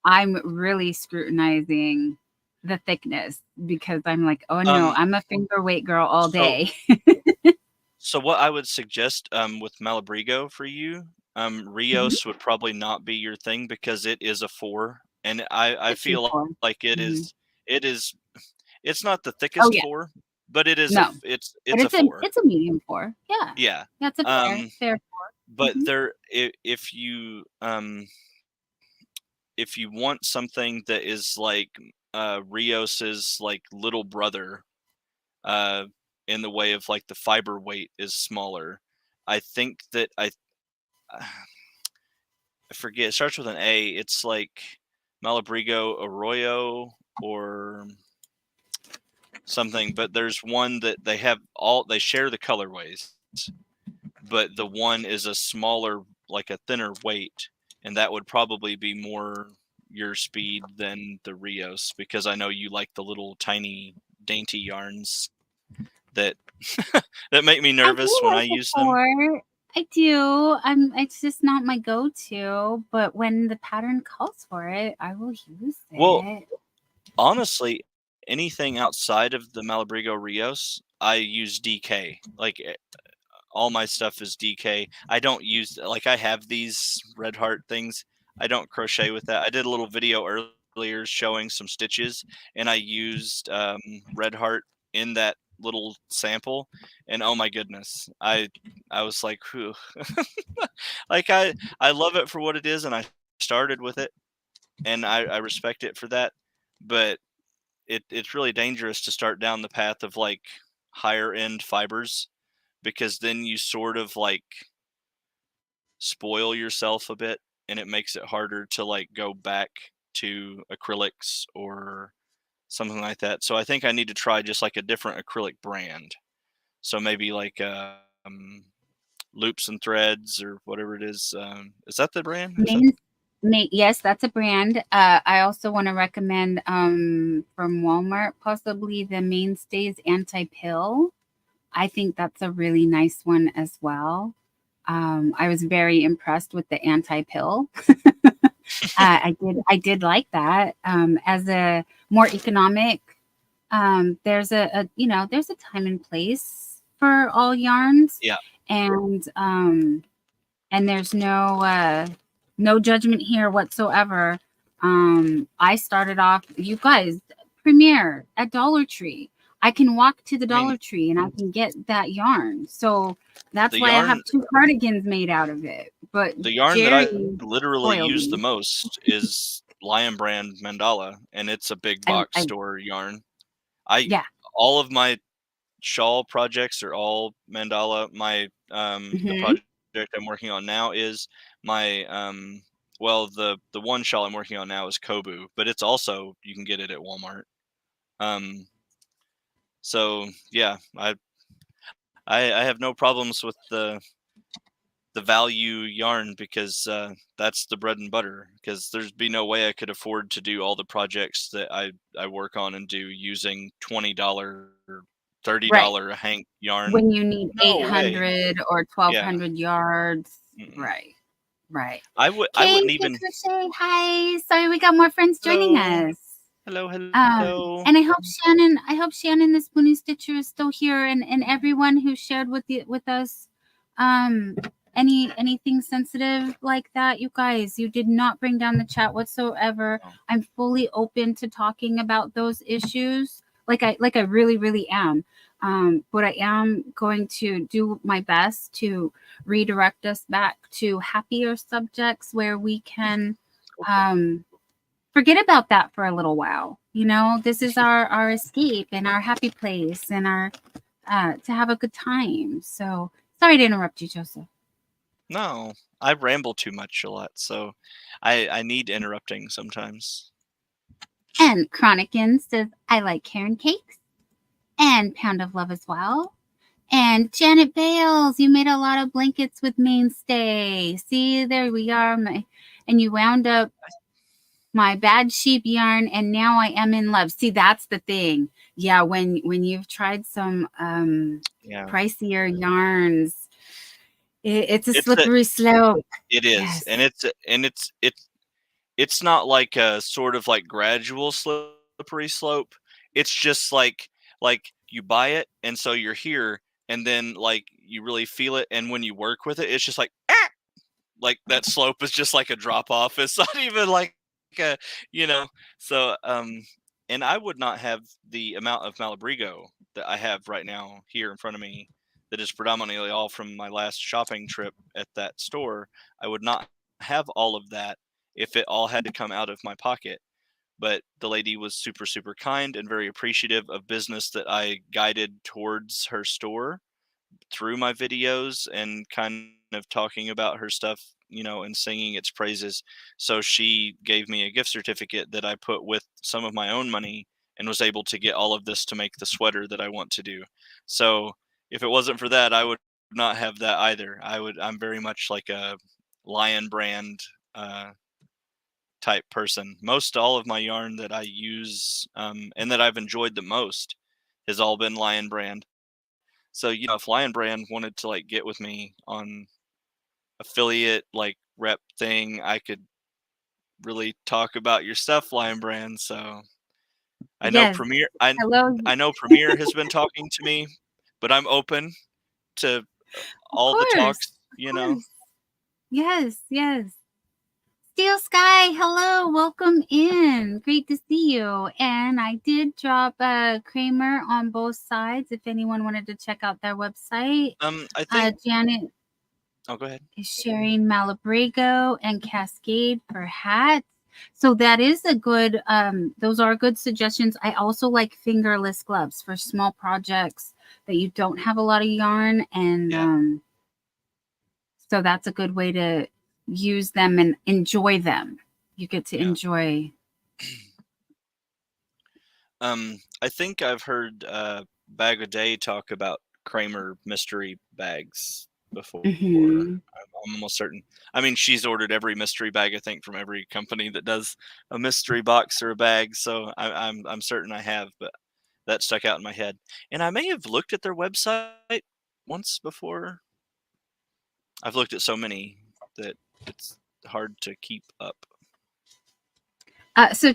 I'm really scrutinizing the thickness because I'm like, oh no, I'm a finger weight girl all day. So what I would suggest with Malabrigo for you, Rios would probably not be your thing because it is a 4, and I It's a feel 4. like it Mhm. is it's not the Oh thickest yeah, 4, but it is no, it's but a 4. it's a medium 4. Yeah, Yeah. that's a fair 4. But Mhm. there, if you want something that is like Rios's like little brother, in the way of like the fiber weight is smaller, I think that I forget. It starts with an A. It's like Malabrigo Arroyo or something. But there's one that they share the colorways, but the one is a smaller, like a thinner weight, and that would probably be more your speed than the Rios, because I know you like the little tiny dainty yarns that that make me I nervous do when I like a use them. 4. I do. It's just not my go-to, but when the pattern calls for it, I will use Well, it. honestly, anything outside of the Malabrigo Rios, I use DK. Like all my stuff is DK. I don't use, like, I have these red heart things. I don't crochet with that. I did a little video earlier showing some stitches, and I used red heart in that little sample, and oh my goodness, I was like, whew. Like I love it for what it is, and I started with it, and I respect it for that, but it's really dangerous to start down the path of like higher end fibers, because then you sort of like spoil yourself a bit, and it makes it harder to like go back to acrylics or something like that. So I think I need to try just like a different acrylic brand. So maybe like Loops and Threads or whatever it is. Is that the brand? Yes, that's a brand. I also want to recommend from Walmart possibly the Mainstays Anti-Pill. I think that's a really nice one as well. I was very impressed with the Anti-Pill. I did like that as a more economic. There's there's a time and place for all yarns. Yeah. And there's no judgment here whatsoever. I started off, you guys, Premiere at Dollar Tree. I can walk to the Dollar Tree and I can get that yarn. So that's why I have 2 cardigans made out of it. But the yarn Jerry that I literally use the most is Lion Brand Mandala, and it's a big box store yarn. All of my shawl projects are all Mandala. My the project I'm working on now is my the one shawl I'm working on now is Kobu, but it's also, you can get it at Walmart. So yeah, I have no problems with the value yarn because that's the bread and butter. Because there's be no way I could afford to do all the projects that I work on and do using $20 or $30 Hank yarn. When you need No way. 800 or 1200 yards. Right. I wouldn't even. Crochet. Hi. Sorry, we got more friends joining us. Hello. And I hope Shannon, the Spoonie Stitcher, is still here, and everyone who shared with us anything sensitive like that. You guys, you did not bring down the chat whatsoever. I'm fully open to talking about those issues. Like I really am. But I am going to do my best to redirect us back to happier subjects where we can forget about that for a little while. You know, this is our escape and our happy place and our to have a good time. So sorry to interrupt you, Joseph. No, I ramble too much a lot, so I need interrupting sometimes. And Chronikin says, I like Karen Cakes and Pound of Love as well. And Janet Bales, you made a lot of blankets with Mainstay. See, there we are. And you wound up my bad sheep yarn, and now I am in love. See, that's the thing. Yeah, when you've tried some pricier yarns, it's a slippery slope. It is, yes. and it's not like a sort of like gradual slippery slope. It's just like you buy it, and so you're here, and then like you really feel it, and when you work with it, it's just like that slope is just like a drop off. It's not even like so and I would not have the amount of Malabrigo that I have right now here in front of me that is predominantly all from my last shopping trip at that store. I would not have all of that if it all had to come out of my pocket. But the lady was super, super kind and very appreciative of business that I guided towards her store through my videos and kind of talking about her stuff, and singing its praises. So she gave me a gift certificate that I put with some of my own money and was able to get all of this to make the sweater that I want to do. So if it wasn't for that, I would not have that either. I'm very much like a Lion brand type person. Most all of my yarn that I use and that I've enjoyed the most has all been Lion brand. So, if Lion brand wanted to like get with me on affiliate like rep thing, I could really talk about your stuff, Lion brand. So I know Premier I know Premier has been talking to me, but I'm open to all the talks, Yes. Steel Sky, hello, welcome in. Great to see you. And I did drop Kramer on both sides if anyone wanted to check out their website. I think Janet go ahead. Is sharing Malabrigo and Cascade for hats. So that is a good those are good suggestions. I also like fingerless gloves for small projects that you don't have a lot of yarn, and so that's a good way to use them and enjoy them. You get to enjoy. I think I've heard Bag a Day talk about Kramer mystery bags before. I'm almost certain. I mean, she's ordered every mystery bag, I think, from every company that does a mystery box or a bag. So I'm certain I have, but that stuck out in my head. And I may have looked at their website once before. I've looked at so many that it's hard to keep up. So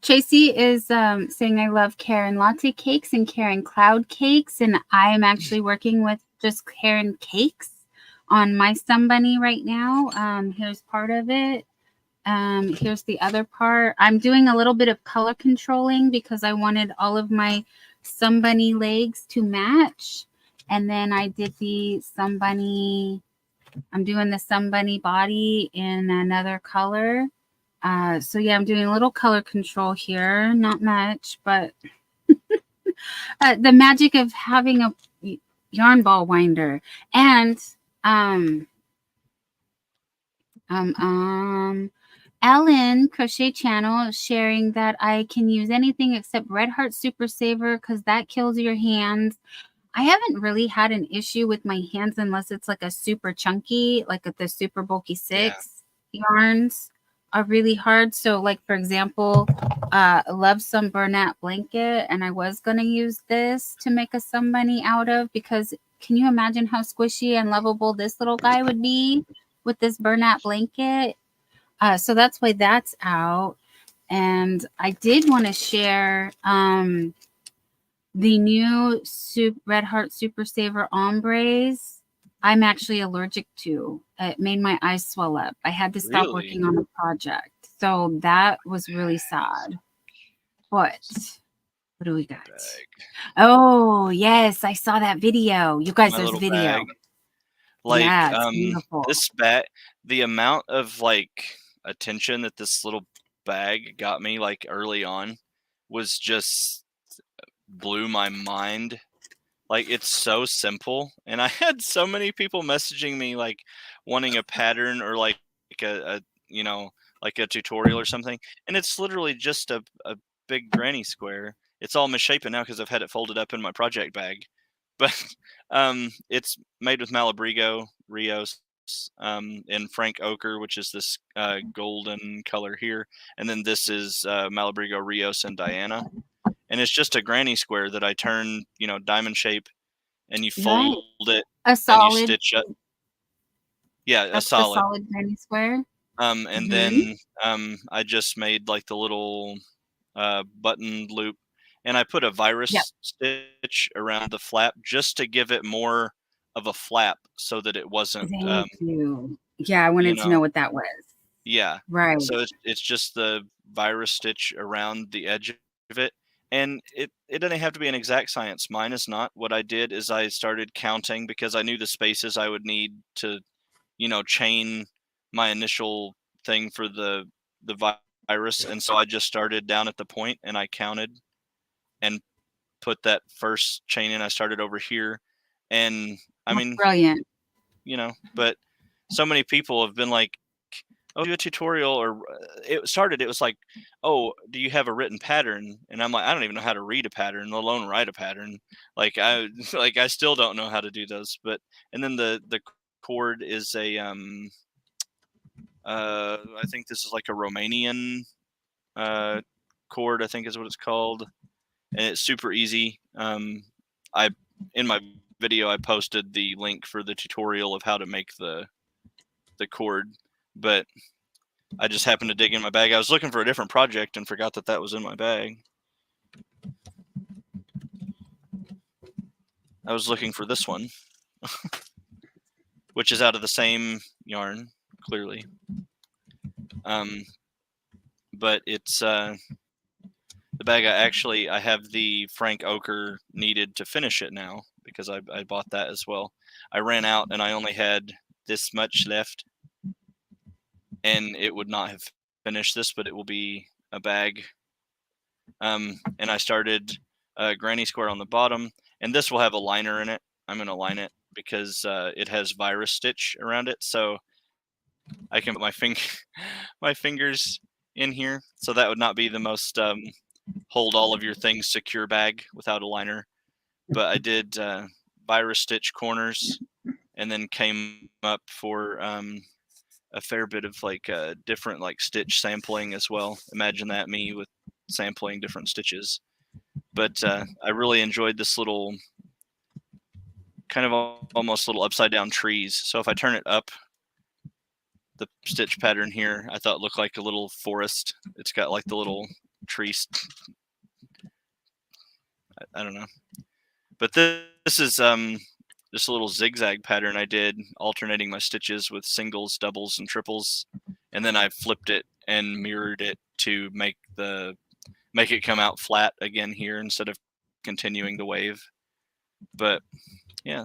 Tracy is saying, I love Karen Latte Cakes and Karen Cloud Cakes, and I am actually working with just Karen Cakes on my Sun Bunny right now. Here's part of it. Here's the other part. I'm doing a little bit of color controlling because I wanted all of my Sun Bunny legs to match. And then I did the Sun Bunny. I'm doing the Sun Bunny body in another color. So yeah, I'm doing a little color control here. Not much, but the magic of having a yarn ball winder. And Ellen Crochet Channel sharing that I can use anything except Red Heart Super Saver because that kills your hands. I haven't really had an issue with my hands unless it's like a super chunky, like the super bulky 6 yarns are really hard. So like, for example, I love some burlap blanket, and I was going to use this to make a sunbunny out of, because can you imagine how squishy and lovable this little guy would be with this burlap blanket? So that's why that's out. And I did want to share the new Red Heart Super Saver Ombres. I'm actually allergic to. It made my eyes swell up. I had to stop working on a project. So that was really sad. But what do we got? Bag. Oh, yes. I saw that video. You guys, there's video. Bag. Like, yeah, it's beautiful. This bag, the amount of like attention that this little bag got me like early on was just blew my mind. Like, it's so simple, and I had so many people messaging me like wanting a pattern or like a you know, like a tutorial or something, and it's literally just a big granny square. It's all misshapen now because I've had it folded up in my project bag, but it's made with Malabrigo Rios and Frank Ochre, which is this golden color here, and then this is Malabrigo Rios and Diana. And it's just a granny square that I turn, diamond shape, and you fold it a solid, and you stitch up. Yeah, that's a solid. The solid granny square. And then I just made like the little button loop, and I put a virus stitch around the flap just to give it more of a flap, so that it wasn't. Thank you. Yeah, I wanted to know what that was. Yeah, right. So it's just the virus stitch around the edge of it. And it doesn't have to be an exact science. Mine is not. What I did is I started counting because I knew the spaces I would need to, chain my initial thing for the virus. And so I just started down at the point and I counted and put that first chain in. I started over here. And I mean, brilliant. But so many people have been like, oh, do a tutorial, or it was like, oh, do you have a written pattern? And I'm like, I don't even know how to read a pattern, let alone write a pattern. Like I still don't know how to do those. But and then the cord is a I think this is like a Romanian cord, I think is what it's called, and it's super easy. In my video I posted the link for the tutorial of how to make the cord, but I just happened to dig in my bag. I was looking for a different project and forgot that was in my bag. I was looking for this one, which is out of the same yarn, clearly. But it's the bag I have the Frank Ochre needed to finish it now, because I bought that as well. I ran out and I only had this much left, and it would not have finished this, but it will be a bag. And I started a granny square on the bottom, and this will have a liner in it. I'm going to line it because it has virus stitch around it, so I can put my fingers in here. So that would not be the most hold all of your things secure bag without a liner. But I did virus stitch corners, and then came up for a fair bit of like different like stitch sampling as well. Imagine that, me with sampling different stitches. But I really enjoyed this little kind of almost little upside down trees. So if I turn it up, the stitch pattern here, I thought looked like a little forest. It's got like the little trees. I don't know. But this is just a little zigzag pattern I did, alternating my stitches with singles, doubles, and triples, and then I flipped it and mirrored it to make it come out flat again here instead of continuing the wave. But yeah,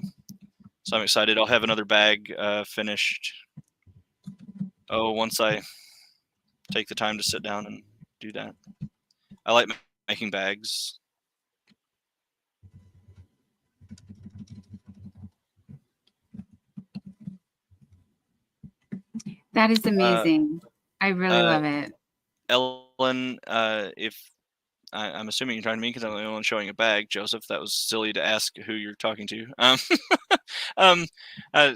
so I'm excited. I'll have another bag finished. Once I take the time to sit down and do that. I like making bags. That is amazing. I really love it. Ellen, if I'm assuming you're talking to me because I'm the only one showing a bag, Joseph. That was silly to ask who you're talking to.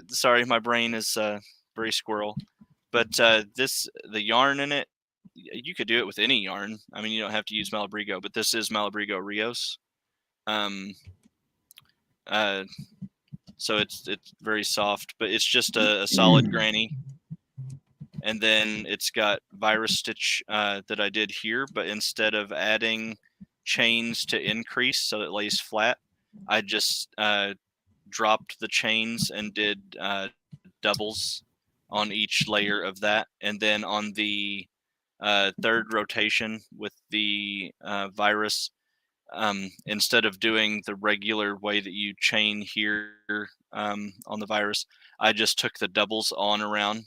Sorry, my brain is very squirrel. But the yarn in it, you could do it with any yarn. I mean, you don't have to use Malabrigo, but this is Malabrigo Rios. So it's very soft, but it's just a solid granny. And then it's got virus stitch that I did here, but instead of adding chains to increase so it lays flat, I just dropped the chains and did doubles on each layer of that. And then on the third rotation with the virus, instead of doing the regular way that you chain here on the virus, I just took the doubles on around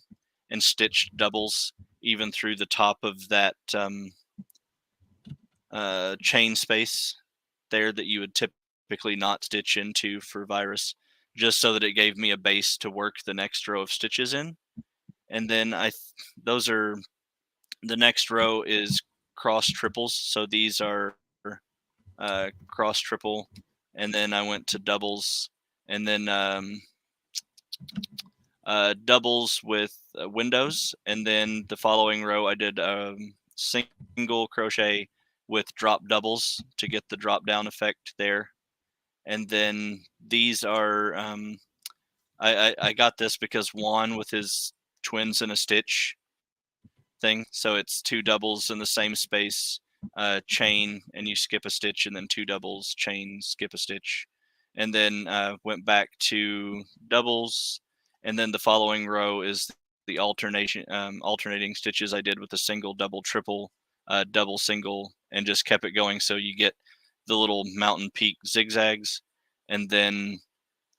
and stitched doubles even through the top of that chain space there that you would typically not stitch into for virus, just so that it gave me a base to work the next row of stitches in. And then those are, the next row is cross triples. So these are cross triple, and then I went to doubles, and then doubles with windows, and then the following row I did single crochet with drop doubles to get the drop down effect there. And then these are I got this because Juan with his twins in a stitch thing, so it's two doubles in the same space, chain, and you skip a stitch, and then two doubles, chain, skip a stitch, and then went back to doubles. And then the following row is the alternating stitches I did with a single, double, triple, double, single, and just kept it going so you get the little mountain peak zigzags. And then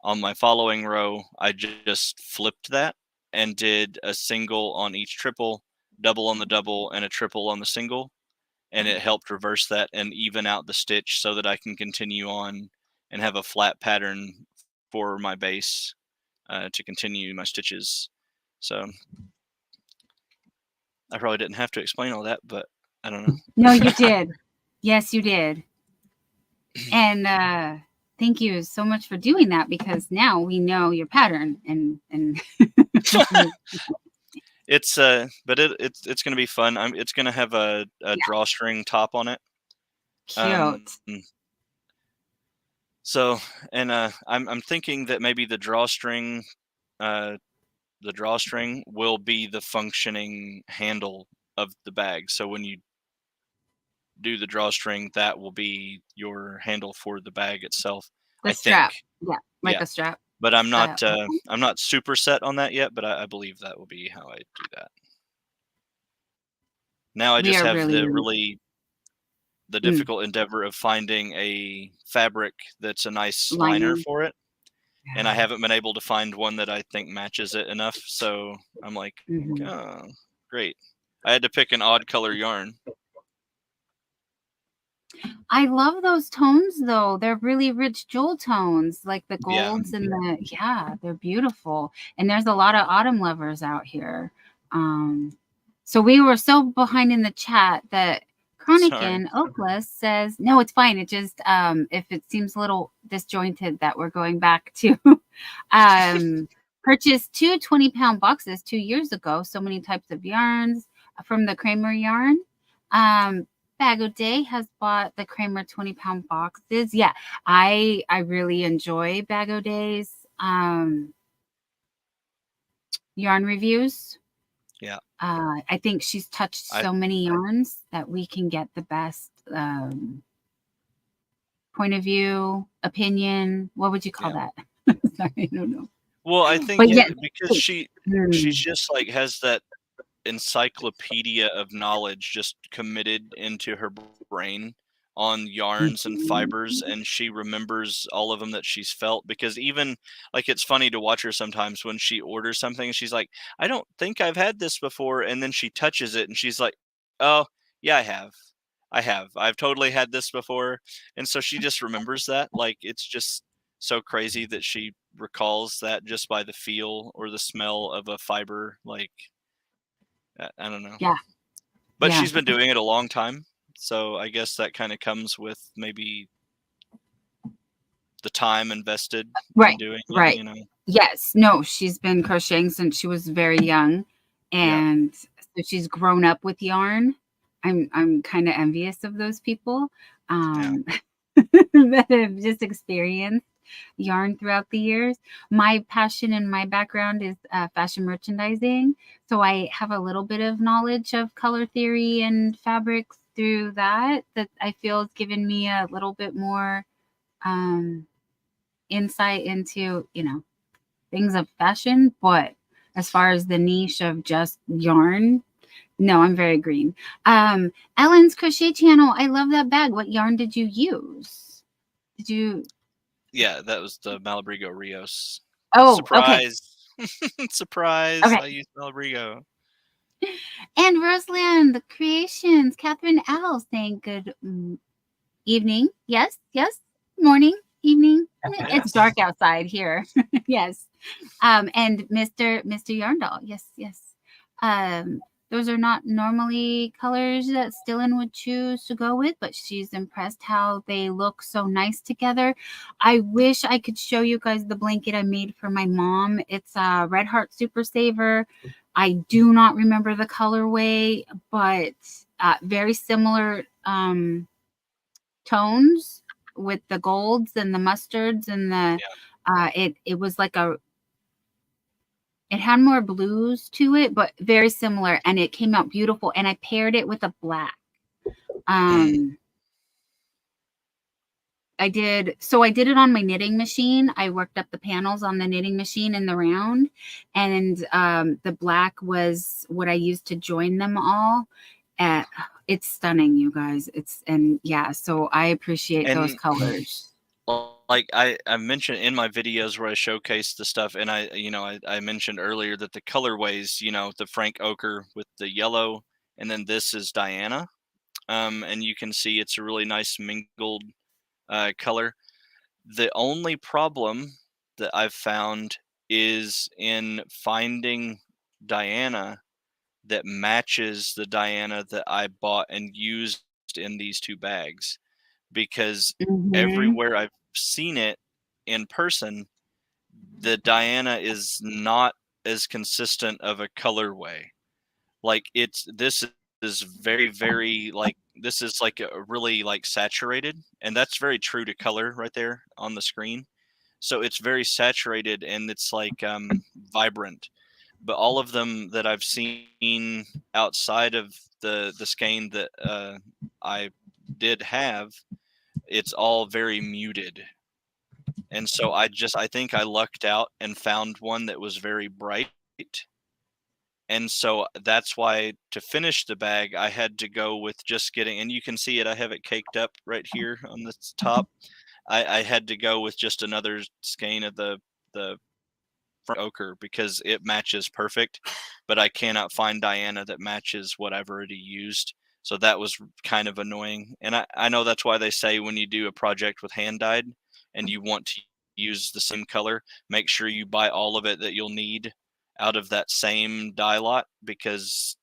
on my following row, I just flipped that and did a single on each triple, double on the double, and a triple on the single. And it helped reverse that and even out the stitch so that I can continue on and have a flat pattern for my base to continue my stitches. So I probably didn't have to explain all that, but I don't know. No, you did. Yes, you did. And thank you so much for doing that, because now we know your pattern and it's but it's going to be fun. It's going to have a drawstring top on it. Cute. So, and I'm thinking that maybe the drawstring will be the functioning handle of the bag. So when you do the drawstring, that will be your handle for the bag itself. The strap. Think. A strap. But I'm not super set on that yet, but I believe that will be how I do that. Now I just have the difficult endeavor of finding a fabric that's a nice liner for it. Yeah. And I haven't been able to find one that I think matches it enough. So I'm like, oh, great. I had to pick an odd color yarn. I love those tones, though. They're really rich jewel tones, like the golds and they're beautiful. And there's a lot of autumn lovers out here. So we were so behind in the chat that Chronican Oakless says, no, it's fine. It just, if it seems a little disjointed, that we're going back to purchased 2 20-pound boxes 2 years ago. So many types of yarns from the Kramer yarn. Bag O' Day has bought the Kramer 20-pound boxes. Yeah, I really enjoy Bag O' Day's yarn reviews. Yeah. I think she's touched so many yarns that we can get the best point of view, opinion. What would you call that? Sorry, I don't know. Well, I think because she's just like has that encyclopedia of knowledge just committed into her brain on yarns and fibers, and she remembers all of them that she's felt. Because even like, it's funny to watch her sometimes when she orders something, she's like, I don't think I've had this before, and then she touches it and she's like, oh yeah, I've totally had this before. And so she just remembers that. Like, it's just so crazy that she recalls that just by the feel or the smell of a fiber. Like, I don't know. Yeah. But she's been doing it a long time. So I guess that kind of comes with maybe the time invested in doing it, Right. you know. Yes. No, she's been crocheting since she was very young, and so she's grown up with yarn. I'm kind of envious of those people that have just experienced yarn throughout the years. My passion and my background is fashion merchandising, so I have a little bit of knowledge of color theory and fabrics through that I feel has given me a little bit more insight into, you know, things of fashion. But as far as the niche of just yarn, no, I'm very green. Ellen's crochet channel, I love that bag. What yarn did you use? Did you? Yeah, that was the Malabrigo Rios. Oh, surprise. Okay. Surprise. Okay. I used Malabrigo. And Roseland Creations, Catherine L saying good evening. Yes, morning, evening. Yes. It's dark outside here. Yes. And Mr. Yarndall. Yes. Those are not normally colors that Stillin would choose to go with, but she's impressed how they look so nice together. I wish I could show you guys the blanket I made for my mom. It's a Red Heart Super Saver. I do not remember the colorway, but very similar tones with the golds and the mustards and the it was like it had more blues to it, but very similar, and it came out beautiful. And I paired it with a black. I did it on my knitting machine. I worked up the panels on the knitting machine in the round, and the black was what I used to join them all. It's stunning, you guys. So I appreciate those colors. Like I mentioned in my videos where I showcase the stuff, and I mentioned earlier that the colorways, the Frank Ochre with the yellow, and then this is Diana, and you can see it's a really nice mingled color. The only problem that I've found is in finding Diana that matches the Diana that I bought and used in these two bags, because everywhere I've seen it in person, the Diana is not as consistent of a colorway. Like this is very, very this is like a really saturated, and that's very true to color right there on the screen. So it's very saturated and it's vibrant. But all of them that I've seen outside of the skein that I did have, it's all very muted. And so I think I lucked out and found one that was very bright. And so that's why to finish the bag, I had to go with just getting, and you can see it, I have it caked up right here on the top. I had to go with just another skein of the Frank Ochre because it matches perfect, but I cannot find Diana that matches what I've already used. So that was kind of annoying. And I know that's why they say when you do a project with hand dyed and you want to use the same color, make sure you buy all of it that you'll need out of that same dye lot, because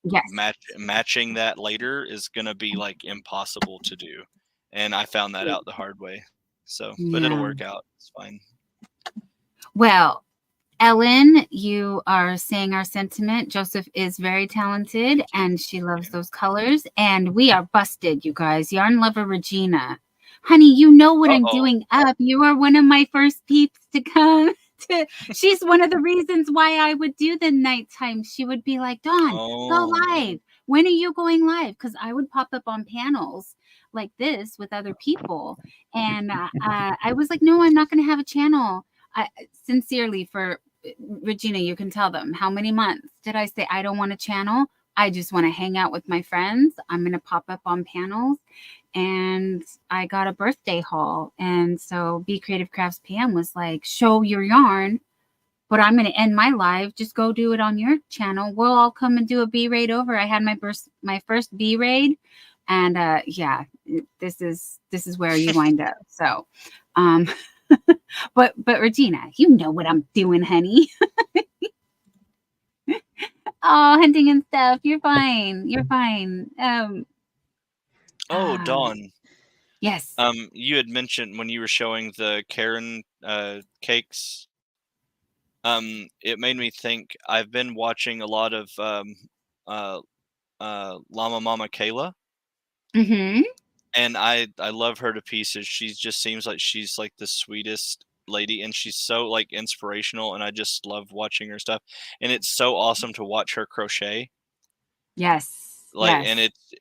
matching that later is going to be impossible to do. And I found that out the hard way. So, but it'll work out. It's fine. Well, Ellen, you are saying our sentiment. Joseph is very talented and she loves those colors. And we are busted, you guys. Yarn lover Regina. Honey, you know what I'm doing up. You are one of my first peeps to come. She's one of the reasons why I would do the nighttime. She would be like, Dawn, go live. When are you going live? Because I would pop up on panels like this with other people. And I was like, no, I'm not going to have a channel. Sincerely, for Regina, you can tell them how many months did I say I don't want a channel? I just want to hang out with my friends. I'm going to pop up on panels. And I got a birthday haul. And so Be Creative Crafts Pam was like, show your yarn, but I'm going to end my live. Just go do it on your channel. We'll all come and do a bee raid over. I had my first bee raid. And this is where you wind up. So, but Regina, you know what I'm doing, honey. Oh, hunting and stuff. You're fine. Oh, Dawn. Yes. You had mentioned when you were showing the Karen cakes. It made me think. I've been watching a lot of Llama Mama Kayla, Mm-hmm. and I love her to pieces. She just seems like she's like the sweetest lady, and she's so like inspirational, and I just love watching her stuff. And it's so awesome to watch her crochet. Yes. Like, Yes. and it's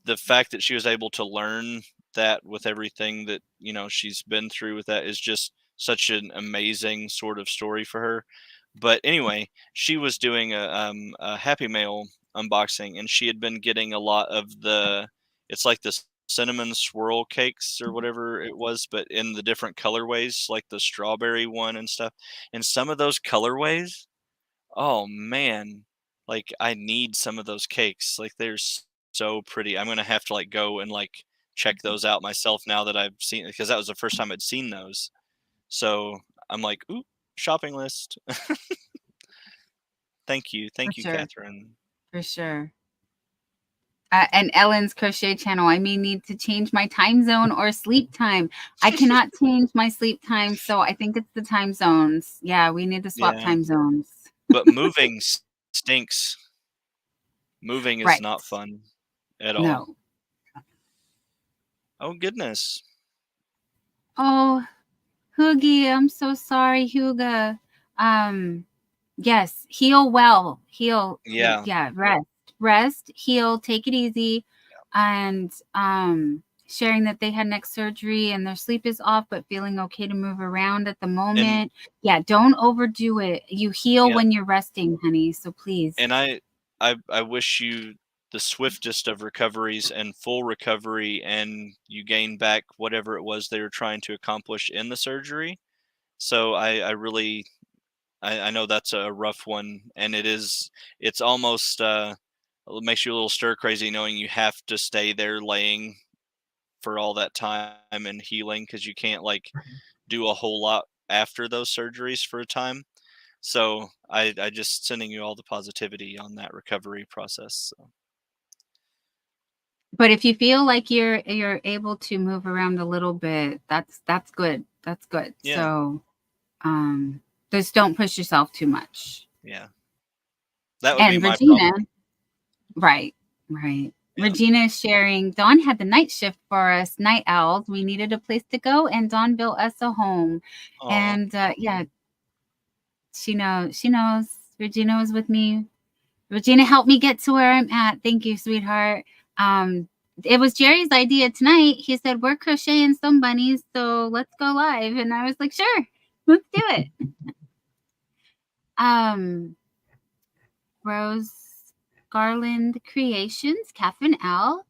the fact that she was able to learn that with everything that she's been through with that is just such an amazing sort of story for her. But anyway, she was doing a Happy Mail unboxing, and she had been getting a lot of it's like the cinnamon swirl cakes or whatever it was, but in the different colorways, like the strawberry one and stuff. And some of those colorways, oh man, like I need some of those cakes. Like they're so pretty. I'm gonna have to like go and like check those out myself now that I've seen, because that was the first time I'd seen those. So I'm like, ooh, shopping list. Thank you, For sure. Catherine. For sure. And Ellen's crochet channel. I may need to change my time zone or sleep time. I cannot change my sleep time, so I think it's the time zones. Yeah, we need to swap time zones. But moving stinks. Moving is Right. not fun at all. No. Oh goodness. Oh, Hoogie, I'm so sorry, Huga. Yes, heal well. Heal. Yeah. Yeah, rest, heal, take it easy. And sharing that they had neck surgery and their sleep is off, but feeling okay to move around at the moment. Yeah, don't overdo it. You heal when you're resting, honey. So please. And I wish you the swiftest of recoveries and full recovery, and you gain back whatever it was they were trying to accomplish in the surgery. So I really I know that's a rough one, and it's almost it makes you a little stir crazy knowing you have to stay there laying for all that time and healing, because you can't like do a whole lot after those surgeries for a time. So I just sending you all the positivity on that recovery process. So. But if you feel like you're able to move around a little bit, that's good. That's good. Yeah. So just don't push yourself too much. Yeah. That would be my Regina, problem. Right. Yeah. Regina is sharing, Dawn had the night shift for us, night owls. We needed a place to go, and Dawn built us a home. Aww. And yeah, she knows. Regina was with me. Regina helped me get to where I'm at. Thank you, sweetheart. It was Jerry's idea tonight. He said, we're crocheting some bunnies, so let's go live. And I was like, sure, let's do it. Rose Garland Creations, Catherine L.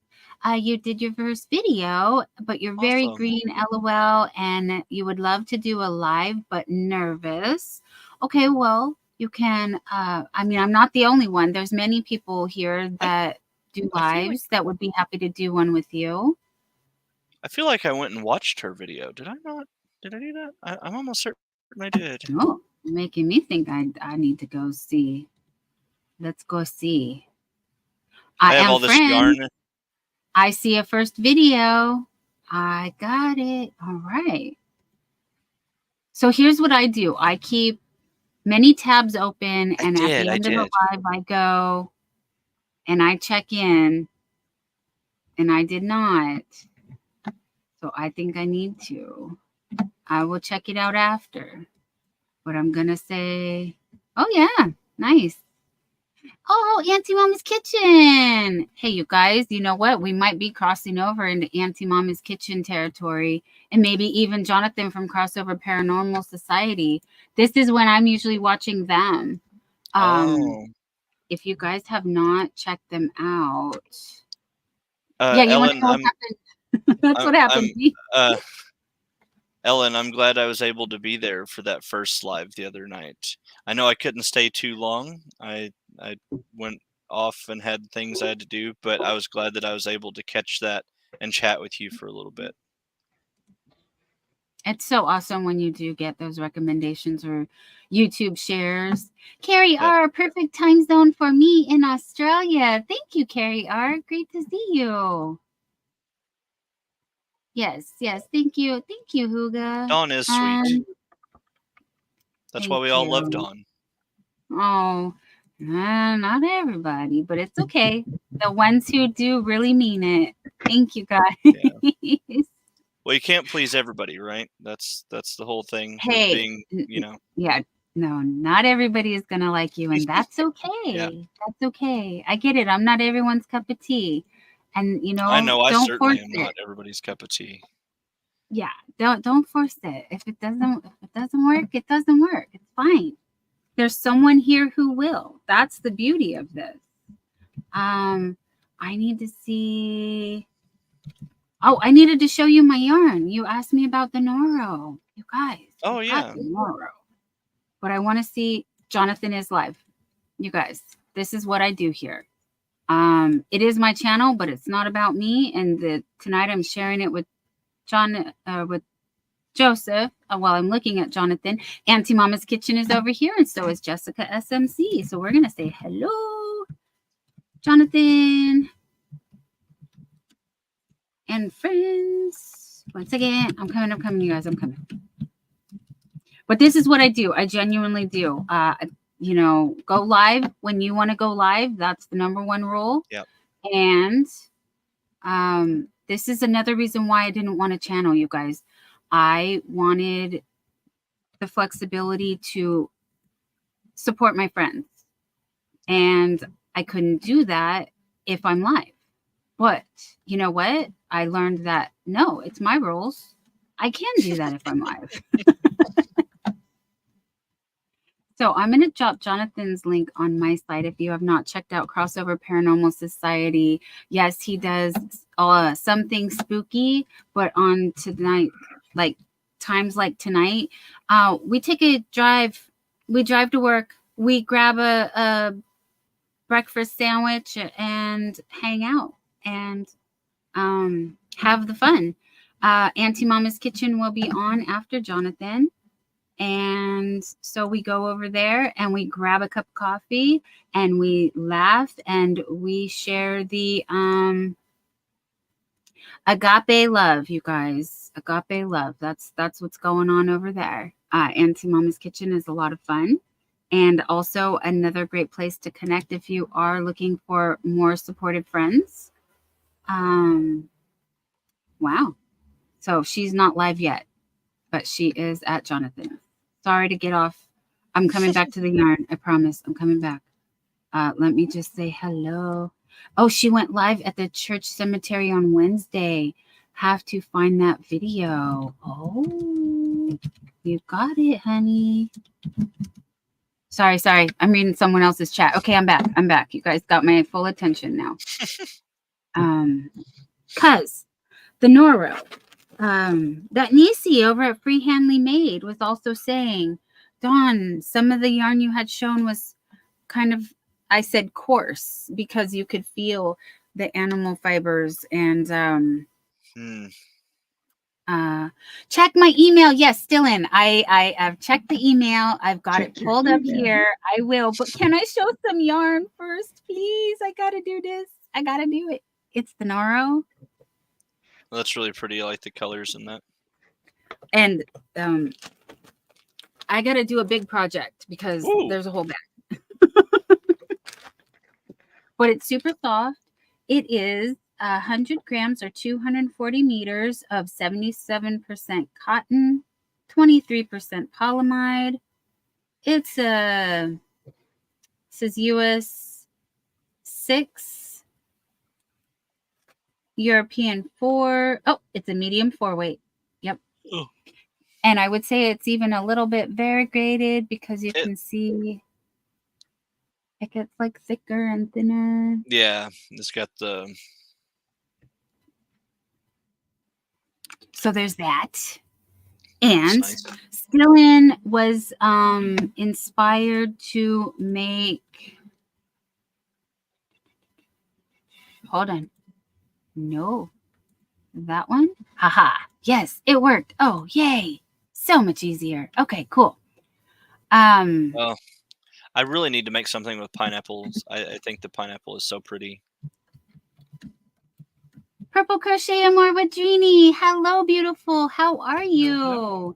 You did your first video, but you're very green, LOL, and you would love to do a live, but nervous. Okay, well, you can, I mean, I'm not the only one. There's many people here that do lives that would be happy to do one with you. I feel like I went and watched her video. Did I not? Did I do that? I'm almost certain I did. Oh, making me think I need to go see. Let's go see. I have all this yarn. I see a first video. I got it. All right. So here's what I do. I keep many tabs open, and at the end of the live, I go and I check in, and I did not. So I think I need to. I will check it out after. But I'm going to say, oh, yeah, nice. Oh, Auntie Mama's Kitchen. Hey, you guys, you know what? We might be crossing over into Auntie Mama's Kitchen territory, and maybe even Jonathan from Crossover Paranormal Society. This is when I'm usually watching them. If you guys have not checked them out. Yeah, you want to know what happened? That's what happened. Ellen, I'm glad I was able to be there for that first live the other night. I know I couldn't stay too long. I went off and had things I had to do, but I was glad that I was able to catch that and chat with you for a little bit. It's so awesome when you do get those recommendations or YouTube shares. Carrie R, perfect time zone for me in Australia. Thank you, Carrie R. Great to see you. Yes. Thank you, Huga. Dawn is sweet. That's why Thank we all love you. Dawn. Oh, not everybody, but it's okay. The ones who do really mean it. Thank you, guys. Yeah. Well, you can't please everybody, right? That's the whole thing with being, Yeah, no, not everybody is gonna like you, and that's okay. Yeah. That's okay. I get it. I'm not everyone's cup of tea, and I know I don't certainly force am it. not everybody's cup of tea. Yeah, don't force it. If it doesn't work, it doesn't work. It's fine. There's someone here who will. That's the beauty of this. I need to see. Oh, I needed to show you my yarn. You asked me about the Noro. You guys. Oh, yeah. The Noro. But I want to see Jonathan is live. You guys, this is what I do here. It is my channel, but it's not about me. And tonight I'm sharing it with with Joseph while I'm looking at Jonathan. Auntie Mama's Kitchen is over here, and so is Jessica SMC. So we're gonna say hello, Jonathan. And friends, once again, I'm coming, you guys. I'm coming. But this is what I do. I genuinely do. Go live when you want to go live. That's the number one rule. Yep. And this is another reason why I didn't want to channel, you guys. I wanted the flexibility to support my friends. And I couldn't do that if I'm live. But you know what? I learned that no, it's my rules. I can do that if I'm live. So I'm going to drop Jonathan's link on my site if you have not checked out Crossover Paranormal Society. Yes, he does something spooky, but on tonight, like times like tonight, we take a drive. We drive to work. We grab a breakfast sandwich and hang out and have the fun. Auntie Mama's Kitchen will be on after Jonathan. And so we go over there and we grab a cup of coffee and we laugh and we share the agape love, you guys. Agape love. That's what's going on over there. Auntie Mama's Kitchen is a lot of fun. And also another great place to connect if you are looking for more supportive friends. Wow. So she's not live yet, but she is at Jonathan. Sorry to get off. I'm coming back to the yarn. I promise. I'm coming back. Let me just say hello. Oh, she went live at the church cemetery on Wednesday. Have to find that video. Oh, you got it, honey. Sorry. I'm reading someone else's chat. Okay, I'm back. You guys got my full attention now. Cause the Noro. That Nisi over at Freehandly Made was also saying, Dawn, some of the yarn you had shown was kind of, I said coarse because you could feel the animal fibers and check my email. Yes, still in. I have checked the email. I've got it pulled up here. I will, but can I show some yarn first, please? I gotta do this. I gotta do it. It's the Noro. Well, that's really pretty. I like the colors in that. And I got to do a big project because there's a whole bag. But it's super soft. It is 100 grams or 240 meters of 77% cotton, 23% polyamide. It says US 6, European 4. Oh, it's a medium 4 weight. Yep. Oh. And I would say it's even a little bit variegated because you can see it gets like thicker and thinner. Yeah, it's got the. So there's that. And nice. Stillin was inspired to make. Hold on. No. That one? Haha. Yes, it worked. Oh, yay. So much easier. Okay, cool. Well, I really need to make something with pineapples. I think the pineapple is so pretty. Purple Crochet Amore with Jeannie. Hello, beautiful. How are you? Hello.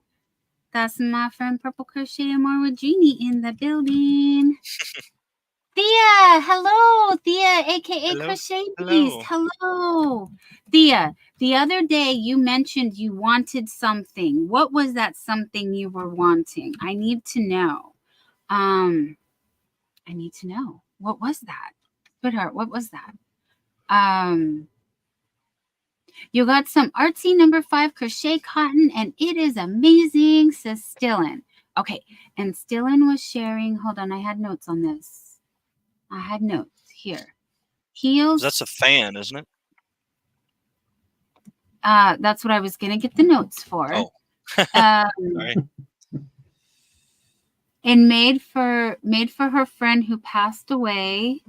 That's my friend Purple Crochet Amore with Jeannie in the building. Thea, hello. Thea, aka Hello. Crochet Beast. Hello. Thea, the other day you mentioned you wanted something. What was that something you were wanting? I need to know. I need to know. What was that? Sweetheart, what was that? You got some artsy number 5 crochet cotton, and it is amazing, says Stillin. Okay, and Stillin was sharing. Hold on, I had notes on this. I had notes here. Heels. That's a fan, isn't it? That's what I was gonna get the notes for. Oh. Sorry. And made for her friend who passed away.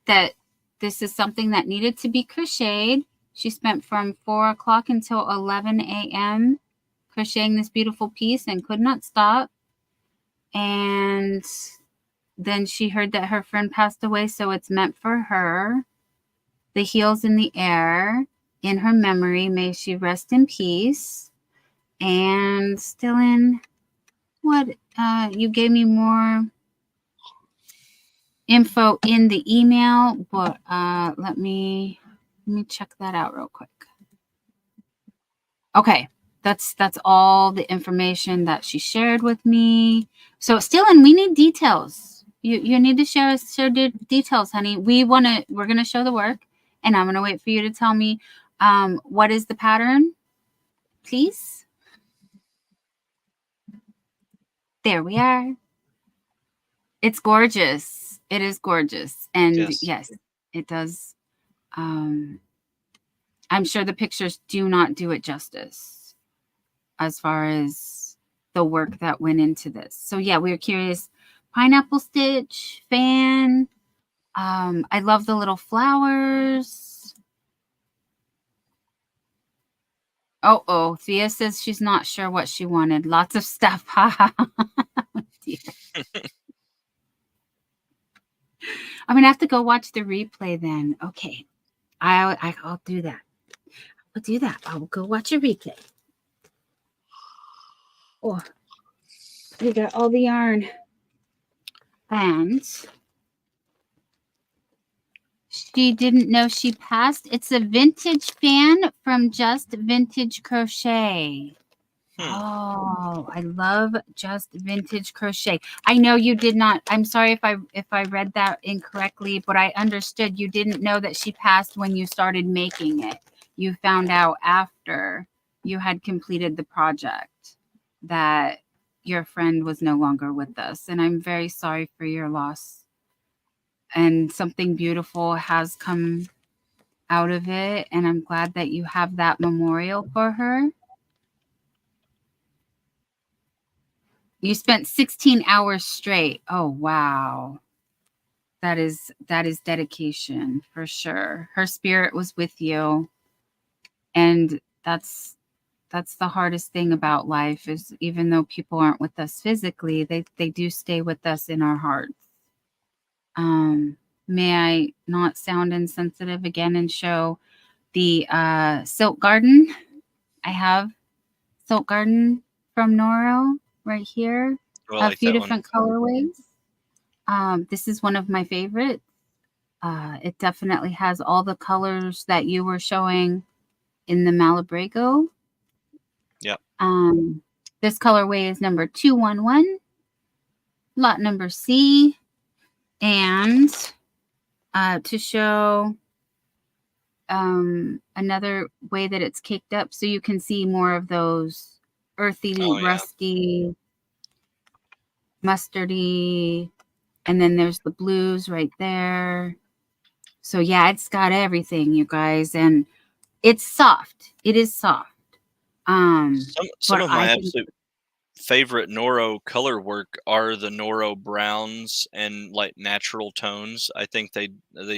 That this is something that needed to be crocheted. She spent from 4 o'clock until 11 a.m. crocheting this beautiful piece and could not stop. And then she heard that her friend passed away, so it's meant for her. The heels in the air, in her memory, may she rest in peace. And still in what you gave me more info in the email, but let me check that out real quick. Okay, that's all the information that she shared with me. So Stillin, we need details. You need to share the details, honey. We're gonna show the work, and I'm gonna wait for you to tell me what is the pattern, please. There we are. It's gorgeous. It is gorgeous, and yes it does. I'm sure the pictures do not do it justice as far as the work that went into this. So yeah, we were curious. Pineapple stitch, fan. I love the little flowers. Oh, Thea says she's not sure what she wanted. Lots of stuff. I'm gonna have to go watch the replay then. Okay, I'll do that. I'll do that. I'll go watch a replay. Oh, we got all the yarn. And she didn't know she passed. It's a vintage fan from Just Vintage Crochet. Oh, I love Just Vintage Crochet. I know you did not. I'm sorry if I read that incorrectly, but I understood you didn't know that she passed when you started making it. You found out after you had completed the project that your friend was no longer with us, and I'm very sorry for your loss. And something beautiful has come out of it, and I'm glad that you have that memorial for her. You spent 16 hours straight. Oh, wow. That is dedication for sure. Her spirit was with you. And that's the hardest thing about life is even though people aren't with us physically, they do stay with us in our hearts. May I not sound insensitive again and show the Silk Garden? I have Silk Garden from Noro right here. Well, A few different colorways. This is one of my favorites. It definitely has all the colors that you were showing in the Malabrigo. Yep. This colorway is number 211, lot number C. And to show another way that it's caked up so you can see more of those earthy, rusty, mustardy, and then there's the blues right there. So yeah, it's got everything, you guys, and it's soft. It is soft. Some of my absolute favorite Noro color work are the Noro browns and like natural tones. I think they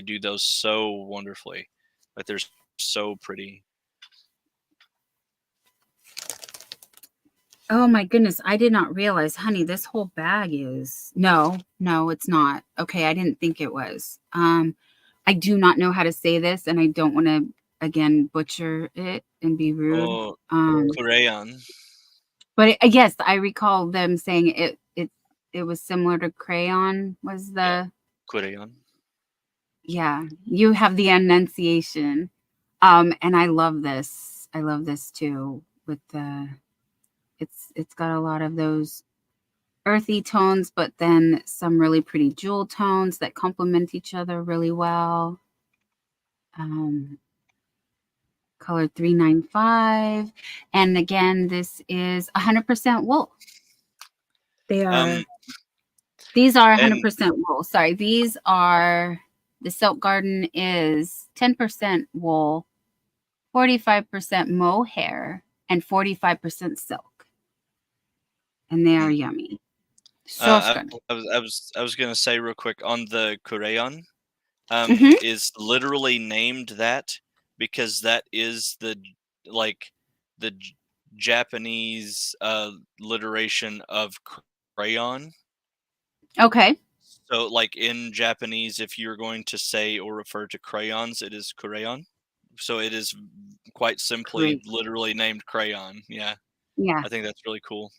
do those so wonderfully. Like they're so pretty. Oh my goodness, I did not realize, honey, this whole bag is no, it's not. Okay, I didn't think it was. I do not know how to say this, and I don't want to again butcher it and be rude. Oh, crayon. But yes, I recall them saying it was similar to crayon. Was the Crayon. Yeah, you have the enunciation. And I love this. I love this too with the it's got a lot of those earthy tones, but then some really pretty jewel tones that complement each other really well. Color 395. And again, this is 100% wool. These are 100% wool. Sorry, these are the Silk Garden is 10% wool, 45% mohair, and 45% silk. And they are yummy. So good. I was gonna say real quick on the crayon, is literally named that because that is the Japanese alliteration of crayon. Okay. So like in Japanese, if you're going to say or refer to crayons, it is crayon. So it is quite simply literally named crayon. Yeah. Yeah. I think that's really cool.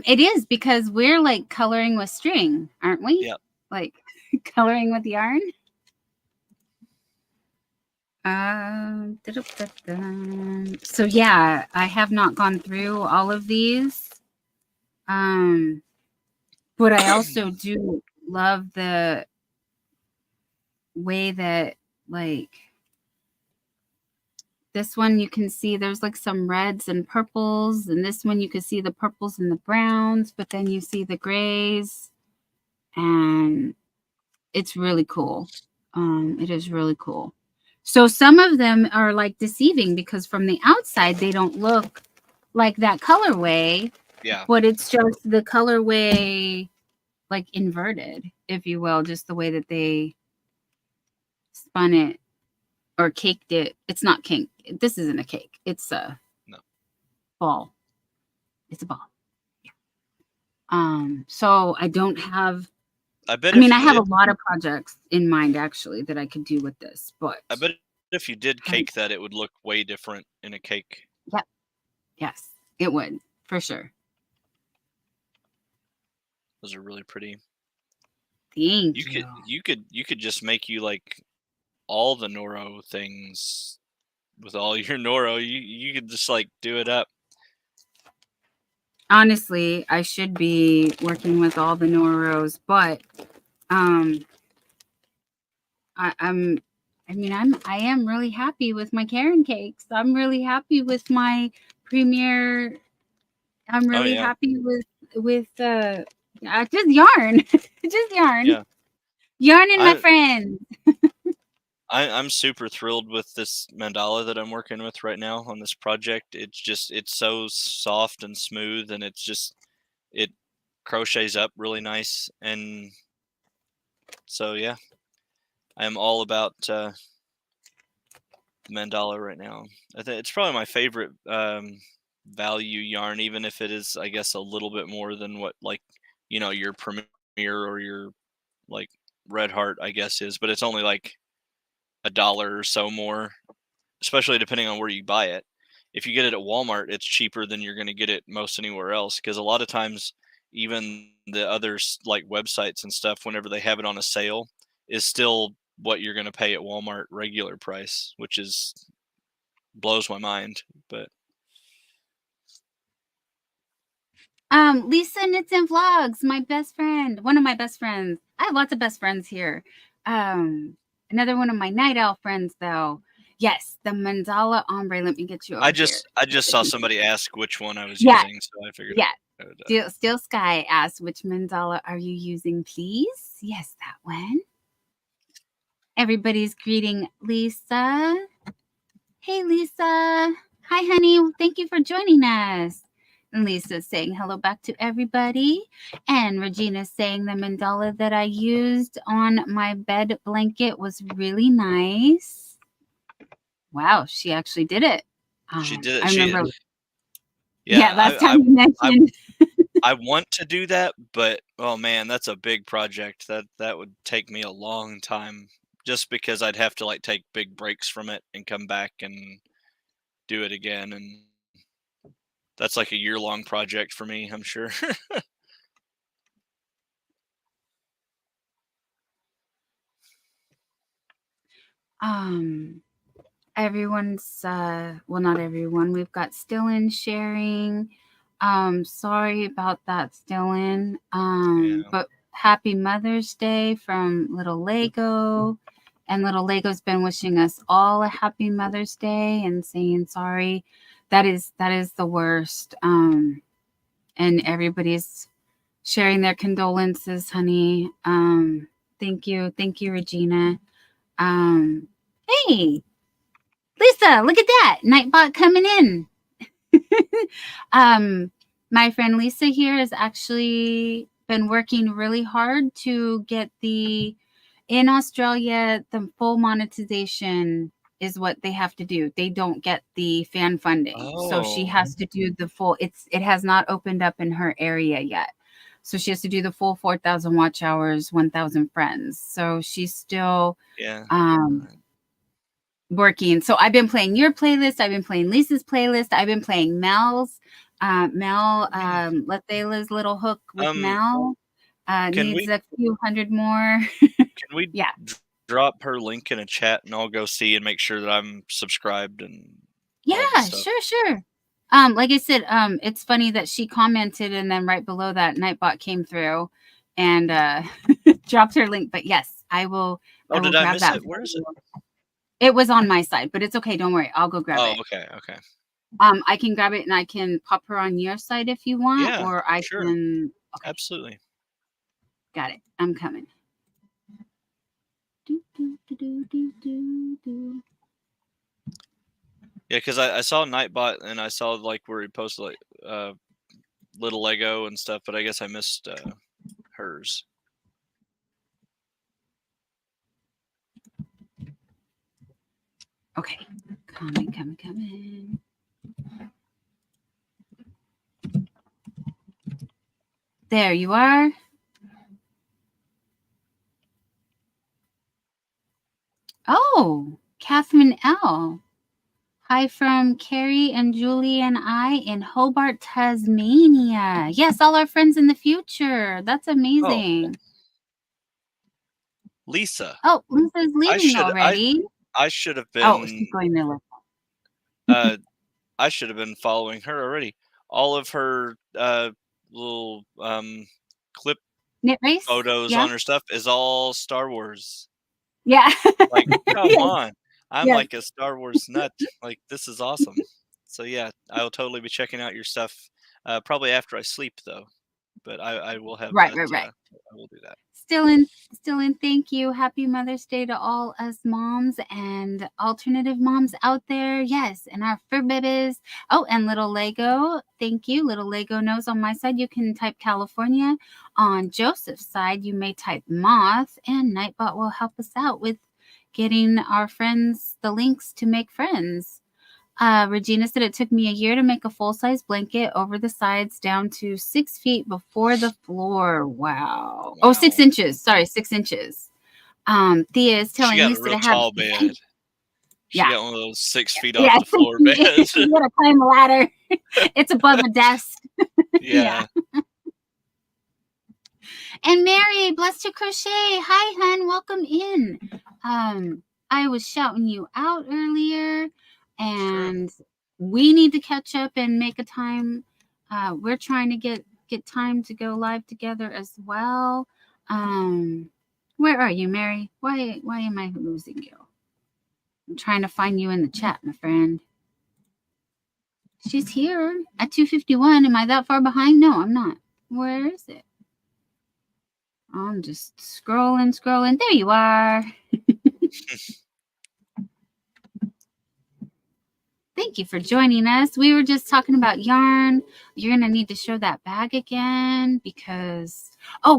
It is because we're like coloring with string, aren't we? Yeah. Like coloring with yarn. So yeah, I have not gone through all of these. But I also do love the way that like this one you can see there's like some reds and purples, and this one you can see the purples and the browns, but then you see the grays, and it's really cool. It is really cool. So some of them are like deceiving because from the outside they don't look like that colorway. Yeah. But it's just the colorway like inverted, if you will, just the way that they spun it or caked it. It's not cake. This isn't a cake. It's a ball. It's a ball. Yeah. So I don't have I have a lot of projects in mind actually that I could do with this, but I bet if you did cake that, it would look way different in a cake. Yep. Yes, it would for sure. Those are really pretty. Thank you. You could just make you like all the Noro things with all your Noro. You could just like do it up. Honestly, I should be working with all the Noros, but I am really happy with my Karen cakes. I'm really happy with my Premier. I'm really happy with just yarn. Just yarn. Yeah. Yarn and my friends. I'm super thrilled with this mandala that I'm working with right now on this project. It's so soft and smooth, and it crochets up really nice. And so, yeah, I am all about the mandala right now. I think it's probably my favorite value yarn, even if it is, I guess, a little bit more than what your Premier or your like Red Heart, I guess, is, but it's only like $1 or so more, especially depending on where you buy it. If you get it at Walmart, it's cheaper than you're going to get it most anywhere else, because a lot of times even the others like websites and stuff, whenever they have it on a sale, is still what you're going to pay at Walmart regular price, which blows my mind. But Lisa Knits and Vlogs, my best friend, one of my best friends. I have lots of best friends here. Another one of my night owl friends, though. Yes, the mandala ombre. Let me get you over I just saw somebody ask which one I was Yeah. using, so I figured. Yeah. Still Sky asked, which mandala are you using, please? Yes, that one. Everybody's greeting Lisa. Hey, Lisa. Hi, honey. Thank you for joining us. And Lisa's saying hello back to everybody. And Regina's saying the mandala that I used on my bed blanket was really nice. Wow, she actually did it. She did it. I remember. Yeah, last time you mentioned. I want to do that, but oh man, that's a big project. That would take me a long time, just because I'd have to like take big breaks from it and come back and do it again, and that's like a year-long project for me, I'm sure. Everyone's well, not everyone. We've got Stillin sharing. Sorry about that, Stillin. Yeah. But happy Mother's Day from Little Lego. And Little Lego's been wishing us all a happy Mother's Day and saying sorry. That is the worst. And everybody's sharing their condolences, honey. Thank you, Regina. Hey, Lisa, look at that. Nightbot coming in. My friend Lisa here has actually been working really hard to get in Australia, the full monetization is what they have to do. They don't get the fan funding. So she has to do the full, it has not opened up in her area yet. So she has to do the full 4,000 watch hours, 1,000 friends. So she's still working. So I've been playing your playlist. I've been playing Lisa's playlist. I've been playing Mel's. Lethela's little hook with Mel. Needs a few hundred more. Can we drop her link in a chat and I'll go see and make sure that I'm subscribed and sure. Like I said, it's funny that she commented and then right below that Nightbot came through and dropped her link. But yes, I will. Did I miss it? Where is it? It was on my side, but it's okay. Don't worry. I'll go grab it. Oh, okay. I can grab it and I can pop her on your side if you want, or I can. Okay. Absolutely. Got it. I'm coming. Yeah, because I saw Nightbot and I saw like where he posted like Little Lego and stuff, but I guess I missed hers. Okay, coming. There you are. Oh, Catherine L. Hi from Carrie and Julie and I in Hobart, Tasmania. Yes, all our friends in the future. That's amazing. Lisa. Oh, Lisa's leaving already. I should have been. Oh, she's going there. I should have been following her already. All of her little clip knit race photos on her stuff is all Star Wars. Yeah. Like, come on. I'm like a Star Wars nut. Like, this is awesome. So yeah, I will totally be checking out your stuff. Probably after I sleep though. But I will have right. I will do that. Still in, thank you. Happy Mother's Day to all us moms and alternative moms out there. Yes, and our fur babies. Oh, and Little Lego. Thank you. Little Lego knows on my side you can type California. On Joseph's side, you may type moth, and Nightbot will help us out with getting our friends the links to make friends. Regina said it took me a year to make a full-size blanket over the sides down to 6 feet before the floor. Wow. Oh, 6 inches. Sorry, 6 inches. Thea is telling Lisa to have tall bed. She got one of those 6 feet off the floor beds. You gotta climb a ladder. It's above a desk. Yeah. And Mary, blessed to crochet. Hi, hun. Welcome in. I was shouting you out earlier. And we need to catch up and make a time. We're trying to get time to go live together as well. Where are you, Mary? Why am I losing you? I'm trying to find you in the chat, my friend. She's here at 2:51. Am I that far behind? No, I'm not. Where is it? I'm just scrolling. There you are. Thank you for joining us. We were just talking about yarn. You're going to need to show that bag again because,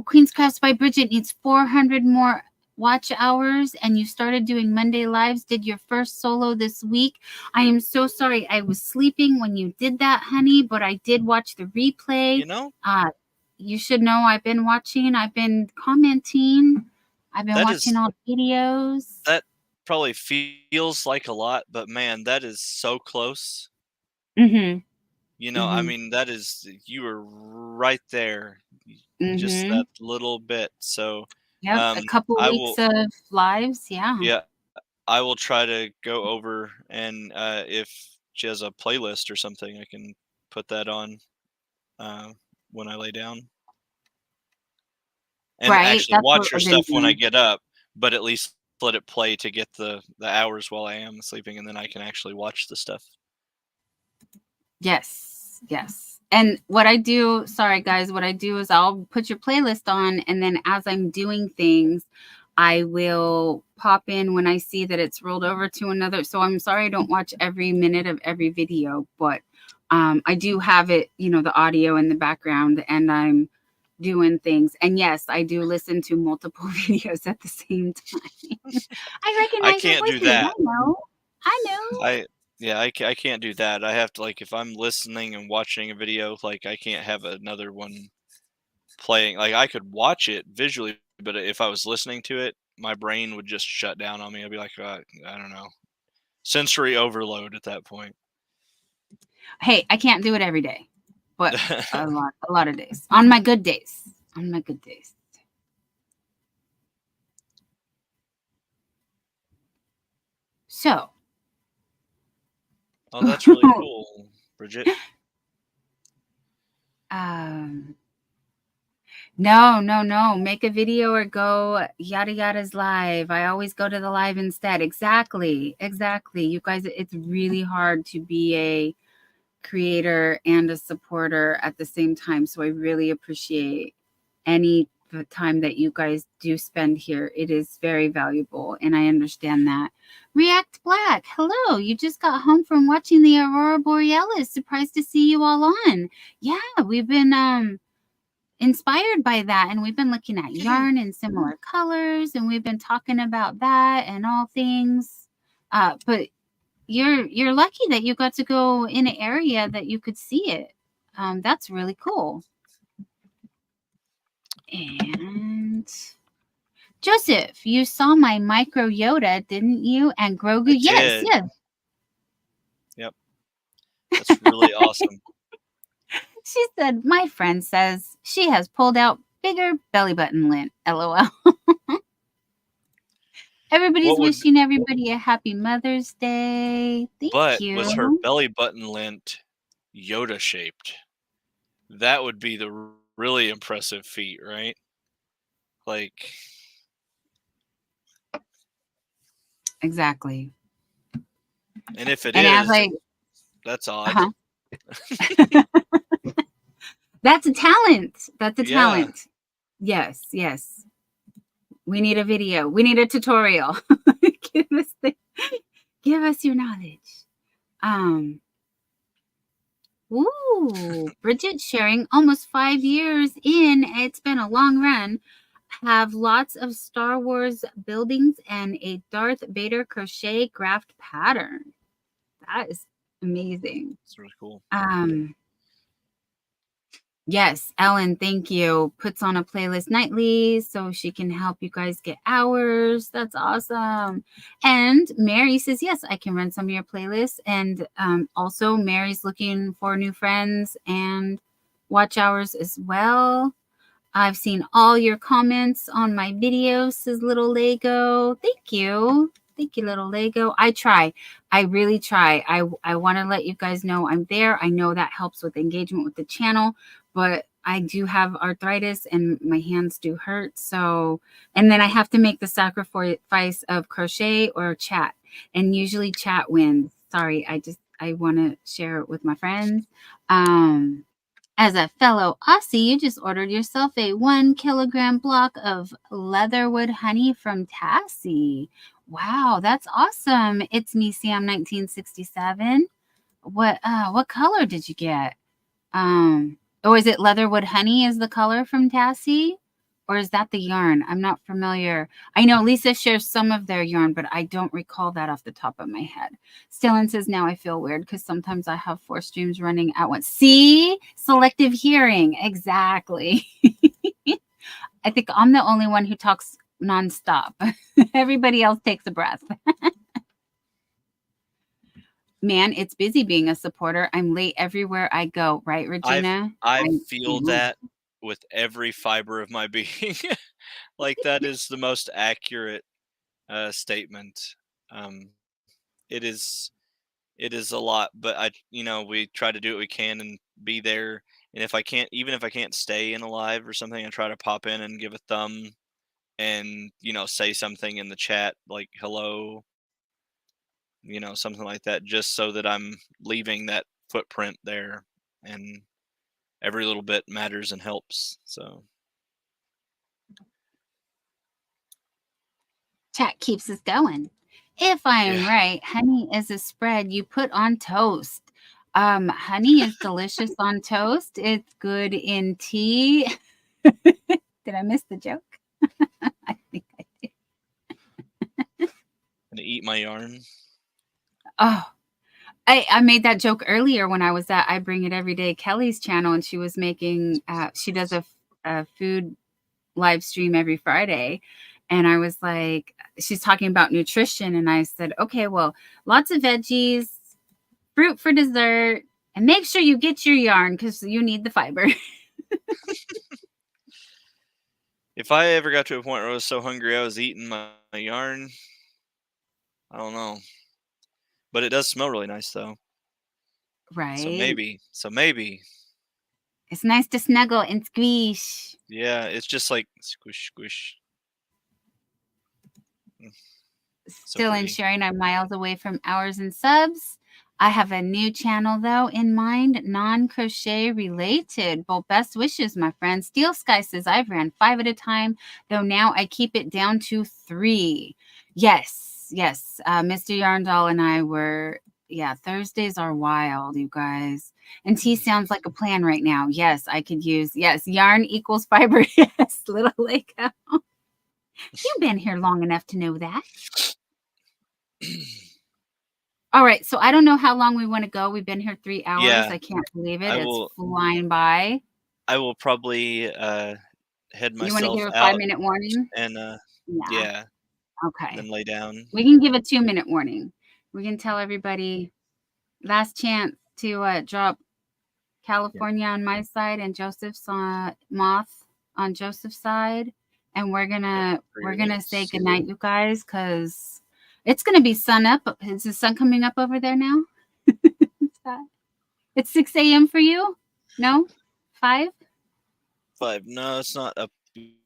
Queen's Crafts by Bridget needs 400 more watch hours and you started doing Monday lives, did your first solo this week. I am so sorry. I was sleeping when you did that, honey, but I did watch the replay. You know, you should know I've been watching, I've been commenting, I've been watching all the videos. That probably feels like a lot, but man, that is so close. Mm-hmm. You know, I mean, that is, you were right there, just that little bit. So, yep, a couple weeks of lives. Yeah, I will try to go over, and if she has a playlist or something, I can put that on when I lay down. And actually watch her stuff when I get up, but at least let it play to get the hours while I am sleeping, and then I can actually watch the stuff. Yes, yes. And what I do, sorry guys, what I do is I'll put your playlist on, and then as I'm doing things, I will pop in when I see that it's rolled over to another. So I'm sorry I don't watch every minute of every video, but I do have it, you know, the audio in the background, and I'm doing things. And yes, I do listen to multiple videos at the same time. I recognize I can't your do that. I know. I can't do that. I have to, like, if I'm listening and watching a video, like, I can't have another one playing. Like, I could watch it visually, but if I was listening to it, my brain would just shut down on me. I'd be like, I don't know, sensory overload at that point. Hey, I can't do it every day, but a lot of days. On my good days. So. Oh, that's really cool, Bridget. No. Make a video or go yada yada's live. I always go to the live instead. Exactly. You guys, it's really hard to be a creator and a supporter at the same time. So I really appreciate any time that you guys do spend here. It is very valuable, and I understand that. React Black, hello. You just got home from watching the Aurora Borealis. Surprised to see you all on. Yeah, we've been inspired by that, and we've been looking at yarn in similar colors, and we've been talking about that and all things. But you're lucky that you got to go in an area that you could see it. That's really cool. And Joseph, you saw my micro Yoda, didn't you? And Grogu, yes. Yep, that's really awesome. She said, my friend says she has pulled out bigger belly button lint. LOL. Everybody's wishing everybody a happy Mother's Day. Thank you. Was her belly button lint Yoda shaped? That would be the really impressive feat, right? Like, exactly. And if it is, that's odd. That's a talent. Yes. We need a video. We need a tutorial. Give us your knowledge. Bridget sharing almost 5 years in. It's been a long run. Have lots of Star Wars buildings and a Darth Vader crochet graft pattern. That is amazing. It's really cool. Yes, Ellen, thank you. Puts on a playlist nightly so she can help you guys get hours. That's awesome. And Mary says, yes, I can run some of your playlists. And also Mary's looking for new friends and watch hours as well. I've seen all your comments on my videos, says Little Lego. Thank you. Thank you, Little Lego. I try. I really try. I want to let you guys know I'm there. I know that helps with engagement with the channel, but I do have arthritis and my hands do hurt. So, and then I have to make the sacrifice of crochet or chat. And usually chat wins. Sorry, I want to share it with my friends. As a fellow Aussie, you just ordered yourself a 1 kilogram block of leatherwood honey from Tassie. Wow, that's awesome. It's me, Sam, 1967. What color did you get? Or is it leatherwood honey is the color from Tassie? Or is that the yarn? I'm not familiar. I know Lisa shares some of their yarn, but I don't recall that off the top of my head. Stellan says, now I feel weird because sometimes I have 4 streams running at once. See? Selective hearing. Exactly. I think I'm the only one who talks nonstop. Everybody else takes a breath. Man, it's busy being a supporter. I'm late everywhere I go. Right, Regina? I feel that with every fiber of my being. Like, that is the most accurate statement. It is a lot, but we try to do what we can and be there. And if I can't, even if I can't stay in a live or something, I try to pop in and give a thumb and say something in the chat like hello, something like that, just so that I'm leaving that footprint there. And every little bit matters and helps. So chat keeps us going. If I am right, honey is a spread you put on toast. Honey is delicious on toast. It's good in tea. Did I miss the joke? I think I did. Gonna eat my yarn. Oh, I made that joke earlier when I was at I Bring It Every Day Kelly's channel, and she was making she does a food live stream every Friday. And I was like, she's talking about nutrition. And I said, okay, well, lots of veggies, fruit for dessert, and make sure you get your yarn because you need the fiber. If I ever got to a point where I was so hungry I was eating my yarn, I don't know. But it does smell really nice, though. Right. So maybe. It's nice to snuggle and squish. Yeah, it's just like squish, squish. Still in sharing, I'm miles away from hours and subs. I have a new channel, though, in mind, non-crochet related. Well, best wishes, my friend. Steel Sky says, I've ran 5 at a time, though now I keep it down to 3. Yes. Mr. Yarndall and I were, Thursdays are wild, you guys. And tea sounds like a plan right now. Yes, I could use, yarn equals fiber. Yes, little Lego. You've been here long enough to know that. All right, so I don't know how long we want to go. We've been here 3 hours. Yeah, I can't believe it. It's flying by. I will probably head myself out. You want to give a 5-minute warning? And yeah. Okay. Then lay down. We can give a 2-minute warning. We can tell everybody last chance to drop California on my side and Joseph's Moth on Joseph's side. And we're gonna say goodnight, you guys, because it's gonna be sun up. Is the sun coming up over there now? It's 6 a.m. for you? No? 5? 5. No, it's not up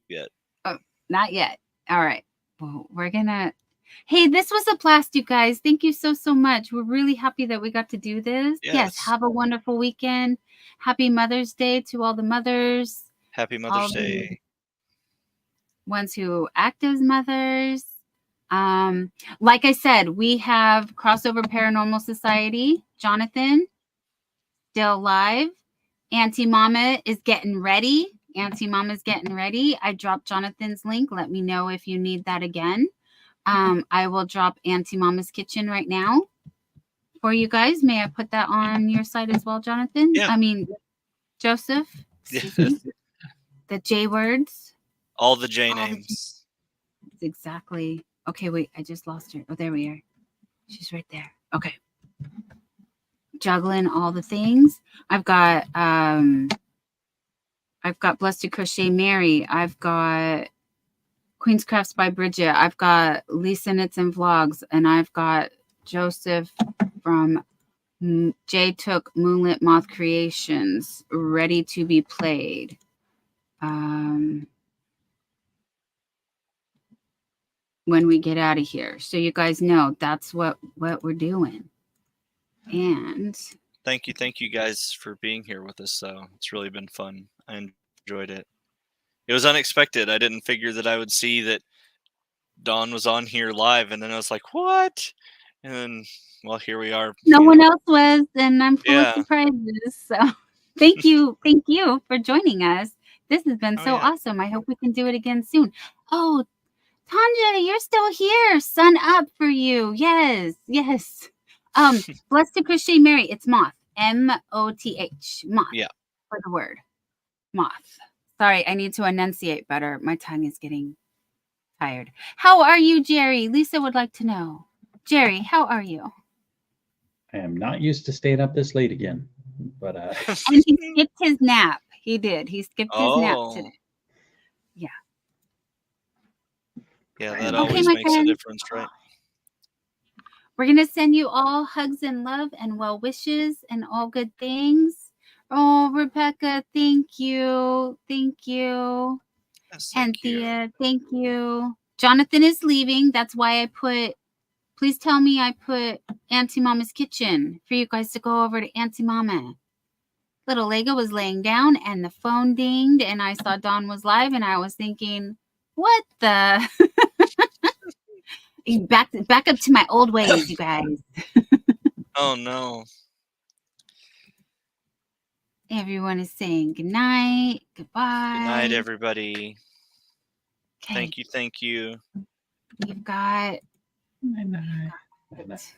yet. Oh, not yet. All right. Well, we're gonna. Hey, this was a blast, you guys. Thank you so much. We're really happy that we got to do this. Yes. Have a wonderful weekend. Happy Mother's Day to all the mothers. Happy Mother's Day. Ones who act as mothers. Like I said, we have Crossover Paranormal Society. Jonathan, still live. Auntie Mama is getting ready. I dropped Jonathan's link. Let me know if you need that again. I will drop Auntie Mama's Kitchen right now for you guys. May I put that on your site as well, Jonathan? Yeah. I mean, Joseph. The J words. All the J names. Exactly. Okay, wait. I just lost her. Oh, there we are. She's right there. Okay. Juggling all the things. I've got Blessed to Crochet Mary. I've got Queen's Crafts by Bridget. I've got Lisa Knits and Vlogs, and I've got Joseph from J Took Moonlit Moth Creations ready to be played. When we get out of here, so you guys know that's what we're doing. And thank you guys for being here with us. So it's really been fun. I enjoyed it. It was unexpected. I didn't figure that I would see that Dawn was on here live, and then I was like, what? And then, well, here we are. No one else was, and I'm full of surprises. So thank you for joining us. This has been so yeah. awesome. I hope we can do it again soon. Oh, Tanya, you're still here. Sun up for you. Yes, yes. Blessed to Crochet Mary. It's Moth. M-O-T-H. Moth. Yeah. For the word. Moth. Sorry, I need to enunciate better. My tongue is getting tired. How are you, Jerry? Lisa would like to know. Jerry, how are you? I am not used to staying up this late again, but And he skipped his nap. He did. He skipped his nap today. Yeah. Yeah, that Okay, always my makes a friend. difference, right? We're going to send you all hugs and love and well wishes and all good things. Oh, Rebecca, thank you. Thank you. Yes, thank you. Anthea, thank you. Jonathan is leaving. That's why I put, please tell me I put Auntie Mama's Kitchen for you guys to go over to Auntie Mama. Little Lego was laying down and the phone dinged and I saw Dawn was live and I was thinking, what the? Back up to my old ways, you guys. Oh, no. Everyone is saying good night, goodbye. Good night, everybody. Okay. Thank you. Thank you. We've got Good night.